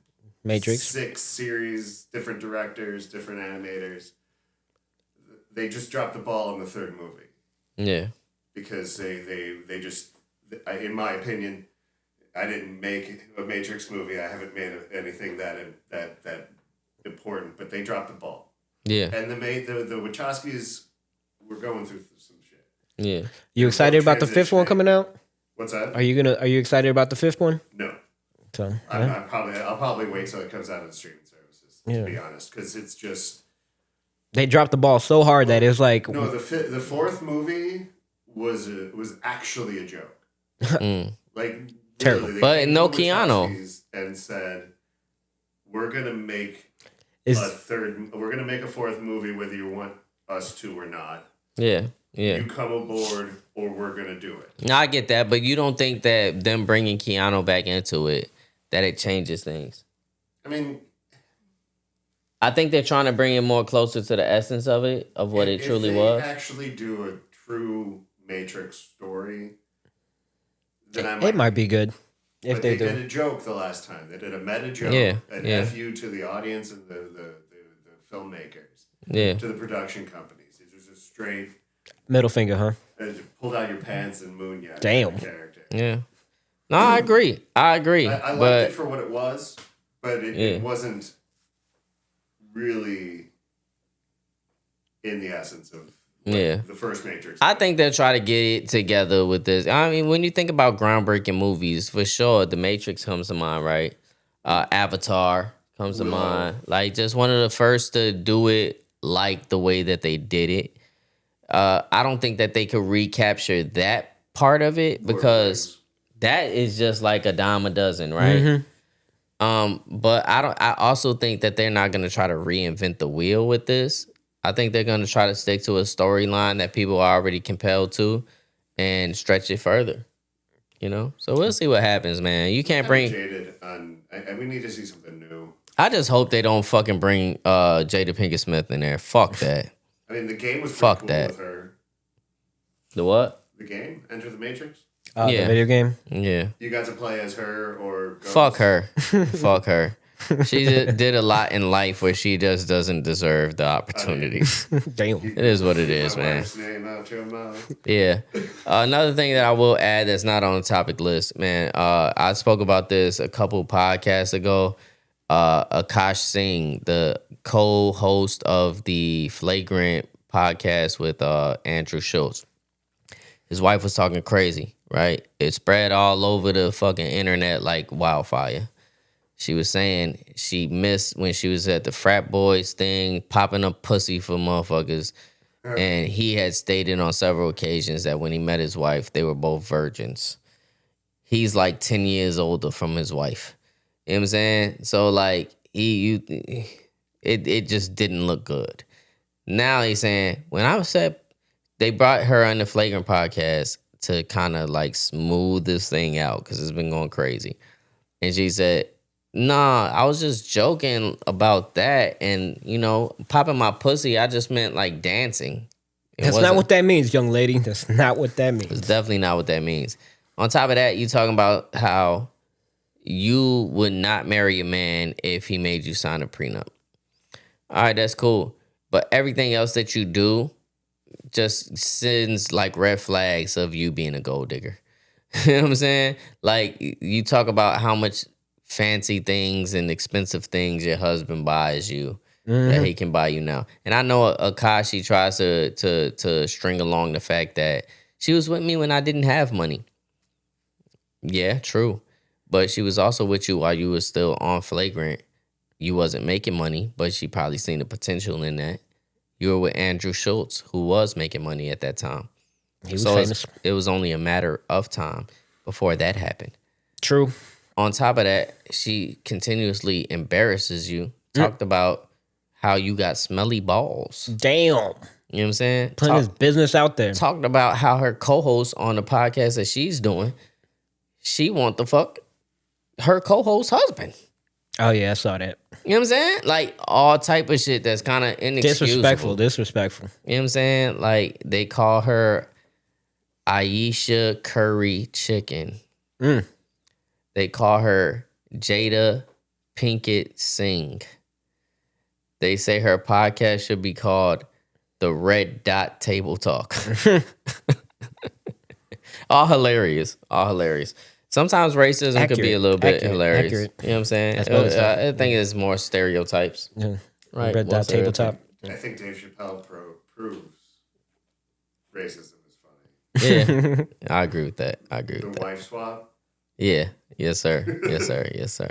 S2: Matrix.
S3: 6 series, different directors, different animators. They just dropped the ball in the third movie.
S1: Yeah.
S3: Because they just, in my opinion, I didn't make a Matrix movie. I haven't made anything that important, but they dropped the ball.
S1: Yeah.
S3: And the Wachowskis were going through some shit.
S1: Yeah.
S2: You excited about the fifth one coming out?
S3: What's that?
S2: Are you excited about the fifth one?
S3: No.
S2: So
S3: I'll probably wait till it comes out on the streaming services.
S2: Yeah.
S3: To be honest, because it's just
S2: they dropped the ball so hard that it's like
S3: no. The fourth movie was actually a joke. Like
S2: Terrible.
S3: literally, they
S1: But
S3: came
S1: no
S3: to
S1: Keanu.
S3: Wachowskis and said, "We're gonna make
S2: Is-
S3: We're gonna make a fourth movie, whether you want us to or not.
S1: Yeah. Yeah.
S3: You come aboard, or we're gonna do it."
S1: No, I get that, but you don't think that them bringing Keanu back into it, that it changes things?
S3: I mean,
S1: I think they're trying to bring it more closer to the essence of it, of what it truly
S3: if
S1: was.
S3: they actually do a true Matrix story, then
S2: it might be good if
S3: But
S2: they
S3: did
S2: do.
S3: a joke the last time. They did a meta joke,
S1: Yeah,
S3: an
S1: yeah.
S3: FU to the audience and the filmmakers,
S1: Yeah.
S3: to the production companies. It was just straight,
S2: Middle finger, huh?
S3: pull down your pants and moon ya.
S2: Damn.
S3: Character.
S1: Yeah. No, I agree. I agree.
S3: I liked
S1: but
S3: it for what it was, but
S1: Yeah.
S3: it wasn't really in the essence of
S1: Yeah.
S3: the first Matrix.
S1: I think they'll try to get it together with this. I mean, when you think about groundbreaking movies, for sure, The Matrix comes to mind, right? Avatar comes to mind. Like, just one of the first to do it like the way that they did it. I don't think that they could recapture that part of it because that is just like a dime a dozen, right? But I also think that they're not gonna try to reinvent the wheel with this. I think they're gonna try to stick to a storyline that people are already compelled to and stretch it further. You know? So we'll see what happens, man. You can't bring
S3: jaded on. We need to see something new.
S1: I just hope they don't fucking bring Jada Pinkett Smith in there. Fuck that.
S3: I mean, the game was pretty
S1: Fuck
S3: cool
S1: that.
S3: with her.
S1: The what?
S3: The game, Enter the Matrix.
S2: The
S1: Yeah.
S2: video game.
S1: Yeah.
S3: You got to play as her or Ghost.
S1: Fuck her. Fuck her. She did a lot in life where she just doesn't deserve the opportunities.
S2: Damn.
S1: It is what it is,
S3: My
S1: man.
S3: wife's name out your mouth.
S1: Yeah. Another thing that I will add that's not on the topic list, man. I spoke about this a couple podcasts ago. Akash Singh, the co-host of the Flagrant podcast with Andrew Schultz. His wife was talking crazy, right? It spread all over the fucking internet like wildfire. She was saying she missed when she was at the frat boys thing, popping up pussy for motherfuckers. And he had stated on several occasions that when he met his wife, they were both virgins. He's like 10 years older from his wife. You know what I'm saying? So like it just didn't look good. Now he's saying when I was at, they brought her on the Flagrant podcast to kind of like smooth this thing out because it's been going crazy. And she said, "Nah, I was just joking about that, and you know, popping my pussy. I just meant like dancing.
S2: That's not what that means, young lady. That's not what that means.
S1: It's definitely not what that means. On top of that, you talking about how you would not marry a man if he made you sign a prenup. All right, that's cool. But everything else that you do just sends like red flags of you being a gold digger. You know what I'm saying? Like you talk about how much fancy things and expensive things your husband buys you that he can buy you now. And I know Akashi tries to string along the fact that she was with me when I didn't have money. Yeah, true. But she was also with you while you were still on Flagrant. You wasn't making money, but she probably seen the potential in that. You were with Andrew Schultz, who was making money at that time.
S2: He was famous.
S1: It was only a matter of time before that happened.
S2: True.
S1: On top of that, she continuously embarrasses you. Talked about how you got smelly balls.
S2: Damn.
S1: You know what I'm saying?
S2: Putting his business out there.
S1: Talked about how her co-host on the podcast that she's doing, she want the fuck her co-host husband.
S2: Oh yeah, I saw that.
S1: You know what I'm saying? Like all type of shit that's kind of inexcusable.
S2: Disrespectful.
S1: You know what I'm saying? Like they call her Aisha Curry Chicken. They call her Jada Pinkett Singh. They say her podcast should be called The Red Dot Table Talk. All hilarious. All hilarious. Sometimes racism could be a little bit hilarious.
S2: Accurate.
S1: You know what I'm saying?
S2: That's both stuff.
S1: I think it's more stereotypes.
S2: Yeah.
S1: Right.
S2: Red
S1: more
S2: dot tabletop.
S3: I think Dave Chappelle proves racism is funny.
S1: Yeah, I agree with that.
S3: The wife swap.
S1: Yeah. Yes, sir. Yes, sir. Yes, sir.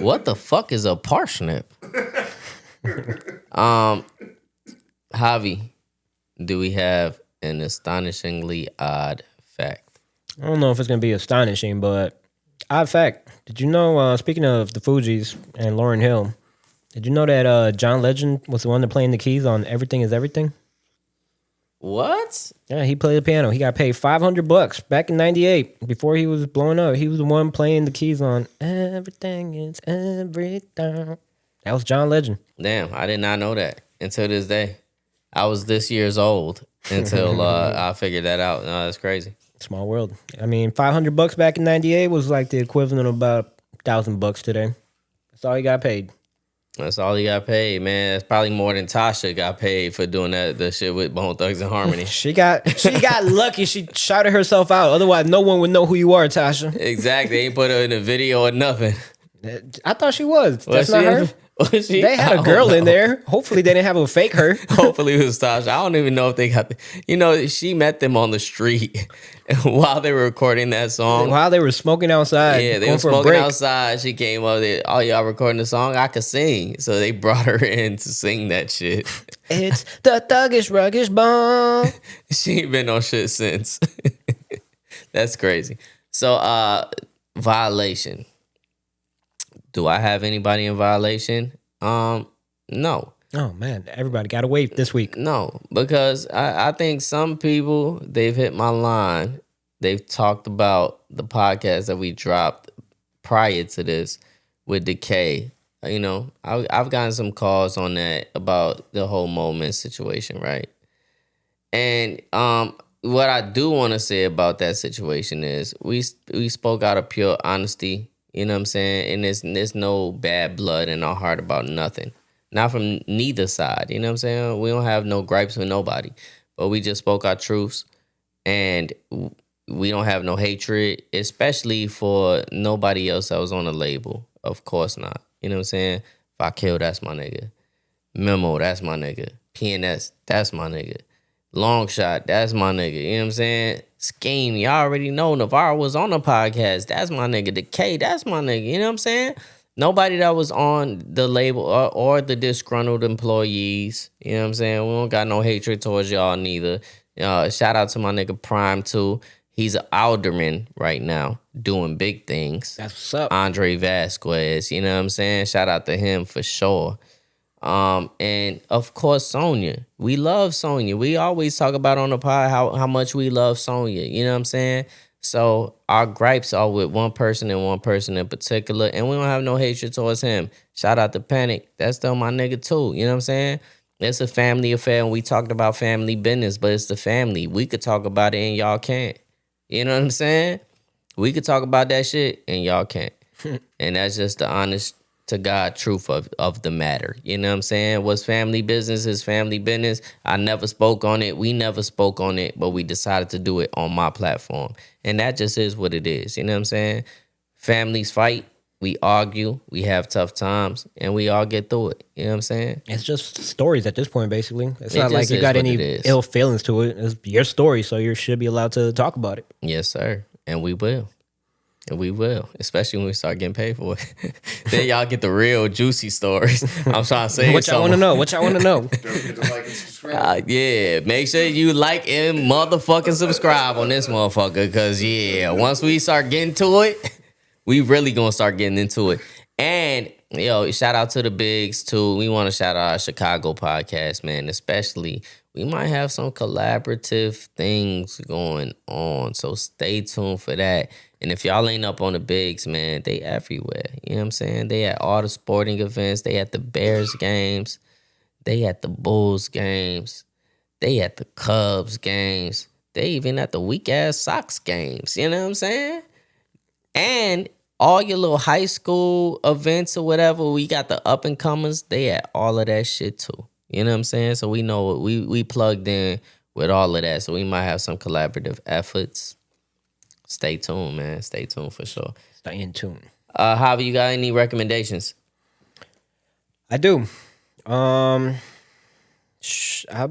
S1: What the fuck is a parsnip? Javi, do we have an astonishingly odd fact?
S2: I don't know if it's gonna be astonishing, but odd fact. Did you know? Speaking of the Fugees and Lauryn Hill, did you know that John Legend was the one that playing the keys on "Everything Is Everything"?
S1: What?
S2: Yeah, he played the piano. He got paid $500 back in '98 before he was blowing up. He was the one playing the keys on "Everything Is Everything." That was John Legend.
S1: Damn, I did not know that until this day. I was this year's old until I figured that out. No, that's crazy.
S2: Small world. I mean, $500 back in '98 was like the equivalent of about $1,000 today. That's all he got paid.
S1: That's all he got paid, man. That's probably more than Tasha got paid for doing the shit with Bone Thugs and Harmony.
S2: She got lucky. She shouted herself out. Otherwise, no one would know who you are, Tasha.
S1: Exactly. They ain't put her in a video or nothing.
S2: I thought she was. That's not her.
S1: Was she?
S2: They had a girl in there. Hopefully, they didn't have a fake her.
S1: Hopefully it was Tasha. I don't even know if they got she met them on the street while they were recording that song.
S2: While they were smoking outside.
S1: Yeah, they were smoking outside. She came up there. Oh, y'all recording the song? I could sing. So they brought her in to sing that shit.
S2: It's the thuggish, ruggish bomb.
S1: She ain't been on shit since. That's crazy. So, violation. Do I have anybody in violation? No.
S2: Oh, man. Everybody got to wait this week.
S1: No, because I think some people, they've hit my line. They've talked about the podcast that we dropped prior to this with Decay. You know, I've gotten some calls on that about the whole moment situation, right? And what I do want to say about that situation is we spoke out of pure honesty. You know what I'm saying? And there's no bad blood in our heart about nothing. Not from neither side. You know what I'm saying? We don't have no gripes with nobody. But we just spoke our truths. And we don't have no hatred, especially for nobody else that was on the label. Of course not. You know what I'm saying? If I kill, that's my nigga. Memo, that's my nigga. PNS, that's my nigga. Long Shot, that's my nigga. You know what I'm saying? Scheme, y'all already know Navarro was on the podcast. That's my nigga. Decay, that's my nigga. You know what I'm saying? Nobody that was on the label or the disgruntled employees. You know what I'm saying? We don't got no hatred towards y'all neither. Shout out to my nigga Prime too. He's an alderman right now doing big things.
S2: That's what's up.
S1: Andre Vasquez, you know what I'm saying? Shout out to him for sure. And of course, Sonya. We love Sonya. We always talk about on the pod how much we love Sonya. You know what I'm saying? So our gripes are with one person and one person in particular, and we don't have no hatred towards him. Shout out to Panic. That's still my nigga too. You know what I'm saying? It's a family affair, and we talked about family business, but it's the family. We could talk about it and y'all can't. You know what I'm saying? We could talk about that shit and y'all can't. And that's just the honest to God truth of the matter. You know what I'm saying? What's family business is family business. I never spoke on it. We never spoke on it, but we decided to do it on my platform. And that just is what it is. You know what I'm saying? Families fight. We argue. We have tough times. And we all get through it. You know what I'm saying?
S2: It's just stories at this point, basically. It's
S1: It
S2: not like
S1: just
S2: you
S1: is
S2: got
S1: what
S2: any
S1: it is.
S2: ill feelings to it. It's your story, so you should be allowed to talk about it.
S1: Yes, sir. And we will. And we will, especially when we start getting paid for it. Then y'all get the real juicy stories. I'm trying to say
S2: What y'all want to know? What y'all want to know?
S3: Don't forget to like and subscribe.
S1: Yeah, make sure you like and motherfucking subscribe on this motherfucker. Because, yeah, once we start getting to it, we really going to start getting into it. And, yo, shout out to the bigs, too. We want to shout out our Chicago podcast, man, especially. We might have some collaborative things going on. So stay tuned for that. And if y'all ain't up on the bigs, man, they everywhere. You know what I'm saying? They at all the sporting events. They at the Bears games. They at the Bulls games. They at the Cubs games. They even at the weak-ass Sox games. You know what I'm saying? And all your little high school events or whatever, we got the up-and-comers. They at all of that shit, too. You know what I'm saying? So we know we plugged in with all of that. So we might have some collaborative efforts. Stay tuned, man. Stay tuned for sure.
S2: Stay in tune.
S1: Javi, you got any recommendations?
S2: I do. I've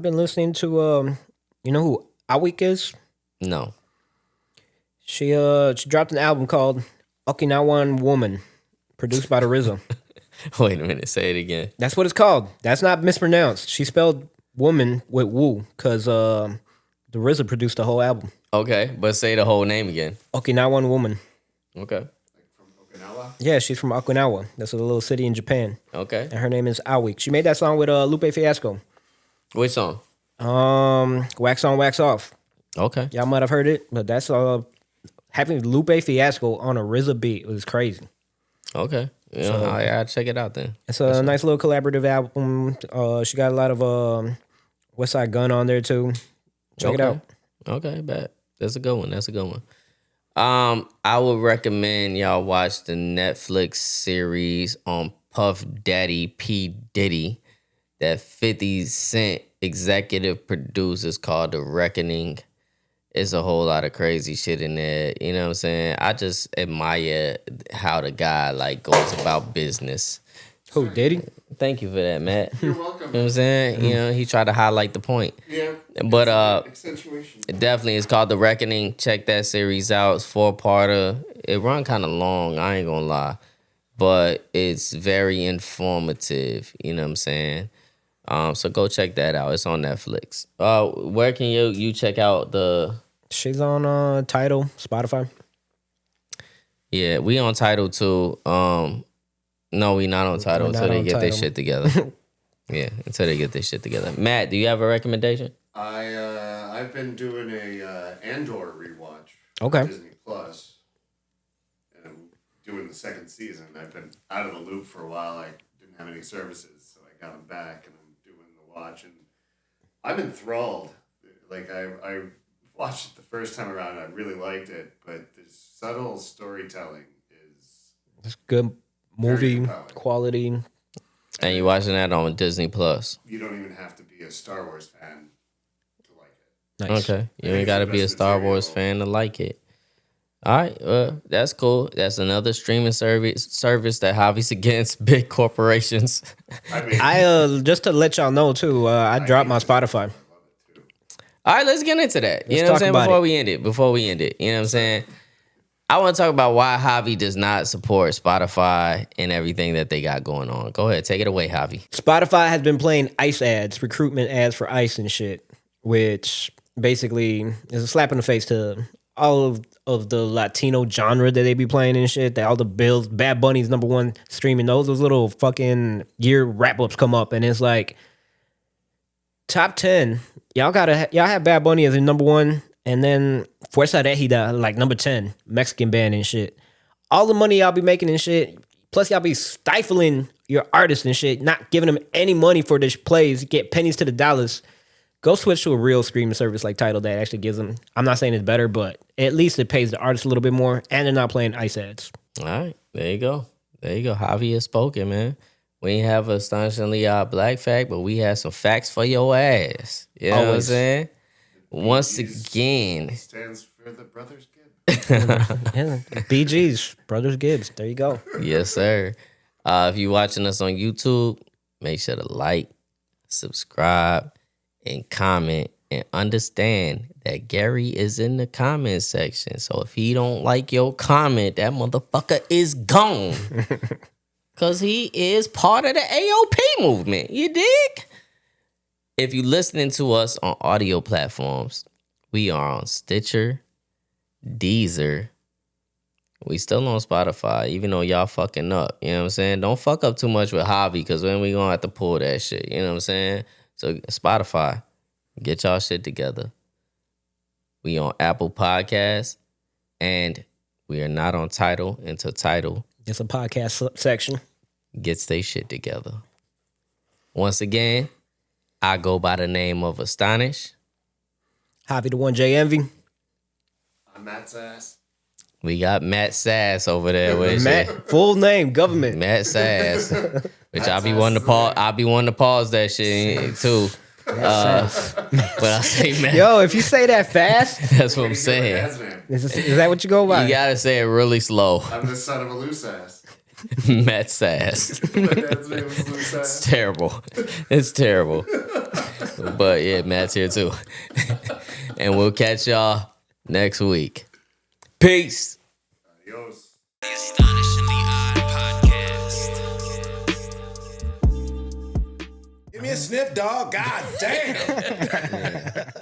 S2: been listening to you know who Awik is?
S1: No.
S2: She dropped an album called Okinawan Woman, produced by the RZA.
S1: Wait a minute. Say it again.
S2: That's what it's called. That's not mispronounced. She spelled woman with woo because the RZA produced the whole album.
S1: Okay, but say the whole name again.
S2: Okinawan Woman.
S1: Okay.
S3: From Okinawa.
S2: Yeah, she's from Okinawa. That's a little city in Japan.
S1: Okay.
S2: And her name is Awik. She made that song with Lupe Fiasco.
S1: Which song?
S2: Wax On, Wax Off.
S1: Okay.
S2: Y'all might have heard it, but that's having Lupe Fiasco on a RZA beat was crazy.
S1: Okay. Yeah, I gotta check it out then.
S2: It's a nice little collaborative album. She got a lot of West Side Gun on there too. Check it out.
S1: Okay, bet. That's a good one. That's a good one. I would recommend y'all watch the Netflix series on Puff Daddy P. Diddy that 50 Cent executive produces called The Reckoning. It's a whole lot of crazy shit in there. You know what I'm saying? I just admire how the guy like goes about business.
S2: Who, Diddy?
S1: Thank you for that, Matt.
S3: You're welcome.
S1: You know what I'm saying? You know, he tried to highlight the point.
S3: Yeah.
S1: But
S3: Accentuation.
S1: definitely it's called The Reckoning. Check that series out. It's 4-parter. It run kind of long, I ain't gonna lie. But it's very informative, you know what I'm saying? So go check that out. It's on Netflix. Where can you check out the...
S2: She's on Tidal, Spotify.
S1: Yeah, we on Tidal too. No, we not on Tidal
S2: We're not
S1: until they
S2: on
S1: get their
S2: Tidal.
S1: shit together. Yeah, until they get their shit together. Matt, do you have a recommendation?
S3: I've been doing a Andor rewatch.
S2: Okay.
S3: On Disney Plus, and I'm doing the second season. I've been out of the loop for a while. I didn't have any services, so I got them back, and I'm doing the watch, and I'm enthralled. Like I watched it the first time around, I really liked it, but the subtle storytelling is
S2: It's good movie
S3: compelling.
S2: quality.
S1: And you watching that on Disney Plus.
S3: You don't even have to be a Star Wars fan to like it.
S2: Nice.
S1: Okay. You
S3: think
S1: ain't
S3: it's
S1: got to
S3: the
S1: be a
S3: best
S1: Star Wars
S3: material.
S1: fan to like it. All right. That's cool. That's another streaming service that Javi's against big corporations.
S3: I mean,
S2: I just to let y'all know too, I dropped my Spotify.
S3: I love it too.
S1: All right, let's get into that. You
S2: Let's
S1: know what I'm
S2: talk
S1: saying?
S2: about
S1: Before we end it. You know what I'm saying? I want to talk about why Javi does not support Spotify and everything that they got going on. Go ahead. Take it away, Javi.
S2: Spotify has been playing ICE ads, recruitment ads for ICE and shit, which basically is a slap in the face to all of the Latino genre that they be playing and shit. That all the bills, Bad Bunny's #1 streaming. Those little fucking year wrap ups come up, and it's like top 10. Y'all have Bad Bunny as a #1, and then Fuerza Regida like #10, Mexican band and shit. All the money y'all be making and shit. Plus y'all be stifling your artists and shit, not giving them any money for their plays, get pennies to the dollars. Go switch to a real streaming service like Tidal that actually gives them. I'm not saying it's better, but at least it pays the artist a little bit more, and they're not playing ICE ads.
S1: All right. There you go. Javi has spoken, man. We ain't have astonishingly black fact, but we have some facts for your ass. You know what I'm
S2: Always.
S1: saying? Once again.
S3: Stands for the Brothers Gibb.
S2: Yeah, BG's Brothers Gibbs. There you go.
S1: Yes, sir. If you're watching us on YouTube, make sure to like, subscribe, and comment. And understand that Gary is in the comment section. So if he don't like your comment, that motherfucker is gone. Because he is part of the AOP movement. You dig? If you're listening to us on audio platforms, we are on Stitcher, Deezer. We still on Spotify, even though y'all fucking up. You know what I'm saying? Don't fuck up too much with Javi, because then we gonna have to pull that shit. You know what I'm saying? So Spotify, get y'all shit together. We on Apple Podcasts, and we are not on Tidal until Tidal
S2: It's a podcast section.
S1: gets they shit together. Once again, I go by the name of Astonish.
S2: Javi the One J Envy.
S3: I'm Matt's ass.
S1: We got Matt Sass over there with
S2: Matt, full name, government.
S1: Matt Sass. Which I'll be
S3: Sass
S1: wanting
S3: is
S1: to pause. I'll be wanting to pause that shit too. But I say Matt.
S2: Yo, if you say that fast,
S1: That's what I'm saying.
S3: Ass man.
S2: is that what you go by?
S1: You gotta say it really slow.
S3: I'm the son of a loose ass.
S1: Matt Sass.
S3: My dad's name was loose
S1: It's
S3: ass.
S1: terrible. It's terrible. But yeah, Matt's here too. And we'll catch y'all next week. Peace.
S3: Adios.
S5: The Astonishingly Odd Podcast.
S7: Give me a sniff, dog. God damn.